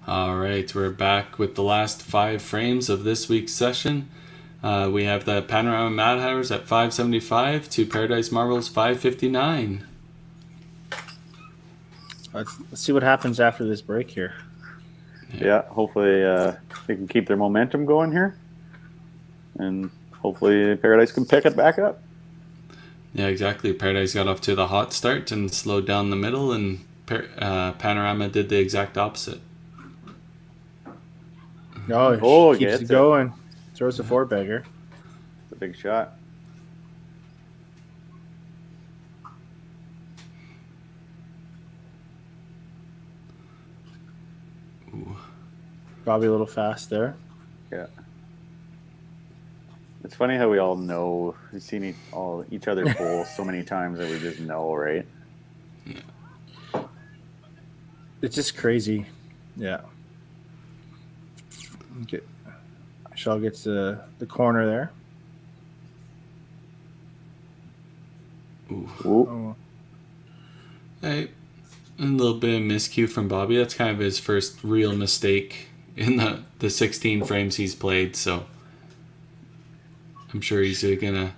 All right, we're back with the last 5 frames of this week's session. We have the Panorama Mad Hatters at 575 to Paradise Marvels 559. Let's see what happens after this break here. Yeah, hopefully they can keep their momentum going here. And hopefully Paradise can pick it back up. Yeah, exactly. Paradise got off to the hot start and slowed down the middle, and Panorama did the exact opposite. Oh, keeps gets it going. Throws the 4-bagger. It's a big shot. Ooh. Probably a little fast there. Yeah. It's funny how we all know, we've seen each other's bowls so many times that we just know, right? Yeah. It's just crazy. Yeah. Okay. Shaw gets the corner there. Ooh. Oh. Hey, a little bit of miscue from Bobby. That's kind of his first real mistake in the 16 frames he's played, so I'm sure he's gonna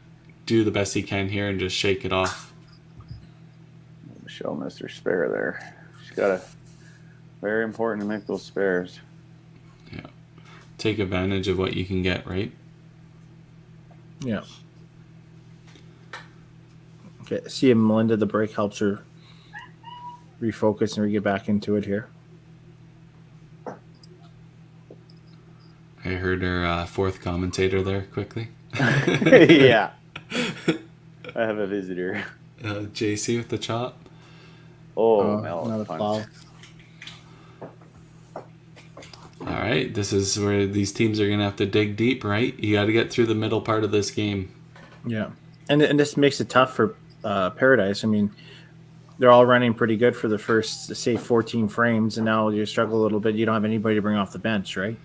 do the best he can here and just shake it off. Michelle missed her spare there. She's got very important to make those spares. Yeah. Take advantage of what you can get, right? Yeah. Okay, see if Melinda, the break helps her refocus and we get back into it here. I heard her fourth commentator there quickly. Yeah. I have a visitor. JC with the chop. Mel. Another plow. All right, this is where these teams are going to have to dig deep, right? You got to get through the middle part of this game. Yeah. And this makes it tough for Paradise. I mean, they're all running pretty good for the first, say, 14 frames, and now you struggle a little bit. You don't have anybody to bring off the bench, right?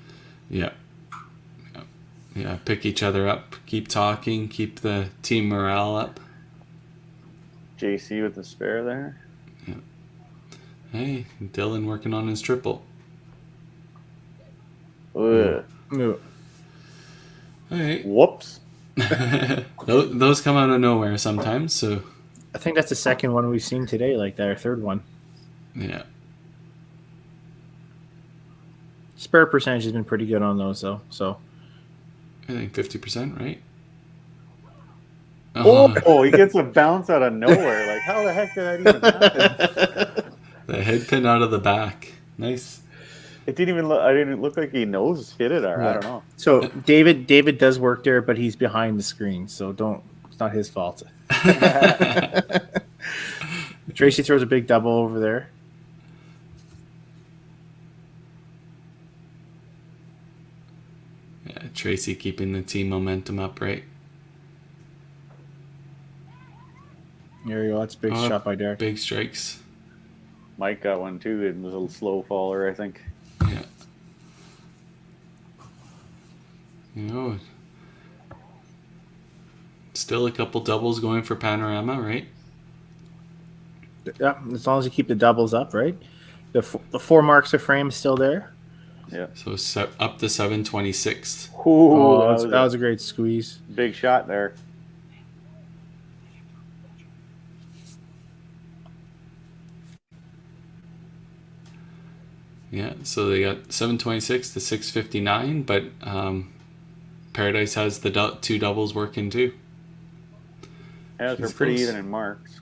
Yeah. Yeah, pick each other up, keep talking, keep the team morale up. JC with the spare there. Yeah. Hey, Dylan working on his triple. Ugh. No. All right. Whoops. Those come out of nowhere sometimes, so. I think that's the second one we've seen today, like that, or third one. Yeah. Spare percentage has been pretty good on those, though. So I think 50%, right? Oh, he gets a bounce out of nowhere. Like, how the heck did that even happen? The head pin out of the back. Nice. It didn't even look. I didn't look like he knows hit it. Or I don't know. So David does work there, but he's behind the screen, so don't. It's not his fault. Tracy throws a big double over there. Yeah, Tracy keeping the team momentum up, right? There you go. That's a big shot by Derek. Big strikes. Mike got one too. It was a slow faller, I think. Yeah. You know, still a couple doubles going for Panorama, right? Yeah, as long as you keep the doubles up, right? The 4 marks of frame is still there. Yeah. So up to 726. Ooh, That was a great squeeze. big shot there. Yeah, so they got 726 to 659, but Paradise has the 2 doubles working too. Yeah, they're He's pretty close. even in marks.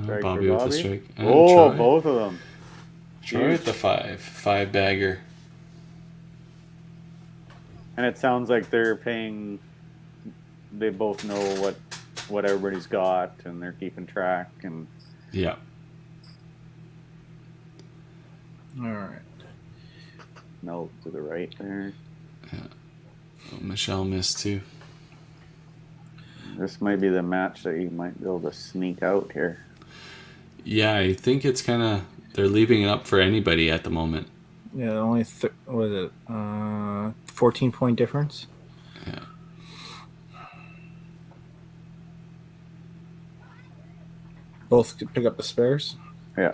Strike Bobby for with the Bobby. strike. And Oh, Troy. both of them. Troy with the 5 bagger. And it sounds like they're paying. They both know what everybody's got, and they're keeping track. And Yeah. All right. Mel to the right there. Oh, Michelle missed too. This might be the match that you might be able to sneak out here. Yeah, I think it's kind of they're leaving it up for anybody at the moment. Yeah, only what is it? 14-point difference. Yeah. Both could pick up the spares. Yeah.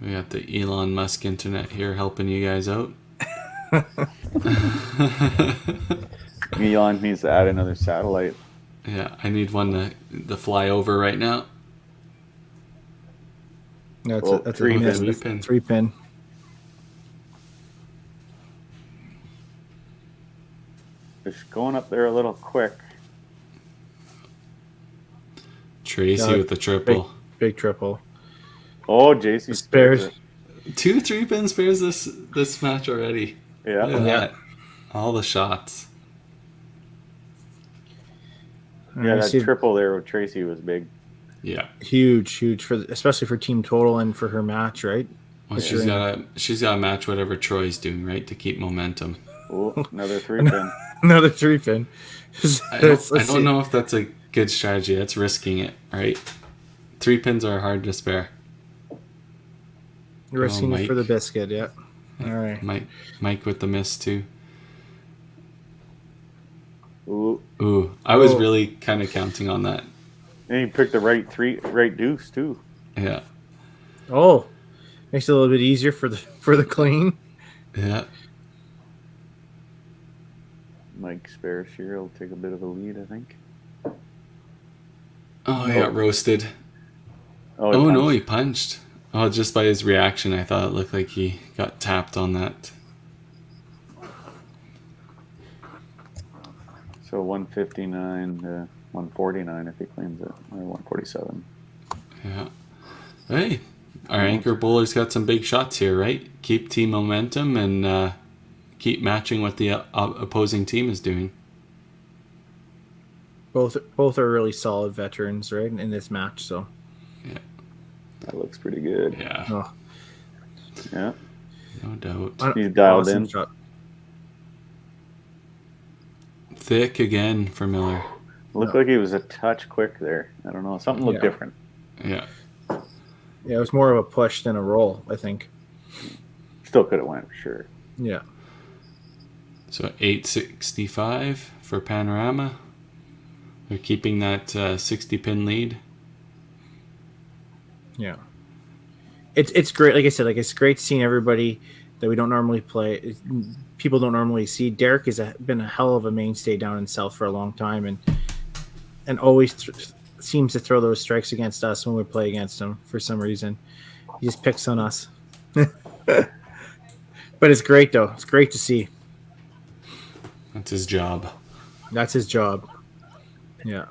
We got the Elon Musk internet here helping you guys out. Elon needs to add another satellite. Yeah, I need one to fly over right now. That's Oh, a 3 miss. pin. 3-pin. Just going up there a little quick. Tracy Yeah, with the triple. Big triple. Oh, JC Spares. it. 2 3-pin spares this match already. Yeah. Look at that. All the shots. Yeah, You that see triple there with Tracy was big. Yeah. huge especially for team total and for her match, right? Well, she's got to match whatever Troy's doing, right, to keep momentum. Oh, another 3-pin. Another 3-pin. I don't know if that's a good strategy. That's risking it, right? 3-pins are hard to spare. Risking it for the Mike. biscuit, yeah. All right. Mike with the miss too. Ooh. I was really kind of counting on that. And he picked the right deuce too. Yeah. Oh, makes it a little bit easier for the clean. Yeah. Mike spares here will take a bit of a lead, I think. Oh, he got roasted. Oh, Oh, no, punched. he punched. Oh, just by his reaction, I thought it looked like he got tapped on that. So 159 to 149 if he cleans it, or 147. Yeah. Hey, our anchor bowler's got some big shots here, right? Keep team momentum and keep matching what the opposing team is doing. Both are really solid veterans, right, in this match. So That looks pretty good. Yeah, oh, Yeah. no doubt. He's dialed awesome in. shot. Thick again for Miller. Looked like he was a touch quick there. I don't know. Something looked Yeah. different. Yeah. Yeah, it was more of a push than a roll, I think. Still could have went for sure. Yeah. So 865 for Panorama. They're keeping that 60-pin lead. Yeah. It's great. Like I said, it's great seeing everybody that we don't normally play. People don't normally see. Derek has been a hell of a mainstay down in South for a long time, and always seems to throw those strikes against us when we play against him for some reason. He just picks on us. But it's great, though. It's great to see. That's his job. That's his job. Yeah.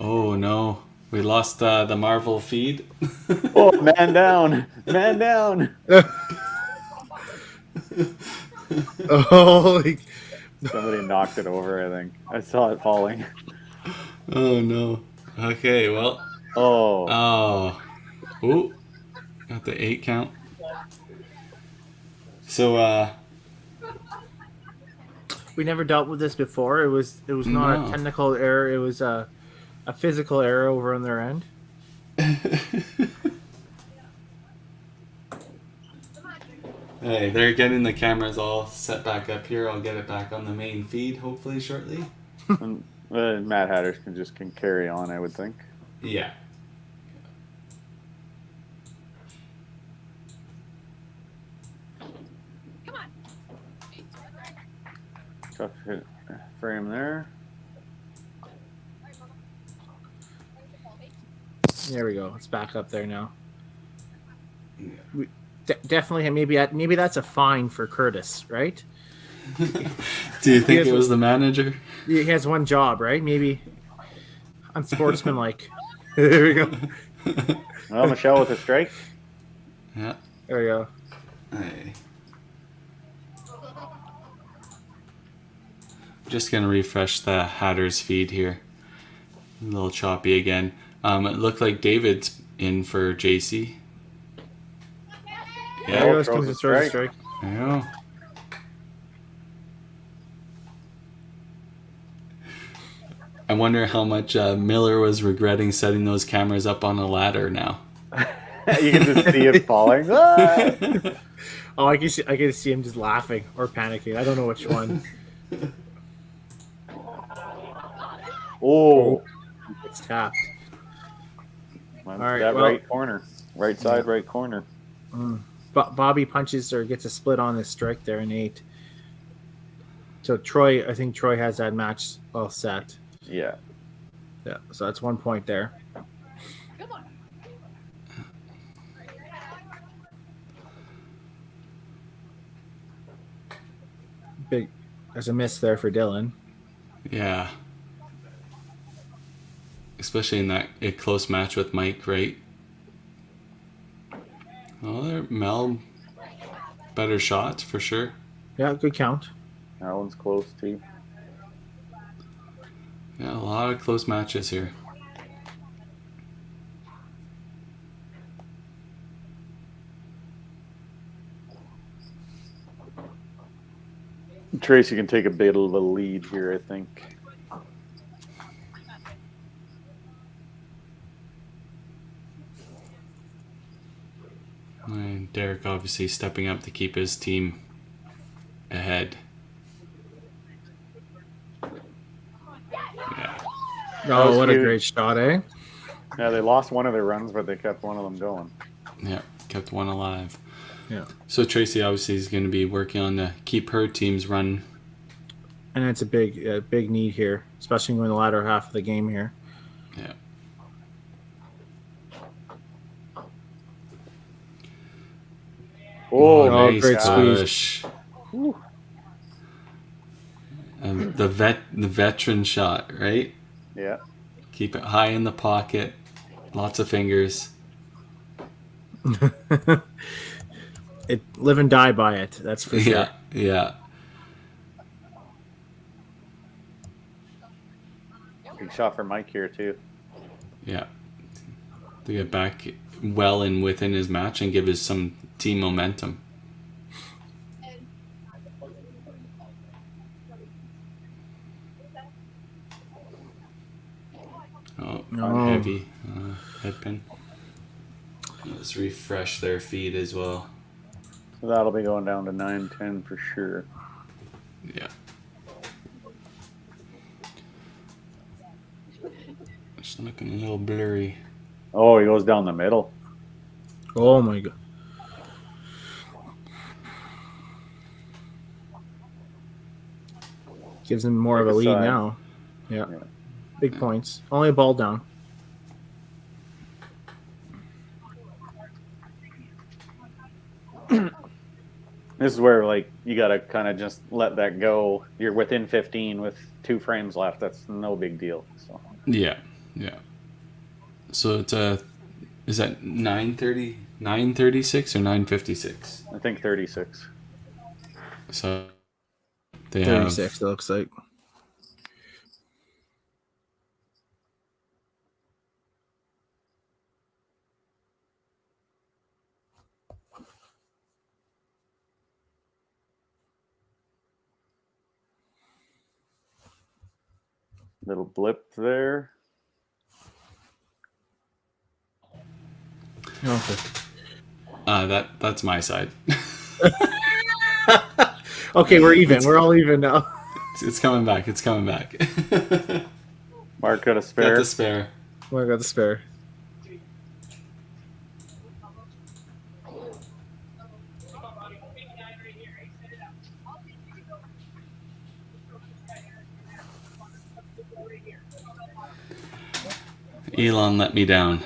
Oh, no. We lost the Marvel feed. Oh, man down. Man down. Holy. Somebody knocked it over, I think. I saw it falling. Oh, no. Okay, well. Oh. Oh. Ooh. Got the 8 count. So, We never dealt with this before. It was not No. a technical error. It was a physical error over on their end. Hey, they're getting the cameras all set back up here. I'll get it back on the main feed hopefully shortly. And, Mad Hatters can carry on, I would think. Yeah. Tough hit frame there. There we go. It's back up there now. We definitely maybe that's a fine for Curtis, right? Do you think it was the manager? He has one job, right? Maybe unsportsmanlike. There we go. Well, Michelle with a strike. Yeah. There we go. Hey. Just gonna refresh the Hatters feed here. A little choppy again. It looked like David's in for JC. There Yeah. goes Kings of Swords strike. There you go. I wonder how much Miller was regretting setting those cameras up on a ladder now. You can just see it falling. Ah! Oh, I can see him just laughing or panicking. I don't know which one. Oh, It's tapped. all right, that well- right corner, right side, right corner. Bobby punches or gets a split on this strike there in 8. So I think Troy has that match all set. Yeah. Yeah, so that's 1 point there. Big, there's a miss there for Dylan. Yeah. Especially in that close match with Mike, right? Oh, there, Mel, better shots for sure. Yeah, good count. That one's close too. Yeah, a lot of close matches here. Tracy can take a bit of a lead here, I think. And Derek obviously stepping up to keep his team ahead. Yeah. Oh, what a cute. great shot, eh? Yeah, they lost one of their runs, but they kept one of them going. Yeah, kept one alive. Yeah. So Tracy obviously is going to be working on to keep her team's run. And it's a big need here, especially in the latter half of the game here. Yeah. Oh, nice great push. The veteran shot, right? Yeah. Keep it high in the pocket. Lots of fingers. It live and die by it. That's for sure. Yeah, yeah. Big shot for Mike here too. Yeah. To get back well and within his match and give us some team momentum. Oh, Oh. heavy head pin. Let's refresh their feed as well. So that'll be going down to 9-10 for sure. Yeah. It's looking a little blurry. Oh, he goes down the middle. Oh my god. Gives him more of a Take a lead side. now. Yeah. Big points. Only a ball down. This is where like you gotta kind of just let that go. You're within 15 with 2 frames left. That's no big deal. So Yeah. So it's is that 9:30, 9:36 or 9:56? I think 36. So they 36, have. it looks like. Little blip there. Okay. That's my side. Okay, we're even. We're all even now. It's coming back. It's coming back. Mark got a spare. Got the spare. Oh, I got the spare. Elon let me down.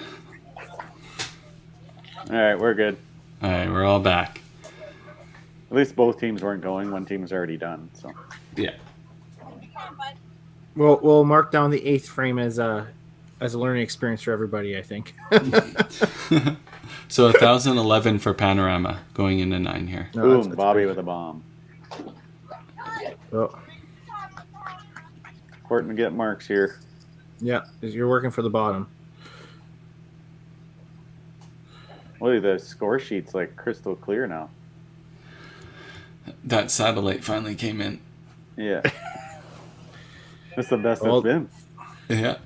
All right, we're good. All right, we're all back. At least both teams weren't going. One team's already done. So Yeah. We'll mark down the 8th frame as a learning experience for everybody, I think. So 1,011 for Panorama going into 9 here. No, boom, Bobby with a bomb. Oh, Important to get marks here. yeah, you're working for the bottom. Look at the score sheet's like crystal clear now. That satellite finally came in. Yeah. That's the best Well- it's been. Yeah.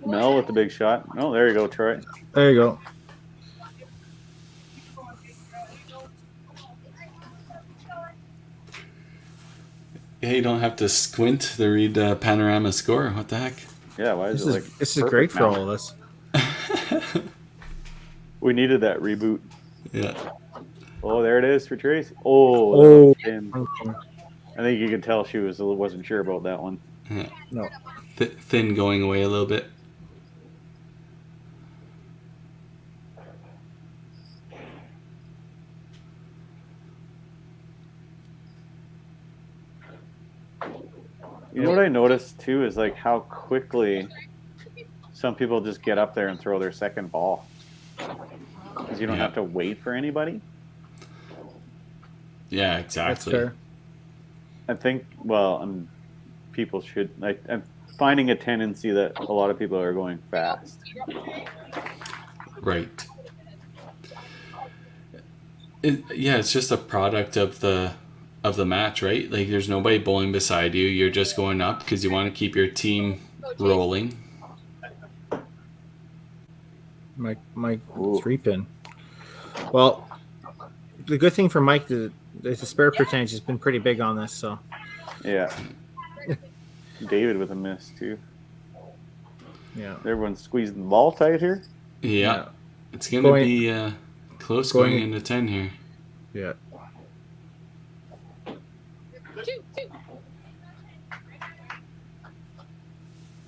Mel with the big shot. Oh, there you go, Troy. There you go. Yeah, you don't have to squint to read Panorama score. What the heck? Yeah, why is This it is like this is perfect great for now? all of us. We needed that reboot. Yeah. Oh, there it is for Trace. Oh, Oh. thin. I think you could tell she wasn't sure about that one. Yeah. No. Thin going away a little bit. You know what I noticed too is like how quickly some people just get up there and throw their second ball because you don't Yeah. have to wait for anybody. Yeah, That's exactly. fair. I think people should like. I'm finding a tendency that a lot of people are going fast. Right. It's just a product of the match, right? Like there's nobody bowling beside you. You're just going up because you want to keep your team rolling. Mike Ooh. 3-pin. Well, the good thing for Mike is the spare percentage has been pretty big on this. So Yeah. David with a miss too. yeah, Everyone's squeezing the ball tight here. Yeah. It's going to be close going- going into 10 here. yeah.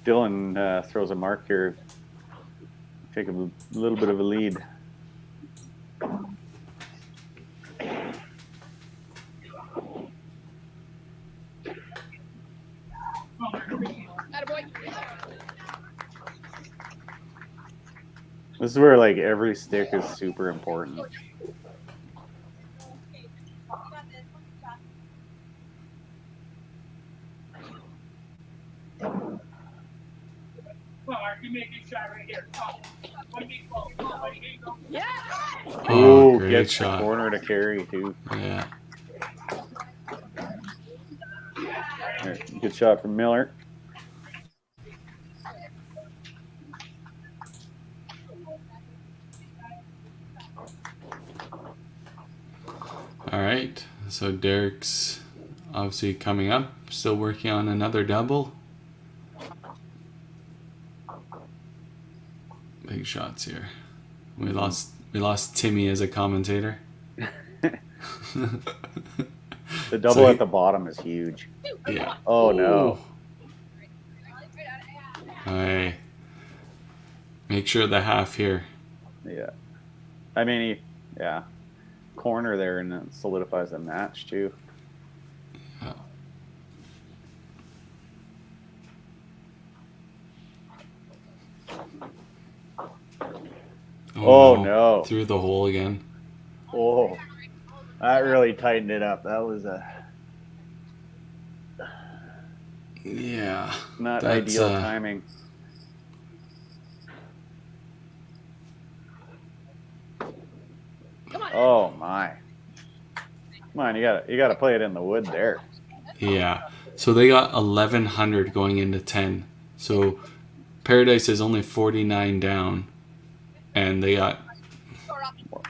Dylan throws a mark here. Take a little bit of a lead. This is where like every stick is super important. Oh, Ooh, great gets shot. the corner to carry too. Yeah. There, good shot from Miller. All right. So Derek's obviously coming up, still working on another double. Big shots here. We lost Timmy as a commentator. The double at the bottom is huge. Yeah. Oh no. Aye. Make sure the half here. Yeah. I mean, yeah. Corner there, and it solidifies the match, too. Yeah. Oh, no. Through the hole again. Oh, that really tightened it up. That was Yeah. not That's, ideal timing. Oh my! Come on, you gotta play it in the wood there. Yeah. So they got 1,100 going into 10. So Paradise is only 49 down, and they got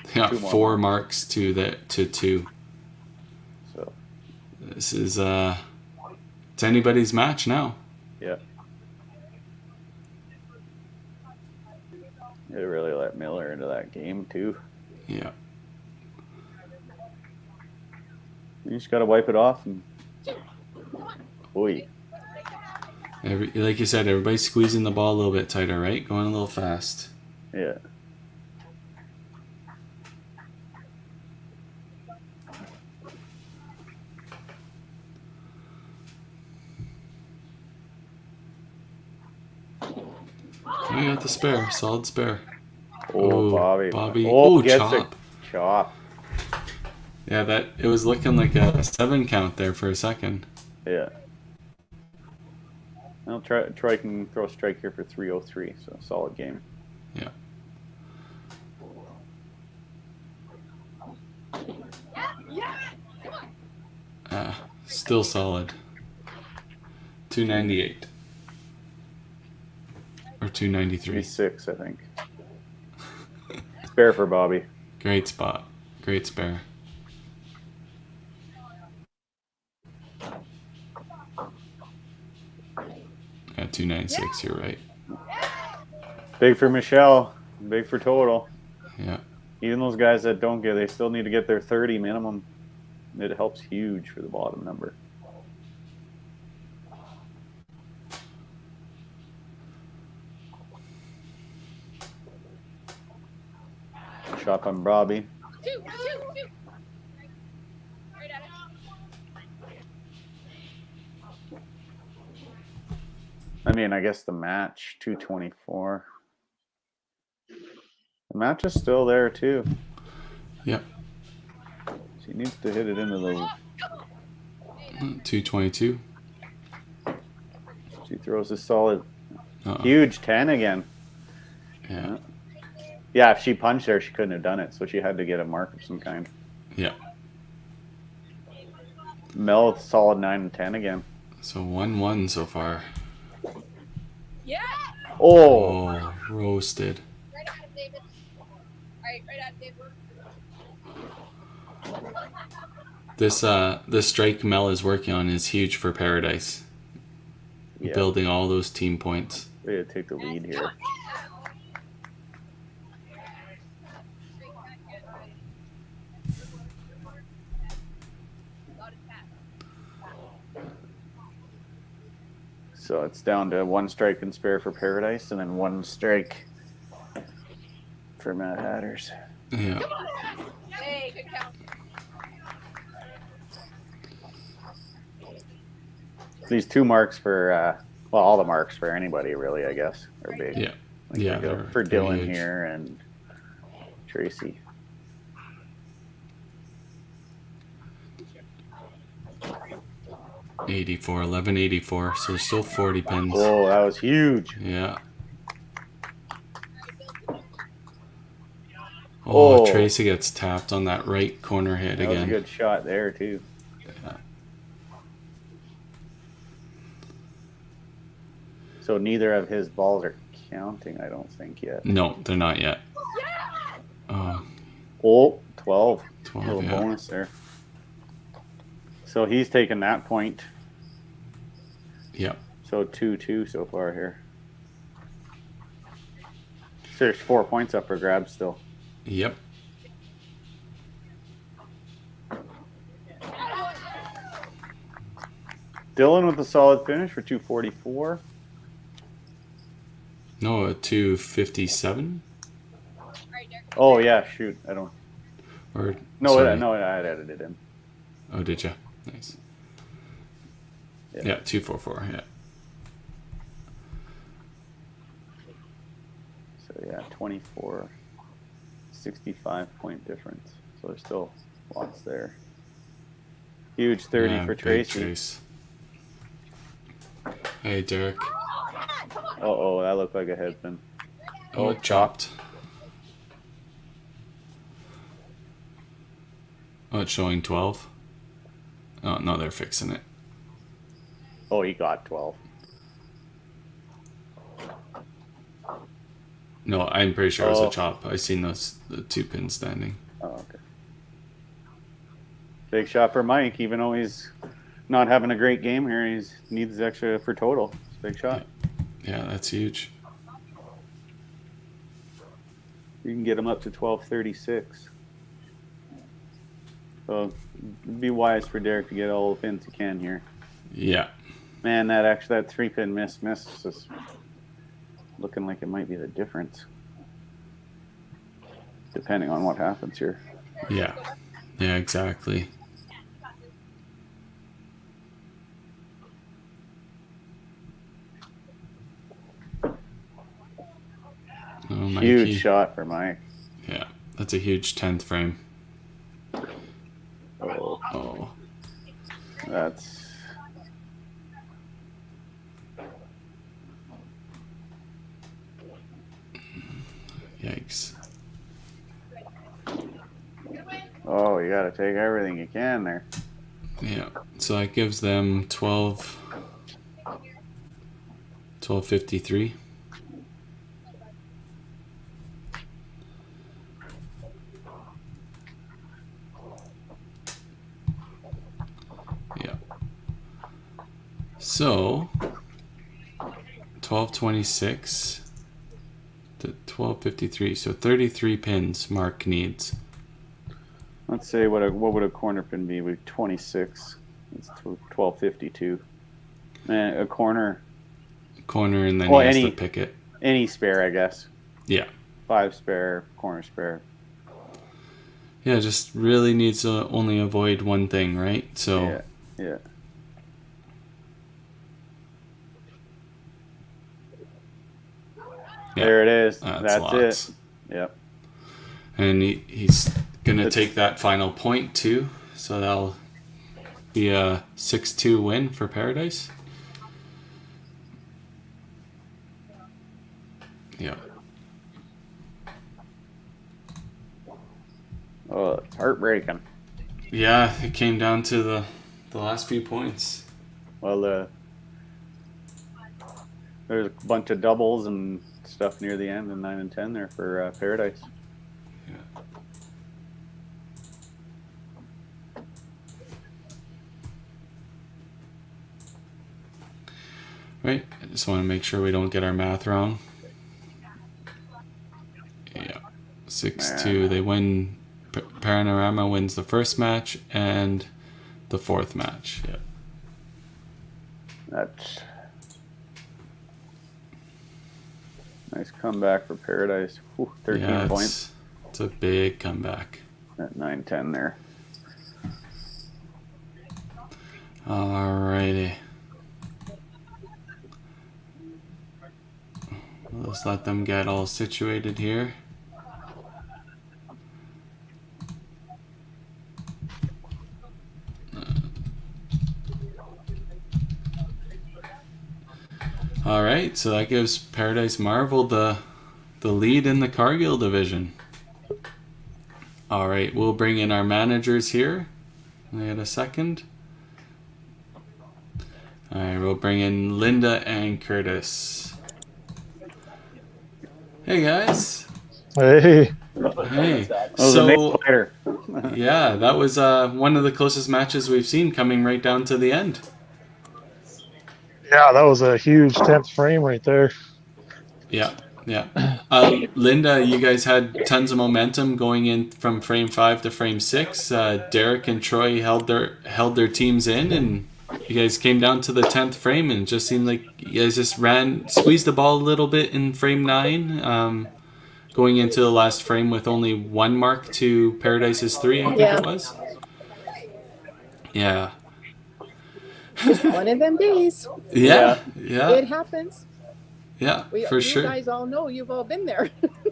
Two more 4 marks to 2. So This is it's anybody's match now. yeah, it really let Miller into that game too. Yeah. You just gotta wipe it off and. Oy. Like you said, everybody's squeezing the ball a little bit tighter, right? Going a little fast. Yeah. I got the spare, solid spare. Oh, Ooh, Bobby. Oh, gets chop. a chop. Yeah, it was looking like a 7 count there for a second. Yeah. Well, Troy can throw a strike here for 303, so solid game. Yeah. Still solid. 298. Or 293. 3-6, I think. Spare for Bobby. Great spot. Great spare. At 296, you're right. Big for Michelle. Big for total. Yeah. Even those guys that don't get, they still need to get their 30 minimum. It helps huge for the bottom number. Shot on Bobby. I mean, I guess the match, 224. The match is still there, too. Yep. She needs to hit it into the... 222. She throws a solid, huge 10 again. Yeah. Yeah, if she punched there, she couldn't have done it, so she had to get a mark of some kind. Yeah. Mel, solid 9 and 10 again. So 1-1 so far. Yeah. Oh, Roasted. Right at him, David. All right, right at David. This strike Mel is working on is huge for Paradise. yeah. Building all those team points. Way to take the lead here. So it's down to 1 strike and spare for Paradise, and then 1 strike for Mad Hatters. Yeah. Hey, good count. These 2 marks for, well, all the marks for anybody really, I guess, are big. Yeah. Like Yeah. for they're Dylan huge. here and Tracy. '84, 1184. So still 40 pins. Oh, that was huge. Yeah. Oh. Tracy gets tapped on that right corner hit That was a again. good shot there, too. Yeah. So neither of his balls are counting, I don't think, yet. No, they're not yet. Oh, 12. 12, Little yeah. bonus there. So he's taken that point. Yep. So 2-2 so far here. So there's 4 points up for grabs still. Yep. Dylan with a solid finish for 244. No, a 257. Oh yeah, shoot. I don't. Or No, sorry. no, I had edited in. Oh, did you? Nice. Yeah. Yeah, 244. Yeah. So yeah, 24, 65 point difference. So there's still lots there. Huge 30 Yeah, for big Tracy. Trace. Hey, Derek. Oh, that looked like a headpin. Oh, it chopped. Oh, it's showing 12. Oh, no, they're fixing it. Oh, he got 12. No, I'm pretty sure it was Oh. a chop. I seen the 2 pins standing. Oh, okay. Big shot for Mike, even though he's not having a great game here. He needs extra for total. It's a big shot. Yeah, that's huge. You can get him up to 1236. So it'd be wise for Derek to get all the pins he can here. Yeah. Man, that 3-pin miss is looking like it might be the difference. Depending on what happens here. Yeah. Yeah, exactly. Oh, Mikey. Huge shot for Mike. Yeah, that's a huge 10th frame. Oh, that's... Yikes. Oh, you got to take everything you can there. Yeah, so that gives them 1253. Yeah. So 1226 to 1253. So 33 pins Mark needs. Let's say what would a corner pin be? With 26. It's 1252. Man, a corner. And then Well, he has any- to pick it. Any spare, I guess. Yeah. 5 spare, corner spare. Yeah, just really needs to only avoid one thing, right? So Yeah. Yeah, There it is. that's That's lots. it. Yep. And he's gonna take that final point too, so that'll be a 6-2 win for Paradise. Yeah. Oh, it's heartbreaking. Yeah, it came down to the last few points. Well, there's a bunch of doubles and stuff near the end, and 9 and 10 there for Paradise. Yeah. Right, I just want to make sure we don't get our math wrong. Yeah, 6-2. They win. Panorama wins the first match and the fourth match. Yeah. That's nice comeback for Paradise. Whew, 13 points It's a big comeback. at 9-10 there. Alrighty. Let's let them get all situated here. Alright, so that gives Paradise Marvel the lead in the Cargill division. Alright, we'll bring in our managers here. Wait a second. Alright, we'll bring in Linda and Curtis. Hey guys. Hey. Hey. That was a big fighter. Yeah, that was one of the closest matches we've seen, coming right down to the end. Yeah, that was a huge 10th frame right there. Yeah. Linda, you guys had tons of momentum going in from frame 5 to frame 6. Derek and Troy held their teams in, and you guys came down to the 10th frame, and it just seemed like you guys just squeezed the ball a little bit in frame 9, going into the last frame with only 1 mark to Paradise's 3, I think it was. Yeah. Just one of them days. Yeah. It happens. Yeah, for sure. You guys all know, you've all been there.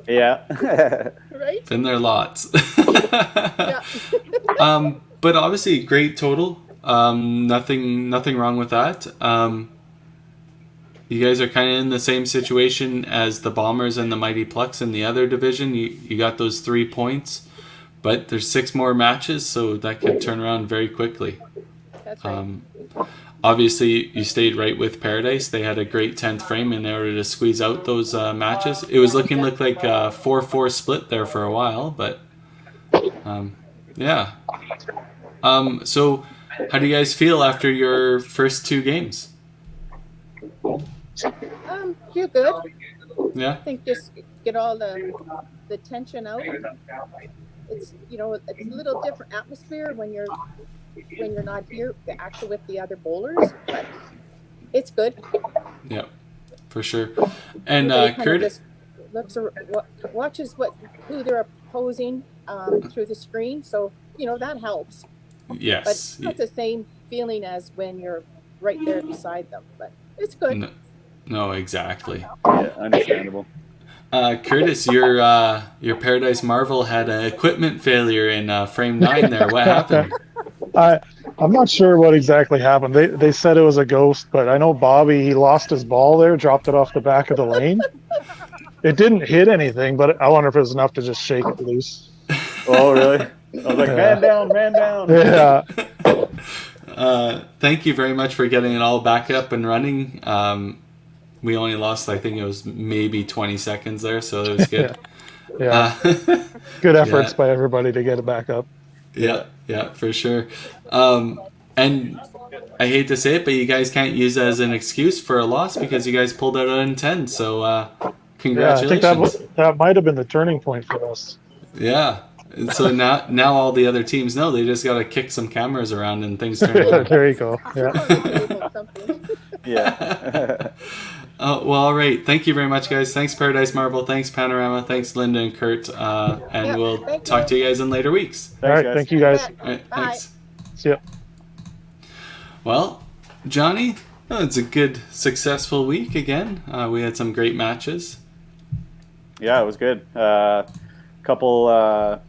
Yeah. Right? Been there lots. Yeah. But obviously, great total. Nothing wrong with that. You guys are kind of in the same situation as the Bombers and the Mighty Plucks in the other division. You got those 3 points, but there's 6 more matches, so that could turn around very quickly. That's right. Obviously, you stayed right with Paradise. They had a great 10th frame in order to squeeze out those matches. It was looking like a 4-4 split there for a while, but yeah. So how do you guys feel after your first 2 games? Feel good. Yeah. I think just get all the tension out. It's it's a little different atmosphere when you're not here actually with the other bowlers, but it's good. Yeah, for sure. And Everybody Kurt, just watches who they're opposing through the screen, so that helps. yes. But it's not the same feeling as when you're right there beside them. But it's good. No, exactly. Yeah, understandable. Curtis, your Paradise Marvel had an equipment failure in frame 9 there. What happened? I'm not sure what exactly happened. They said it was a ghost, but I know Bobby, he lost his ball there, dropped it off the back of the lane. It didn't hit anything, but I wonder if it was enough to just shake it loose. Oh, really? I was like, man down. Yeah. Thank you very much for getting it all back up and running. We only lost, I think it was maybe 20 seconds there, so it was good. Yeah. Good efforts by everybody to get it back up. Yeah, for sure. And I hate to say it, but you guys can't use it as an excuse for a loss because you guys pulled out in 10. So congratulations. Yeah, I think that might have been the turning point for us. Yeah. And so now all the other teams know they just got to kick some cameras around and things turn around. There you go. Yeah. Yeah. Well, all right. Thank you very much, guys. Thanks, Paradise Marvel. Thanks, Panorama. Thanks, Linda and Kurt. And we'll talk to you guys in later weeks. All right. Thank you, guys. All right. Thanks. See ya. Well, Johnny, it's a good, successful week again. We had some great matches. Yeah, it was good.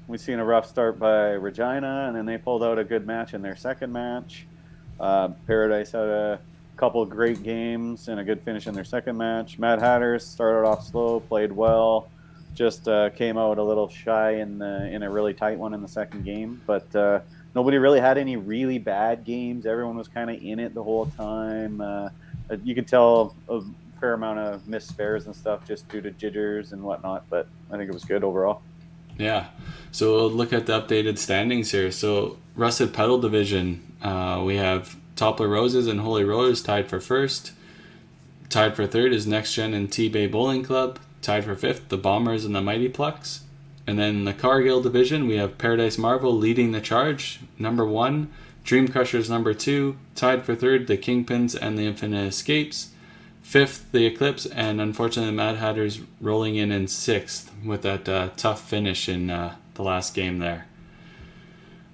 We seen a rough start by Regina, and then they pulled out a good match in their second match. Paradise had a couple great games and a good finish in their second match. Mad Hatters started off slow, played well, just came out a little shy in a really tight one in the second game. But nobody really had any really bad games. Everyone was kind of in it the whole time. You could tell a fair amount of missed spares and stuff just due to jitters and whatnot, but I think it was good overall. Yeah. So we'll look at the updated standings here. So Russet Petal Division, we have Toppler Roses and Holy Rollers tied for first. Tied for third is Next Gen and T-Bay Bowling Club. Tied for fifth, the Bombers and the Mighty Plucks. And then in the Cargill Division, we have Paradise Marvel leading the charge, number 1. Dream Crushers, number 2. Tied for third, the Kingpins and the Infinite Escapes. Fifth, the Eclipse, and unfortunately the Mad Hatters rolling in sixth with that tough finish in the last game there.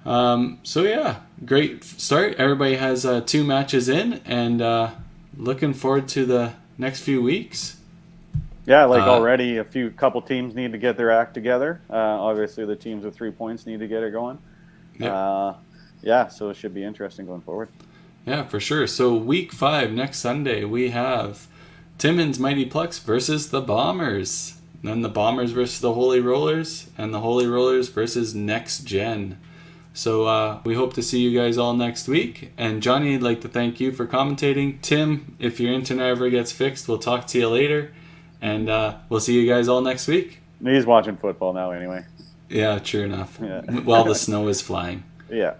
So yeah, great start. Everybody has 2 matches in, and looking forward to the next few weeks. Yeah, already a couple teams need to get their act together. Obviously the teams with 3 points need to get it going. Yep. So it should be interesting going forward. Yeah, for sure. So week 5, next Sunday, we have Timmins Mighty Plucks versus the Bombers. Then the Bombers versus the Holy Rollers, and the Holy Rollers versus Next Gen. So we hope to see you guys all next week. And Johnny, I'd like to thank you for commentating. Tim, if your internet ever gets fixed, we'll talk to you later. And we'll see you guys all next week. He's watching football now anyway. Yeah, true enough. Yeah. While the snow is flying. Yeah.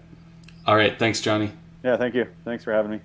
All right, thanks, Johnny. Yeah, thank you. Thanks for having me.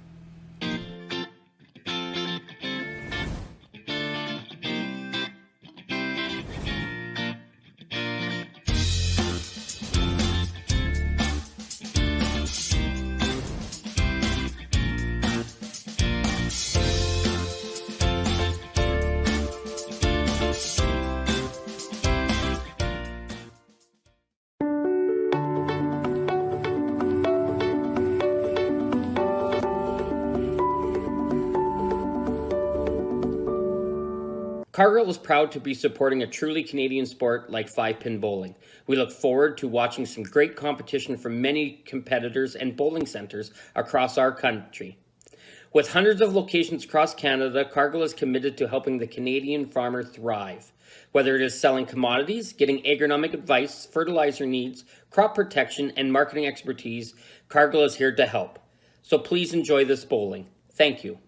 Cargill is proud to be supporting a truly Canadian sport like 5-pin bowling. We look forward to watching some great competition from many competitors and bowling centres across our country. With hundreds of locations across Canada, Cargill is committed to helping the Canadian farmer thrive. Whether it is selling commodities, getting agronomic advice, fertilizer needs, crop protection, and marketing expertise, Cargill is here to help. So please enjoy this bowling. Thank you.